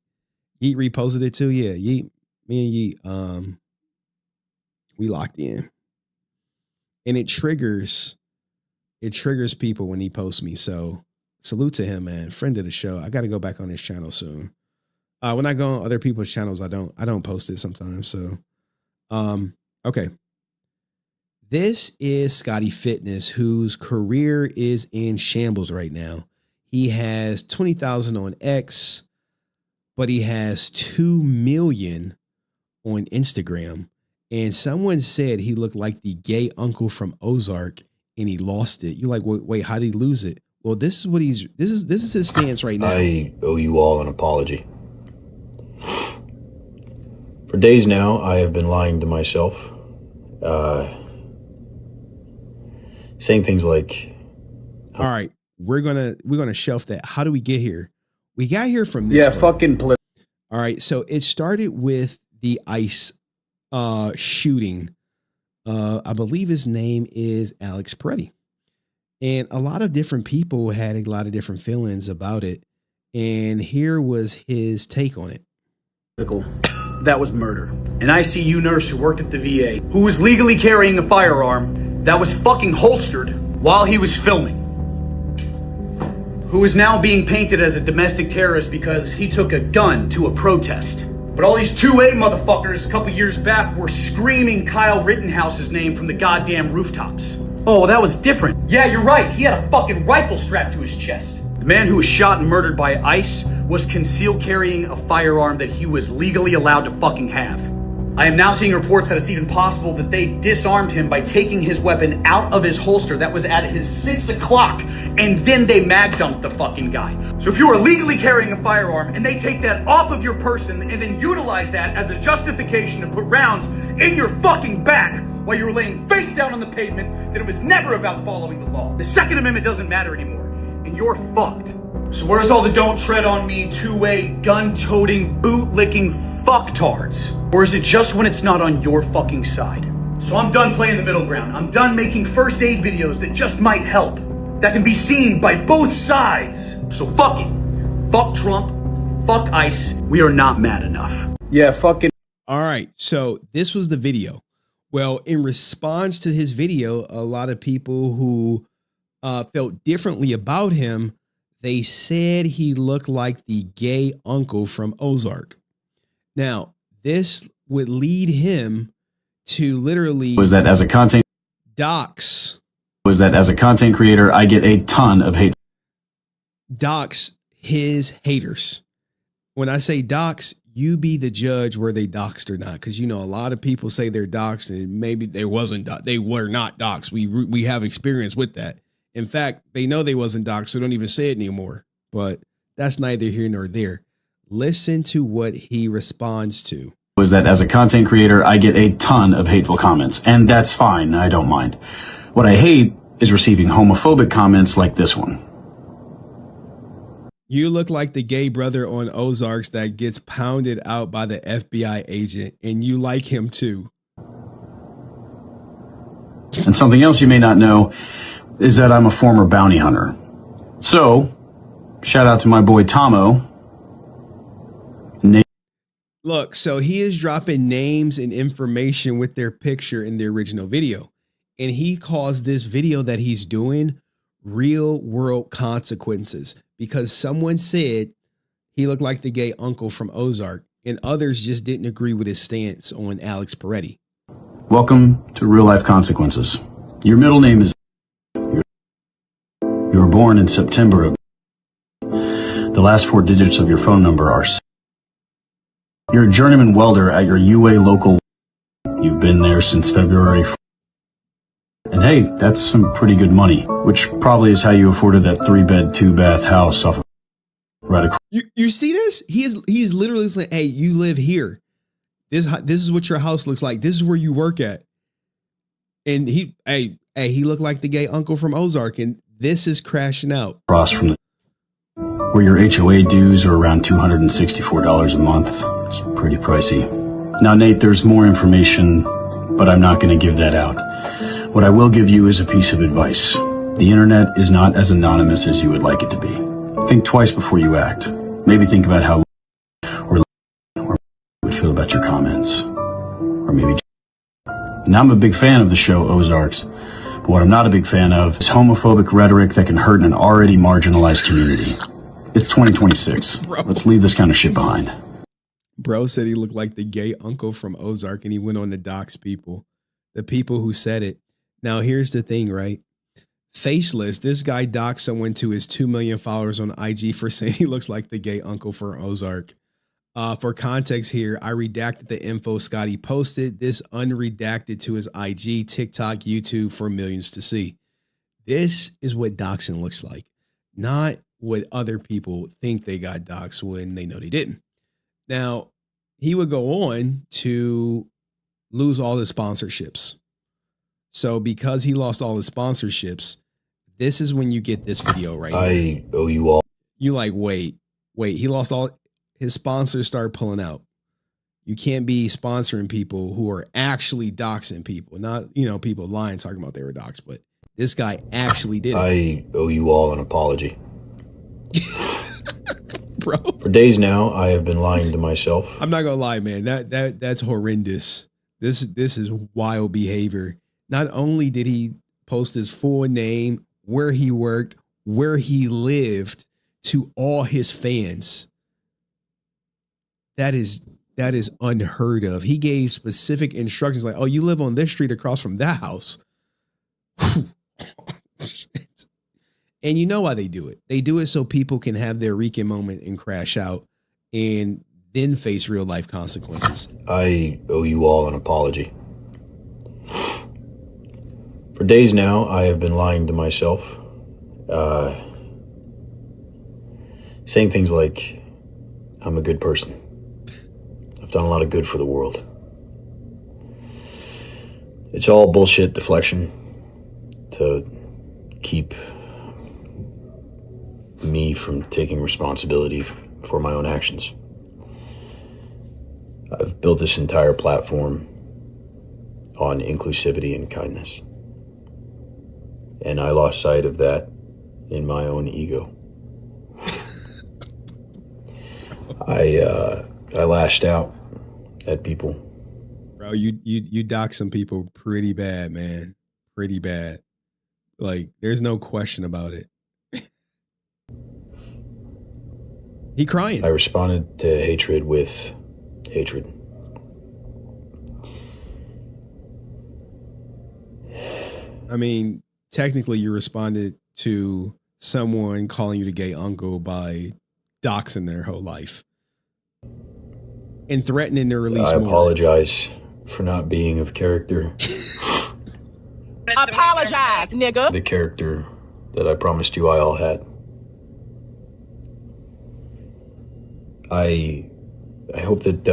Yeet reposted it too. Yeah, Yeet, me and Yeet, we locked in. And it triggers people when he posts me. So salute to him, man. Friend of the show. I got to go back on his channel soon. When I go on other people's channels, I don't post it sometimes. So, okay. This is Scotty Fitness, whose career is in shambles right now. He has 20,000 on X, but he has 2 million on Instagram. And someone said he looked like the gay uncle from Ozark and he lost it. You're like, wait, how did he lose it? Well, this is his stance right now. I owe you all an apology. For days now, I have been lying to myself, saying things like, all right, we're gonna shelf that. How do we get here? We got here from this. All right, so it started with the ICE shooting. I believe his name is Alex Peretti. And a lot of different people had a lot of different feelings about it. And here was his take on it. That was murder. An ICU nurse who worked at the VA, who was legally carrying a firearm that was fucking holstered while he was filming, who is now being painted as a domestic terrorist because he took a gun to a protest. But all these 2A motherfuckers a couple years back were screaming Kyle Rittenhouse's name from the goddamn rooftops. Oh, that was different. Yeah, you're right. He had a fucking rifle strapped to his chest. The man who was shot and murdered by ICE was concealed carrying a firearm that he was legally allowed to fucking have. I am now seeing reports that it's even possible that they disarmed him by taking his weapon out of his holster that was at his 6 o'clock, and then they mag dumped the fucking guy. So if you are legally carrying a firearm and they take that off of your person and then utilize that as a justification to put rounds in your fucking back while you were laying face down on the pavement, then it was never about following the law. The Second Amendment doesn't matter anymore, and you're fucked. So where's all the don't tread on me 2A gun-toting, boot-licking fucktards? Or is it just when it's not on your fucking side? So I'm done playing the middle ground. I'm done making first aid videos that just might help, that can be seen by both sides. So fuck it. Fuck Trump. Fuck ICE. We are not mad enough. Yeah, fucking. All right, so this was the video. Well, in response to his video, a lot of people who felt differently about him, they said he looked like the gay uncle from Ozark. Now, this would lead him to literally was that as a content dox. Was that as a content creator, I get a ton of hate. Dox his haters. When I say dox, you be the judge where they doxed or not, because you know a lot of people say they're doxed and maybe they were not doxed. We have experience with that. In fact, they know they wasn't doxed, so don't even say it anymore. But that's neither here nor there. Listen to what he responds to. Was that as a content creator, I get a ton of hateful comments, and that's fine. I don't mind. What I hate is receiving homophobic comments like this one. You look like the gay brother on Ozarks that gets pounded out by the FBI agent, and you like him too. And something else you may not know is that I'm a former bounty hunter. So, shout out to my boy Tomo. Look, so he is dropping names and information with their picture in the original video. And he calls this video that he's doing real world consequences because someone said he looked like the gay uncle from Ozark and others just didn't agree with his stance on Alex Peretti. Welcome to Real Life Consequences. Your middle name is... You were born in September of... The last 4 digits of your phone number are... You're a journeyman welder at your UA local... You've been there since February... And hey, that's some pretty good money, which probably is how you afforded that 3-bed, 2-bath house off of... Right across... You see this? He's literally saying, hey, you live here. This is what your house looks like. This is where you work at. And he looked like the gay uncle from Ozark, and this is crashing out. Across from where your HOA dues are around $264 a month. It's pretty pricey. Now, Nate, there's more information, but I'm not going to give that out. What I will give you is a piece of advice. The internet is not as anonymous as you would like it to be. Think twice before you act. Maybe think about how or you would feel about your comments. Or maybe... Now, I'm a big fan of the show Ozarks, but what I'm not a big fan of is homophobic rhetoric that can hurt an already marginalized community. It's 2026. Bro. Let's leave this kind of shit behind. Bro said he looked like the gay uncle from Ozark, and he went on to dox people. The people who said it. Now, here's the thing, right? Faceless, this guy doxed someone to his 2 million followers on IG for saying he looks like the gay uncle from Ozark. For context here, I redacted the info Scotty posted. This unredacted to his IG, TikTok, YouTube for millions to see. This is what doxing looks like. not what other people think they got doxxed when they know they didn't. Now, he would go on to lose all his sponsorships. So because he lost all his sponsorships, this is when you get this video right here. I owe you all. You like, wait, he lost all his sponsors, start pulling out. You can't be sponsoring people who are actually doxing people, not, people lying, talking about they were doxed, but this guy actually did it. I owe you all an apology. Bro. For days now, I have been lying to myself. I'm not gonna lie, man. That's horrendous. This is wild behavior. Not only did he post his full name, where he worked, where he lived to all his fans. That is unheard of. He gave specific instructions like, oh, you live on this street across from that house. And you know why they do it. They do it so people can have their Rican moment and crash out and then face real life consequences. I owe you all an apology. For days now, I have been lying to myself, saying things like, I'm a good person. I've done a lot of good for the world. It's all bullshit deflection to keep me from taking responsibility for my own actions. I've built this entire platform on inclusivity and kindness. And I lost sight of that in my own ego. I lashed out at people. Bro, you dox some people pretty bad, man. Pretty bad. Like, there's no question about it. He crying. I responded to hatred with hatred. I mean, technically you responded to someone calling you the gay uncle by doxing their whole life and threatening to release more. I apologize for not being of character. Apologize, nigga. The character that I promised you I all had. I hope that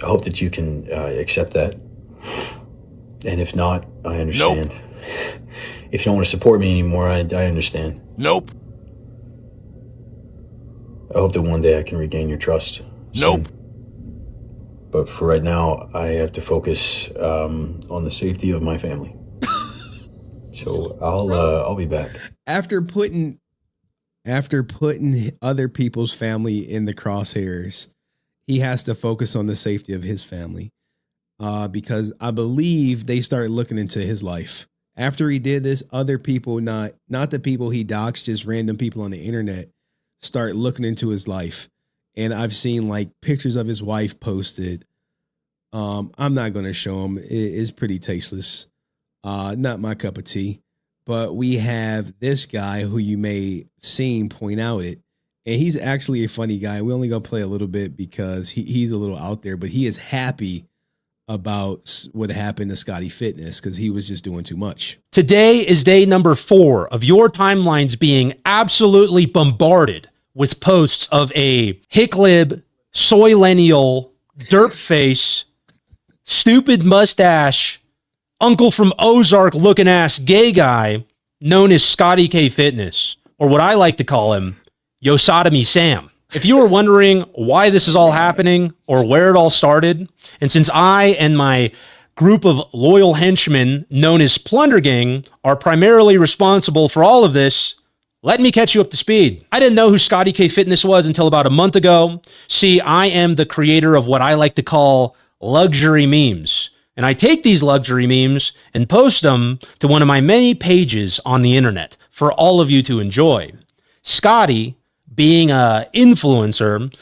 I hope that you can accept that. And if not, I understand. Nope. If you don't want to support me anymore, I understand. Nope. I hope that one day I can regain your trust. Nope. Soon. But for right now, I have to focus on the safety of my family. So I'll be back. After putting other people's family in the crosshairs, he has to focus on the safety of his family. Because I believe they started looking into his life. After he did this, other people, not the people he doxed, just random people on the internet, start looking into his life. And I've seen like pictures of his wife posted. I'm not going to show them. It's pretty tasteless. Not my cup of tea. But we have this guy who you may seen point out it. And he's actually a funny guy. We're only going to play a little bit because he's a little out there. But he is happy about what happened to Scotty Fitness because he was just doing too much. Today is day number 4 of your timelines being absolutely bombarded with posts of a hicklib, soylennial, derp face, stupid mustache, uncle from Ozark looking ass gay guy known as Scotty K Fitness, or what I like to call him, Yosotomy Sam. If you were wondering why this is all happening or where it all started, and since I and my group of loyal henchmen known as Plunder Gang are primarily responsible for all of this, let me catch you up to speed. I didn't know who Scotty K Fitness was until about a month ago. See, I am the creator of what I like to call luxury memes. And I take these luxury memes and post them to one of my many pages on the internet for all of you to enjoy. Scotty, being an influencer,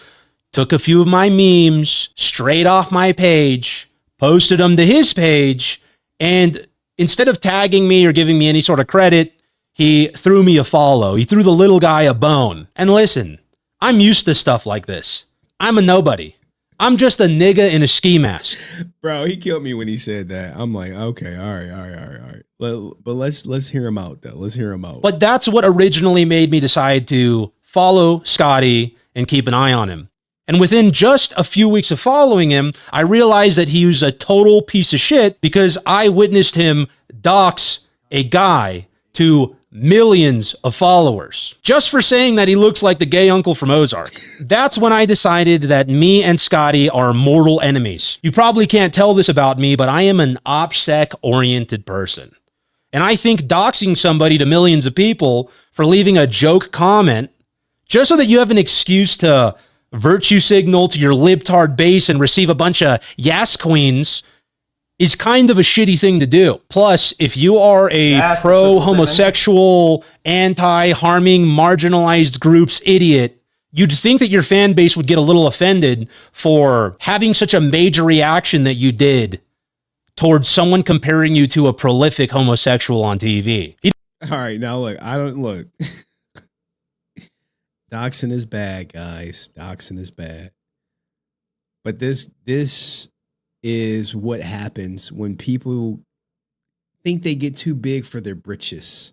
took a few of my memes straight off my page, posted them to his page, and instead of tagging me or giving me any sort of credit, he threw me a follow. He threw the little guy a bone. And listen, I'm used to stuff like this. I'm a nobody. I'm just a nigga in a ski mask. Bro, he killed me when he said that. I'm like, okay, all right. But let's hear him out, though. Let's hear him out. But that's what originally made me decide to follow Scotty and keep an eye on him. And within just a few weeks of following him, I realized that he was a total piece of shit because I witnessed him dox a guy to millions of followers just for saying that he looks like the gay uncle from Ozark. That's when I decided that me and Scotty are mortal enemies. You probably can't tell this about me, but I am an OPSEC-oriented person. And I think doxing somebody to millions of people for leaving a joke comment just so that you have an excuse to virtue signal to your libtard base and receive a bunch of yes queens is kind of a shitty thing to do. Plus, if you are a pro-homosexual, anti-harming, marginalized groups idiot, you'd think that your fan base would get a little offended for having such a major reaction that you did towards someone comparing you to a prolific homosexual on TV. All right, now look, doxing is bad, guys. Doxing is bad. But this is what happens when people think they get too big for their britches.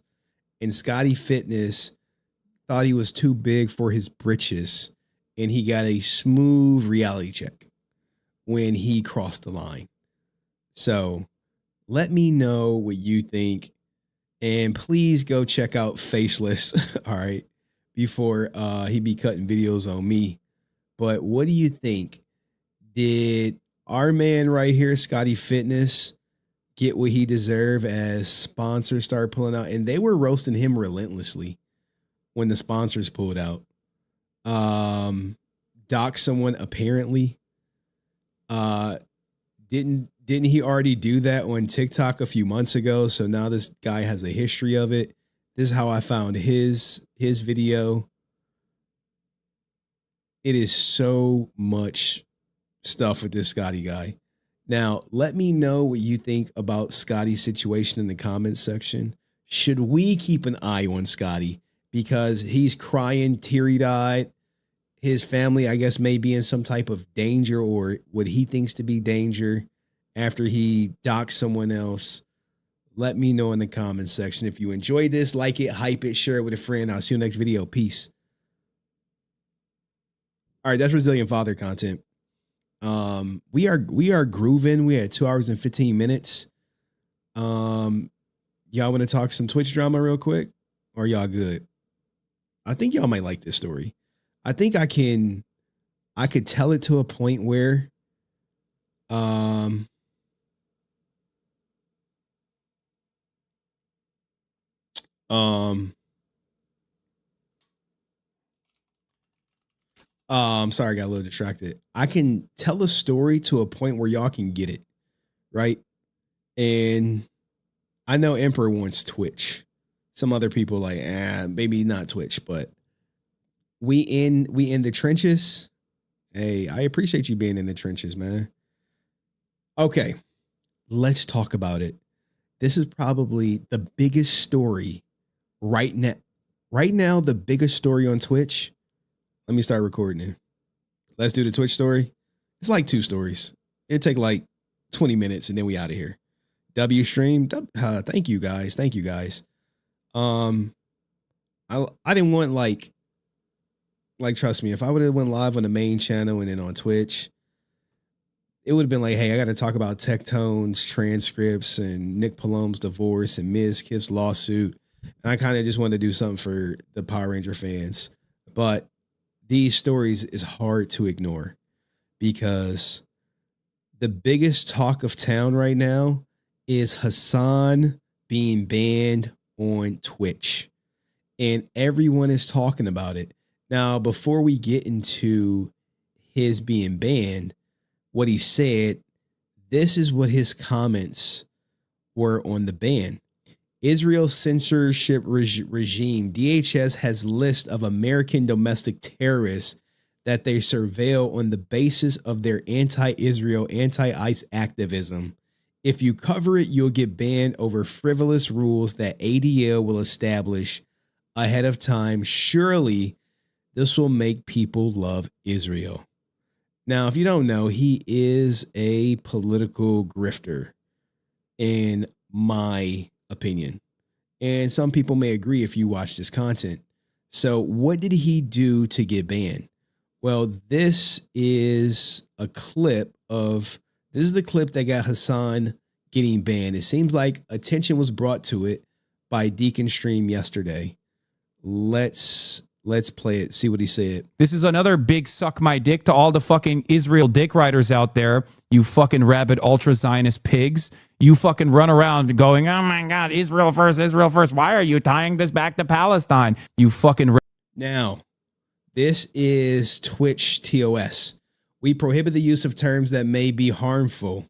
And Scotty Fitness thought he was too big for his britches, and he got a smooth reality check when he crossed the line. So let me know what you think, and please go check out Faceless, all right, before he be cutting videos on me. But what do you think? Did our man right here, Scotty Fitness, get what he deserved as sponsors start pulling out? And they were roasting him relentlessly when the sponsors pulled out. Doc someone apparently. Didn't he already do that on TikTok a few months ago? So now this guy has a history of it. This is how I found his video. It is so much stuff with this Scotty guy. Now, let me know what you think about Scotty's situation in the comments section. Should we keep an eye on Scotty? Because he's crying, teary-eyed. His family, I guess, may be in some type of danger or what he thinks to be danger after he docks someone else. Let me know in the comments section. If you enjoyed this, like it, hype it, share it with a friend. I'll see you next video. Peace. All right, that's Resilient Father content. We are grooving. We had 2 hours and 15 minutes. Y'all want to talk some Twitch drama real quick? Or y'all good? I think y'all might like this story. I think I could tell it to a point where sorry, I got a little distracted. I can tell a story to a point where y'all can get it, right? And I know Emperor wants Twitch. Some other people like, maybe not Twitch, but we in the trenches. Hey, I appreciate you being in the trenches, man. Okay, let's talk about it. This is probably the biggest story right now. Right now, the biggest story on Twitch. Let me start recording it. Let's do the Twitch story. It's like 2 stories. It'd take like 20 minutes and then we out of here. W stream. Thank you guys. Thank you guys. I didn't want like trust me, if I would have went live on the main channel and then on Twitch, it would have been like, hey, I got to talk about Tectone's transcripts and Nick Palome's divorce and Ms. Kiff's lawsuit. And I kind of just wanted to do something for the Power Ranger fans. But these stories is hard to ignore because the biggest talk of town right now is Hassan being banned on Twitch. And everyone is talking about it. Now, before we get into his being banned, what he said, this is what his comments were on the ban. Israel's censorship regime, DHS, has list of American domestic terrorists that they surveil on the basis of their anti-Israel, anti-ICE activism. If you cover it, you'll get banned over frivolous rules that ADL will establish ahead of time. Surely this will make people love Israel. Now, if you don't know, he is a political grifter, in my opinion. And some people may agree if you watch this content. So, what did he do to get banned? Well, this is the clip that got Hassan getting banned. It seems like attention was brought to it by Deacon Stream yesterday. Let's play it, see what he said. This is another big suck my dick to all the fucking Israel dick riders out there, you fucking rabid ultra Zionist pigs. You fucking run around going, oh my God, Israel first, Israel first. Why are you tying this back to Palestine? You fucking. Now, this is Twitch TOS. We prohibit the use of terms that may be harmful,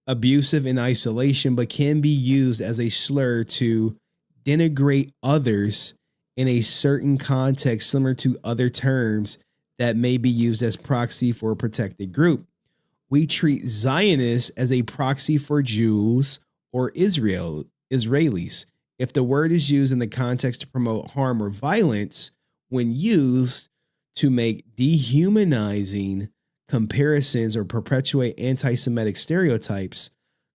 abusive in isolation, but can be used as a slur to denigrate others in a certain context, similar to other terms that may be used as proxy for a protected group. We treat Zionists as a proxy for Jews or Israelis. If the word is used in the context to promote harm or violence, when used to make dehumanizing comparisons or perpetuate anti-Semitic stereotypes,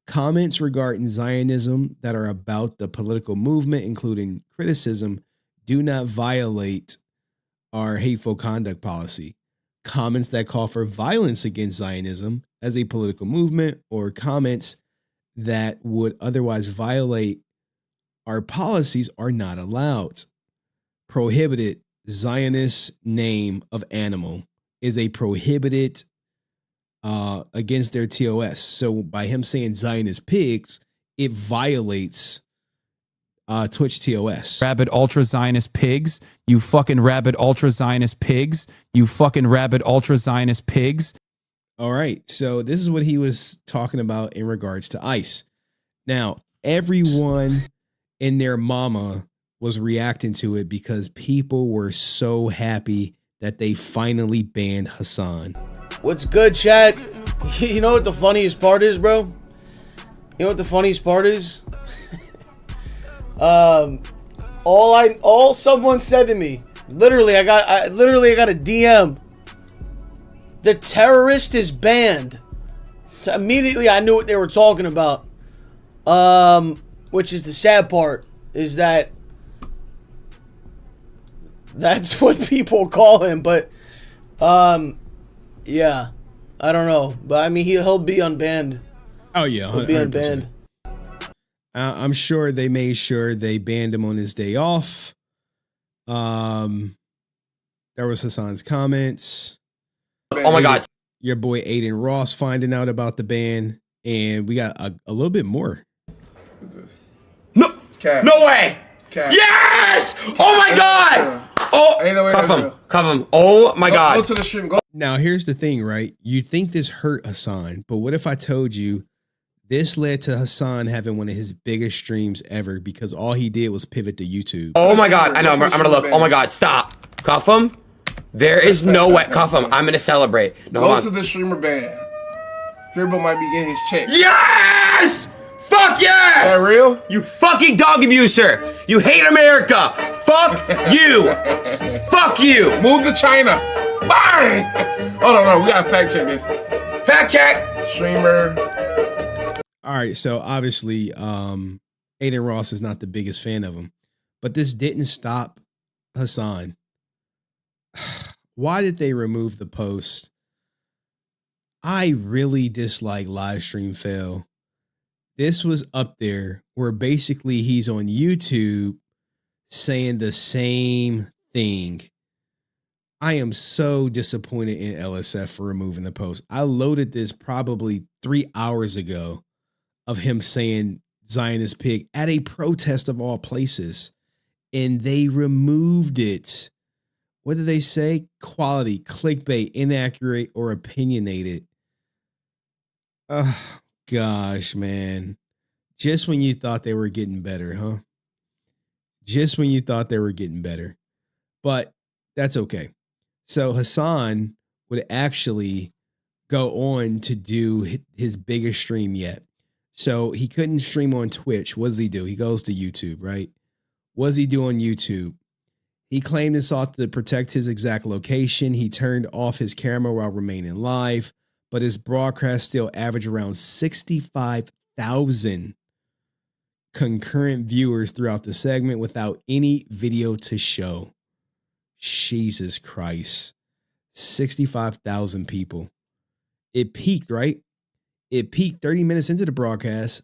comments regarding Zionism that are about the political movement, including criticism, do not violate our hateful conduct policy. Comments that call for violence against Zionism as a political movement, or comments that would otherwise violate our policies, are not allowed. Prohibited. Zionist name of animal is a prohibited against their TOS. So by him saying Zionist pigs, it violates Twitch TOS. Rabid ultra Zionist pigs. You fucking rabid ultra Zionist pigs. You fucking rabid ultra Zionist pigs. All right. So this is what he was talking about in regards to ICE. Now, everyone and their mama was reacting to it because people were so happy that they finally banned Hassan. What's good, chat? You know what the funniest part is, bro? You know what the funniest part is? All someone said to me, literally I got a DM. The terrorist is banned. So immediately I knew what they were talking about. Which is the sad part, is that that's what people call him, but yeah, I don't know, but I mean he'll be unbanned. Oh yeah, 100%. He'll be unbanned. I'm sure they made sure they banned him on his day off. There was Hassan's comments. Oh my God. Your boy Aiden Ross finding out about the ban, and we got a little bit more. No, no way. Yes! Oh my God! Oh, cuff him. Oh my God. Go to the stream. Go. Now, here's the thing, right? You think this hurt Hassan, but what if I told you this led to Hassan having one of his biggest streams ever because all he did was pivot to YouTube? Oh my God. I know. I'm gonna look. Oh my God. Stop. Cuff him. There is no way. Cuff him. I'm gonna celebrate. No, go to the streamer ban. Fearbo might be getting his check. Yes! Fuck yes! Is that real? You fucking dog abuser! You hate America! Fuck you! Fuck you! Move to China! Bye! Hold on, we gotta fact check this. Fact check! Streamer. All right, so obviously, Aiden Ross is not the biggest fan of him, but this didn't stop Hassan. Why did they remove the post? I really dislike Livestream Fail. This was up there where basically he's on YouTube saying the same thing. I am so disappointed in LSF for removing the post. I loaded this probably 3 hours ago of him saying Zionist pig at a protest of all places, and they removed it. What did they say? Quality, clickbait, inaccurate, or opinionated. Oh, gosh, man. Just when you thought they were getting better, huh? Just when you thought they were getting better. But that's okay. So Hassan would actually go on to do his biggest stream yet. So he couldn't stream on Twitch. What does he do? He goes to YouTube, right? What does he do on YouTube? He claimed and sought to protect his exact location. He turned off his camera while remaining live, but his broadcast still averaged around 65,000 concurrent viewers throughout the segment without any video to show. Jesus Christ. 65,000 people. It peaked, right? It peaked 30 minutes into the broadcast.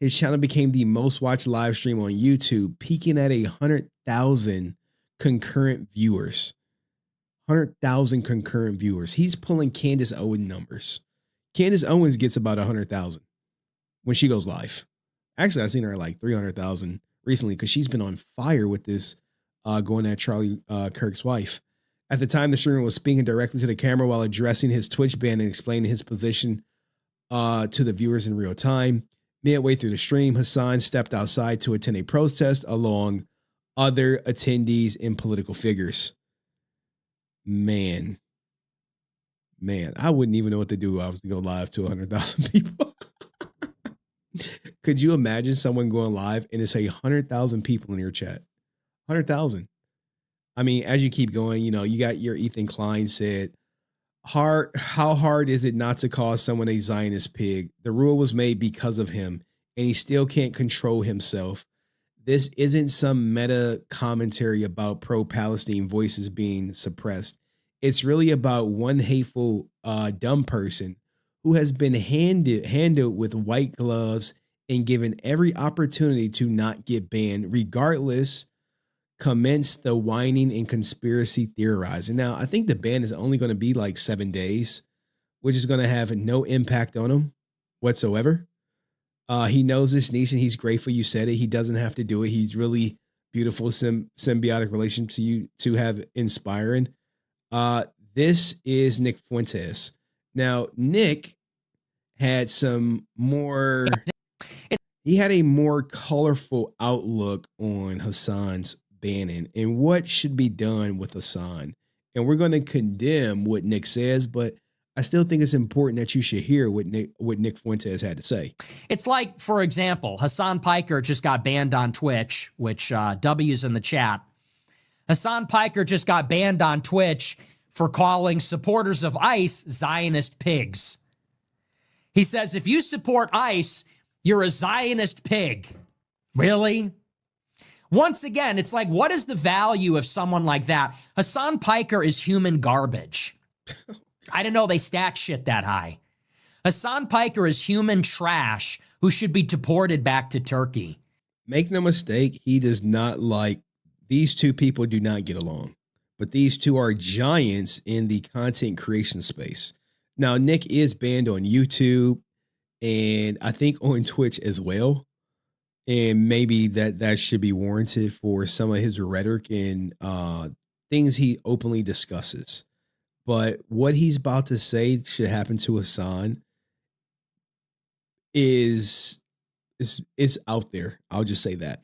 His channel became the most watched live stream on YouTube, peaking at 100,000 concurrent viewers. 100,000 concurrent viewers. He's pulling Candace Owens numbers. Candace Owens gets about 100,000 when she goes live. Actually, I've seen her at like 300,000 recently because she's been on fire with this going at Charlie Kirk's wife. At the time, the streamer was speaking directly to the camera while addressing his Twitch ban and explaining his position to the viewers in real time. Midway through the stream, Hassan stepped outside to attend a protest along other attendees and political figures. Man, I wouldn't even know what to do if I was to go live to 100,000 people. Could you imagine someone going live and it's 100,000 people in your chat? 100,000. I mean, as you keep going, you know, you got your Ethan Klein said, how hard is it not to call someone a Zionist pig? The rule was made because of him, and he still can't control himself. This isn't some meta commentary about pro-Palestine voices being suppressed. It's really about one hateful, dumb person who has been handled with white gloves and given every opportunity to not get banned, regardless. Commence the whining and conspiracy theorizing. Now, I think the ban is only going to be like 7 days, which is going to have no impact on him whatsoever. He knows this niche and he's grateful you said it. He doesn't have to do it. He's really beautiful, symbiotic relationship to you to have inspiring. This is Nick Fuentes. Now, Nick had some more, he had a more colorful outlook on Hassan's banning and what should be done with Hassan. And we're going to condemn what Nick says, but I still think it's important that you should hear what Nick Fuentes had to say. It's like, for example, Hassan Piker just got banned on Twitch, which W's in the chat. Hassan Piker just got banned on Twitch for calling supporters of ICE Zionist pigs. He says, if you support ICE, you're a Zionist pig. Really? Once again, it's like, what is the value of someone like that? Hassan Piker is human garbage. I didn't know they stacked shit that high. Hassan Piker is human trash who should be deported back to Turkey. Make no mistake, he does not like, these two people do not get along. But these two are giants in the content creation space. Now, Nick is banned on YouTube and I think on Twitch as well. And maybe that should be warranted for some of his rhetoric and things he openly discusses. But what he's about to say should happen to Hassan is out there. I'll just say that.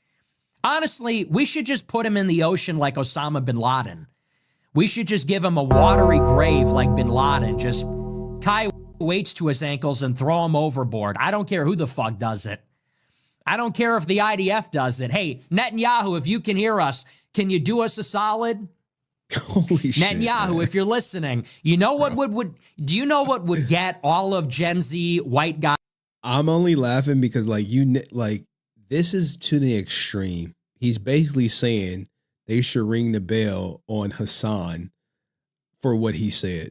Honestly, we should just put him in the ocean like Osama bin Laden. We should just give him a watery grave like bin Laden. Just tie weights to his ankles and throw him overboard. I don't care who the fuck does it. I don't care if the IDF does it. Hey, Netanyahu, if you can hear us, can you do us a solid? Holy shit, Netanyahu, man. If you're listening, you know what do you know what would get all of Gen Z white guys? I'm only laughing because this is to the extreme. He's basically saying they should ring the bell on Hassan for what he said.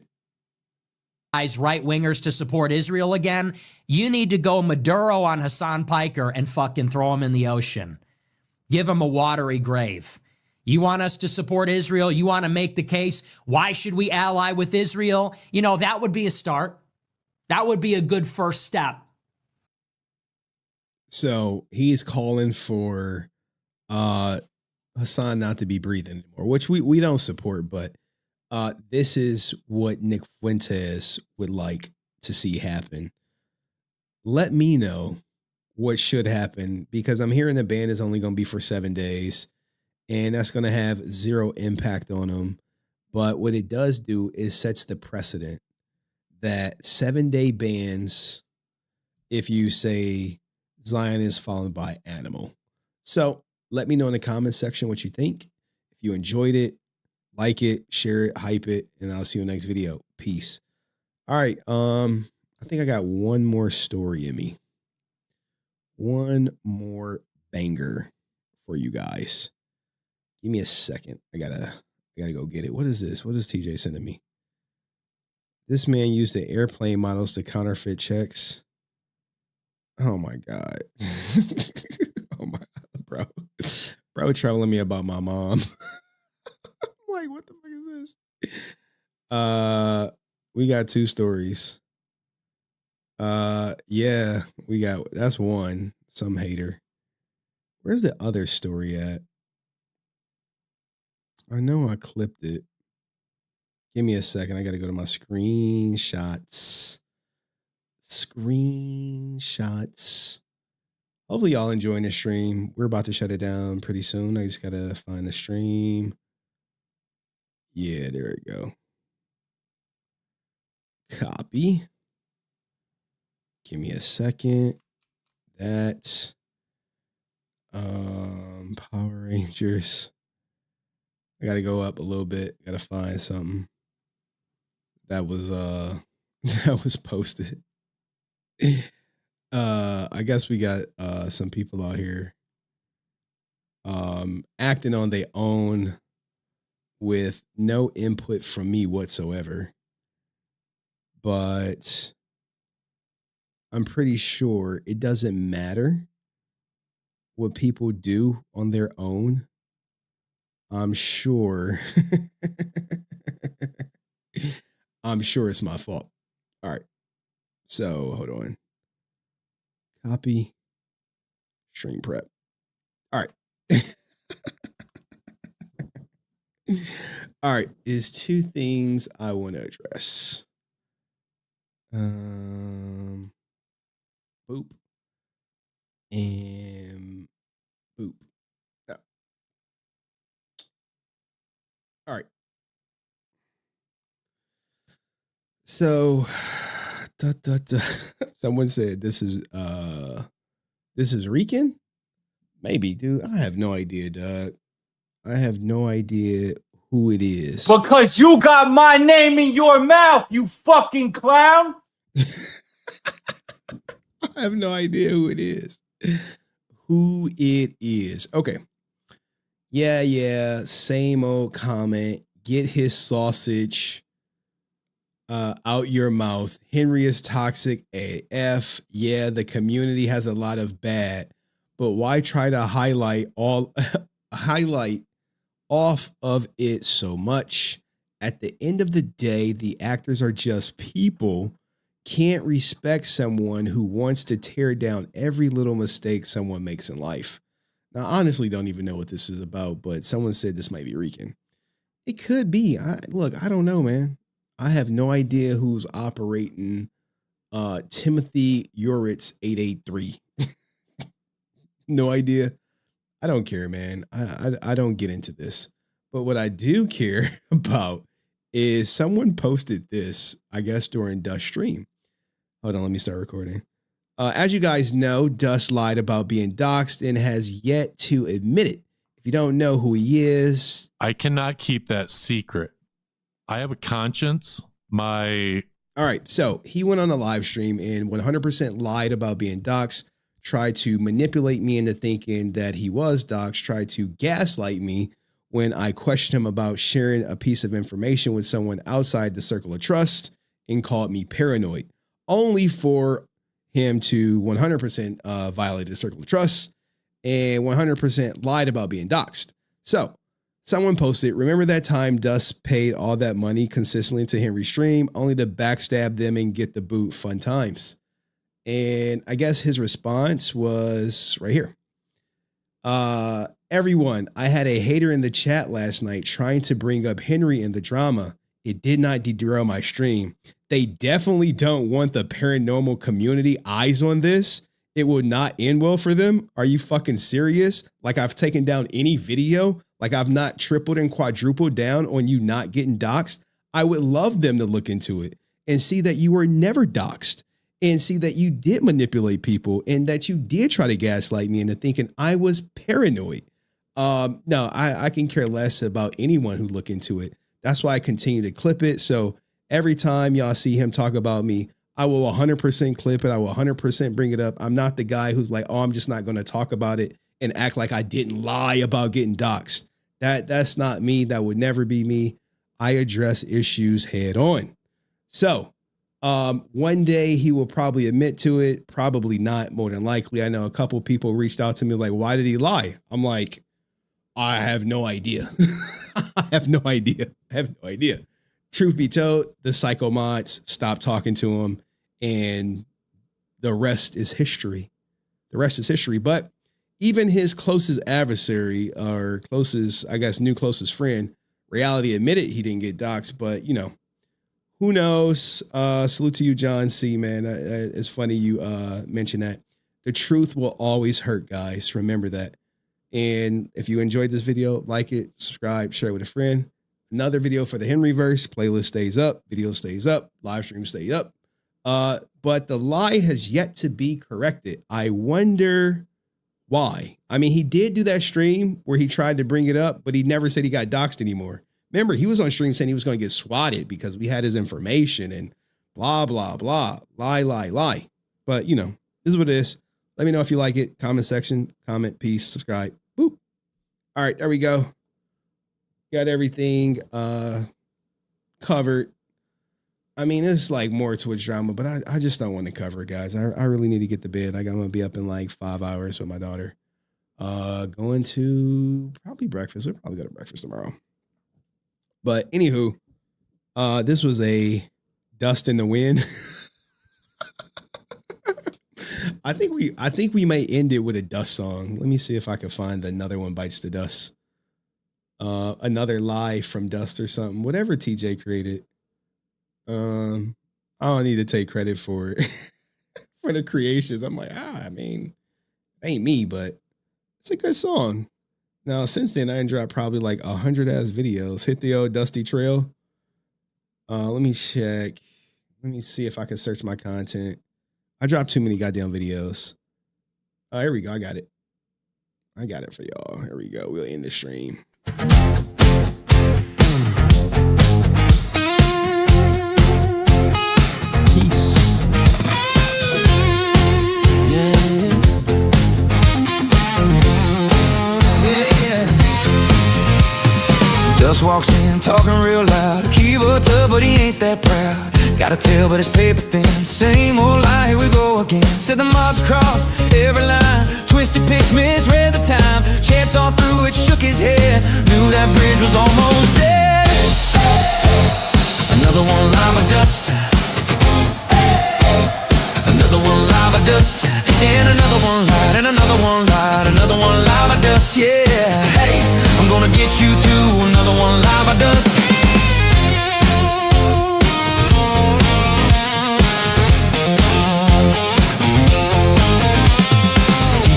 Right-wingers to support Israel again, you need to go Maduro on Hassan Piker and fucking throw him in the ocean. Give him a watery grave. You want us to support Israel? You want to make the case, why should we ally with Israel? You know, that would be a start. That would be a good first step. So he's calling for Hassan not to be breathing anymore, which we don't support, but this is what Nick Fuentes would like to see happen. Let me know what should happen because I'm hearing the ban is only going to be for 7 days and that's going to have zero impact on him. But what it does do is sets the precedent that 7-day bans, if you say Zion is followed by animal. So let me know in the comments section what you think. If If you enjoyed it, like it, share it, hype it, and I'll see you in the next video. Peace. All right. I think I got one more story in me. One more banger for you guys. Give me a second. I gotta go get it. What is this? What is TJ sending me? This man used the airplane models to counterfeit checks. Oh my God. Oh my bro. Bro telling me about my mom. I'm like, what the fuck is this? We got two stories. Yeah, that's one. Some hater. Where's the other story at? I know I clipped it. Give me a second. I got to go to my screenshots. Hopefully y'all enjoying the stream. We're about to shut it down pretty soon. I just got to find the stream. Yeah, there we go. Copy. Give me a second. That. Power Rangers. I got to go up a little bit. Got to find something that was that was posted. I guess we got some people out here acting on their own with no input from me whatsoever. But I'm pretty sure it doesn't matter what people do on their own. I'm sure it's my fault. All right. So hold on. Copy. Stream prep. All right. All right. Is two things I want to address. Boop. And boop. No. All right. So someone said this is Rican? Maybe, dude. I have no idea, dog. I have no idea who it is. Because you got my name in your mouth, you fucking clown. I have no idea who it is. Who it is. Okay. Yeah. Same old comment. Get his sausage out your mouth. Henry is toxic AF. Yeah, the community has a lot of bad, but why try to highlight off of it so much? At the end of the day, the actors are just people. Can't respect someone who wants to tear down every little mistake someone makes in life. Now, I honestly don't even know what this is about, but someone said this might be Rican. It could be. I don't know, man. I have no idea who's operating Timothy Uritz 883. No idea. I don't care, man. I don't get into this. But what I do care about is someone posted this, I guess, during Dust's stream. Hold on, let me start recording. As you guys know, Dust lied about being doxxed and has yet to admit it. If you don't know who he is, I cannot keep that secret. I have a conscience. All right, so he went on a live stream and 100% lied about being doxxed, tried to manipulate me into thinking that he was doxxed, tried to gaslight me when I questioned him about sharing a piece of information with someone outside the circle of trust, and called me paranoid, only for him to 100% violate the circle of trust and 100% lied about being doxxed. So someone posted, remember that time Dust paid all that money consistently to Henry's stream only to backstab them and get the boot? Fun times. And I guess his response was right here. Everyone, I had a hater in the chat last night trying to bring up Henry in the drama. It did not derail my stream. They definitely don't want the paranormal community eyes on this. It will not end well for them. Are you fucking serious? Like I've taken down any video? Like I've not tripled and quadrupled down on you not getting doxxed? I would love them to look into it and see that you were never doxxed and see that you did manipulate people and that you did try to gaslight me into thinking I was paranoid. No, I can care less about anyone who look into it. That's why I continue to clip it. So every time y'all see him talk about me, I will 100% clip it. I will 100% bring it up. I'm not the guy who's like, oh, I'm just not going to talk about it and act like I didn't lie about getting doxxed. That's not me. That would never be me. I address issues head on. So one day he will probably admit to it. Probably not, more than likely. I know a couple people reached out to me like, why did he lie? I'm like, I have no idea. I have no idea. Truth be told, the psycho mods stopped talking to him, and the rest is history. But even his closest adversary, or closest, I guess, new closest friend, Reality admitted he didn't get doxxed, but you know, who knows? Salute to you, John C, man. It's funny you mentioned that. The truth will always hurt, guys. Remember that. And if you enjoyed this video, like it, subscribe, share it with a friend. Another video for the Henryverse. Playlist stays up. Video stays up. Live stream stay up. But the lie has yet to be corrected. I wonder why. I mean, he did do that stream where he tried to bring it up, but he never said he got doxxed anymore. Remember, he was on stream saying he was going to get swatted because we had his information and blah, blah, blah. Lie. But, you know, this is what it is. Let me know if you like it. Comment section. Comment, peace, subscribe. Boop. All right, there we go. Got everything covered. I mean, it's like more Twitch drama, but I just don't want to cover it, guys. I really need to get to bed. Like, I'm going to be up in like 5 hours with my daughter. Going to probably breakfast. We'll probably go to breakfast tomorrow. But anywho, this was a dust in the wind. I think we may end it with a dust song. Let me see if I can find Another One Bites the Dust. Another lie from Dust or something. Whatever TJ created. I don't need to take credit for it. For the creations. I'm like, I mean, it ain't me, but it's a good song. Now, since then, I dropped probably like 100 ass videos. Hit the old Dusty Trail. Let me check. Let me see if I can search my content. I dropped too many goddamn videos. Here we go. I got it. I got it for y'all. Here we go. We'll end the stream. Peace. Dust walks in, talking real loud. Keep it up, but he ain't that proud. Got a tail, but it's paper thin. Same old lie, here we go again. Said the mods crossed every line. Twisted pics, misread the time. Chance all through it, shook his head. Knew that bridge was almost dead. Another one lava dust. Another one lava dust. And another one light, and another one light. Another one lava dust, yeah. Hey, I'm gonna get you too. Another one lava dust.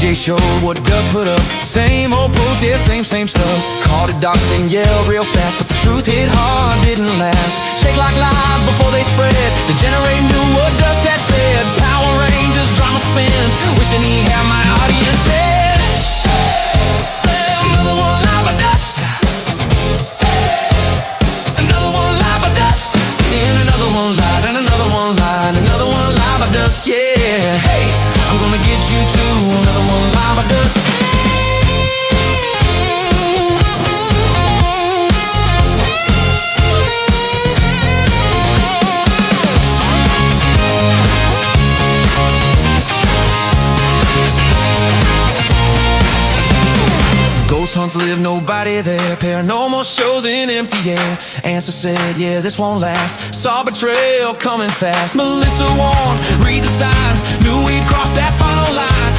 TJ showed what Dust put up. Same old post, yeah, same stuff. Called it doxing, yelled real fast, but the truth hit hard, didn't last. Shake like lies before they spread. The generator knew what Dust had said. Power Rangers, drama spins. Wishing he had my audience head. Another one lava dust. Another one lava dust. And another one light, and another one light. Another one lava dust, yeah. Hey, I'm gonna get you too. Another one lava dust. Ghost hunts live, nobody there. Paranormal shows in empty air. Answer said, yeah, this won't last. Saw betrayal coming fast. Melissa warned, read the signs. Knew we'd cross that final line.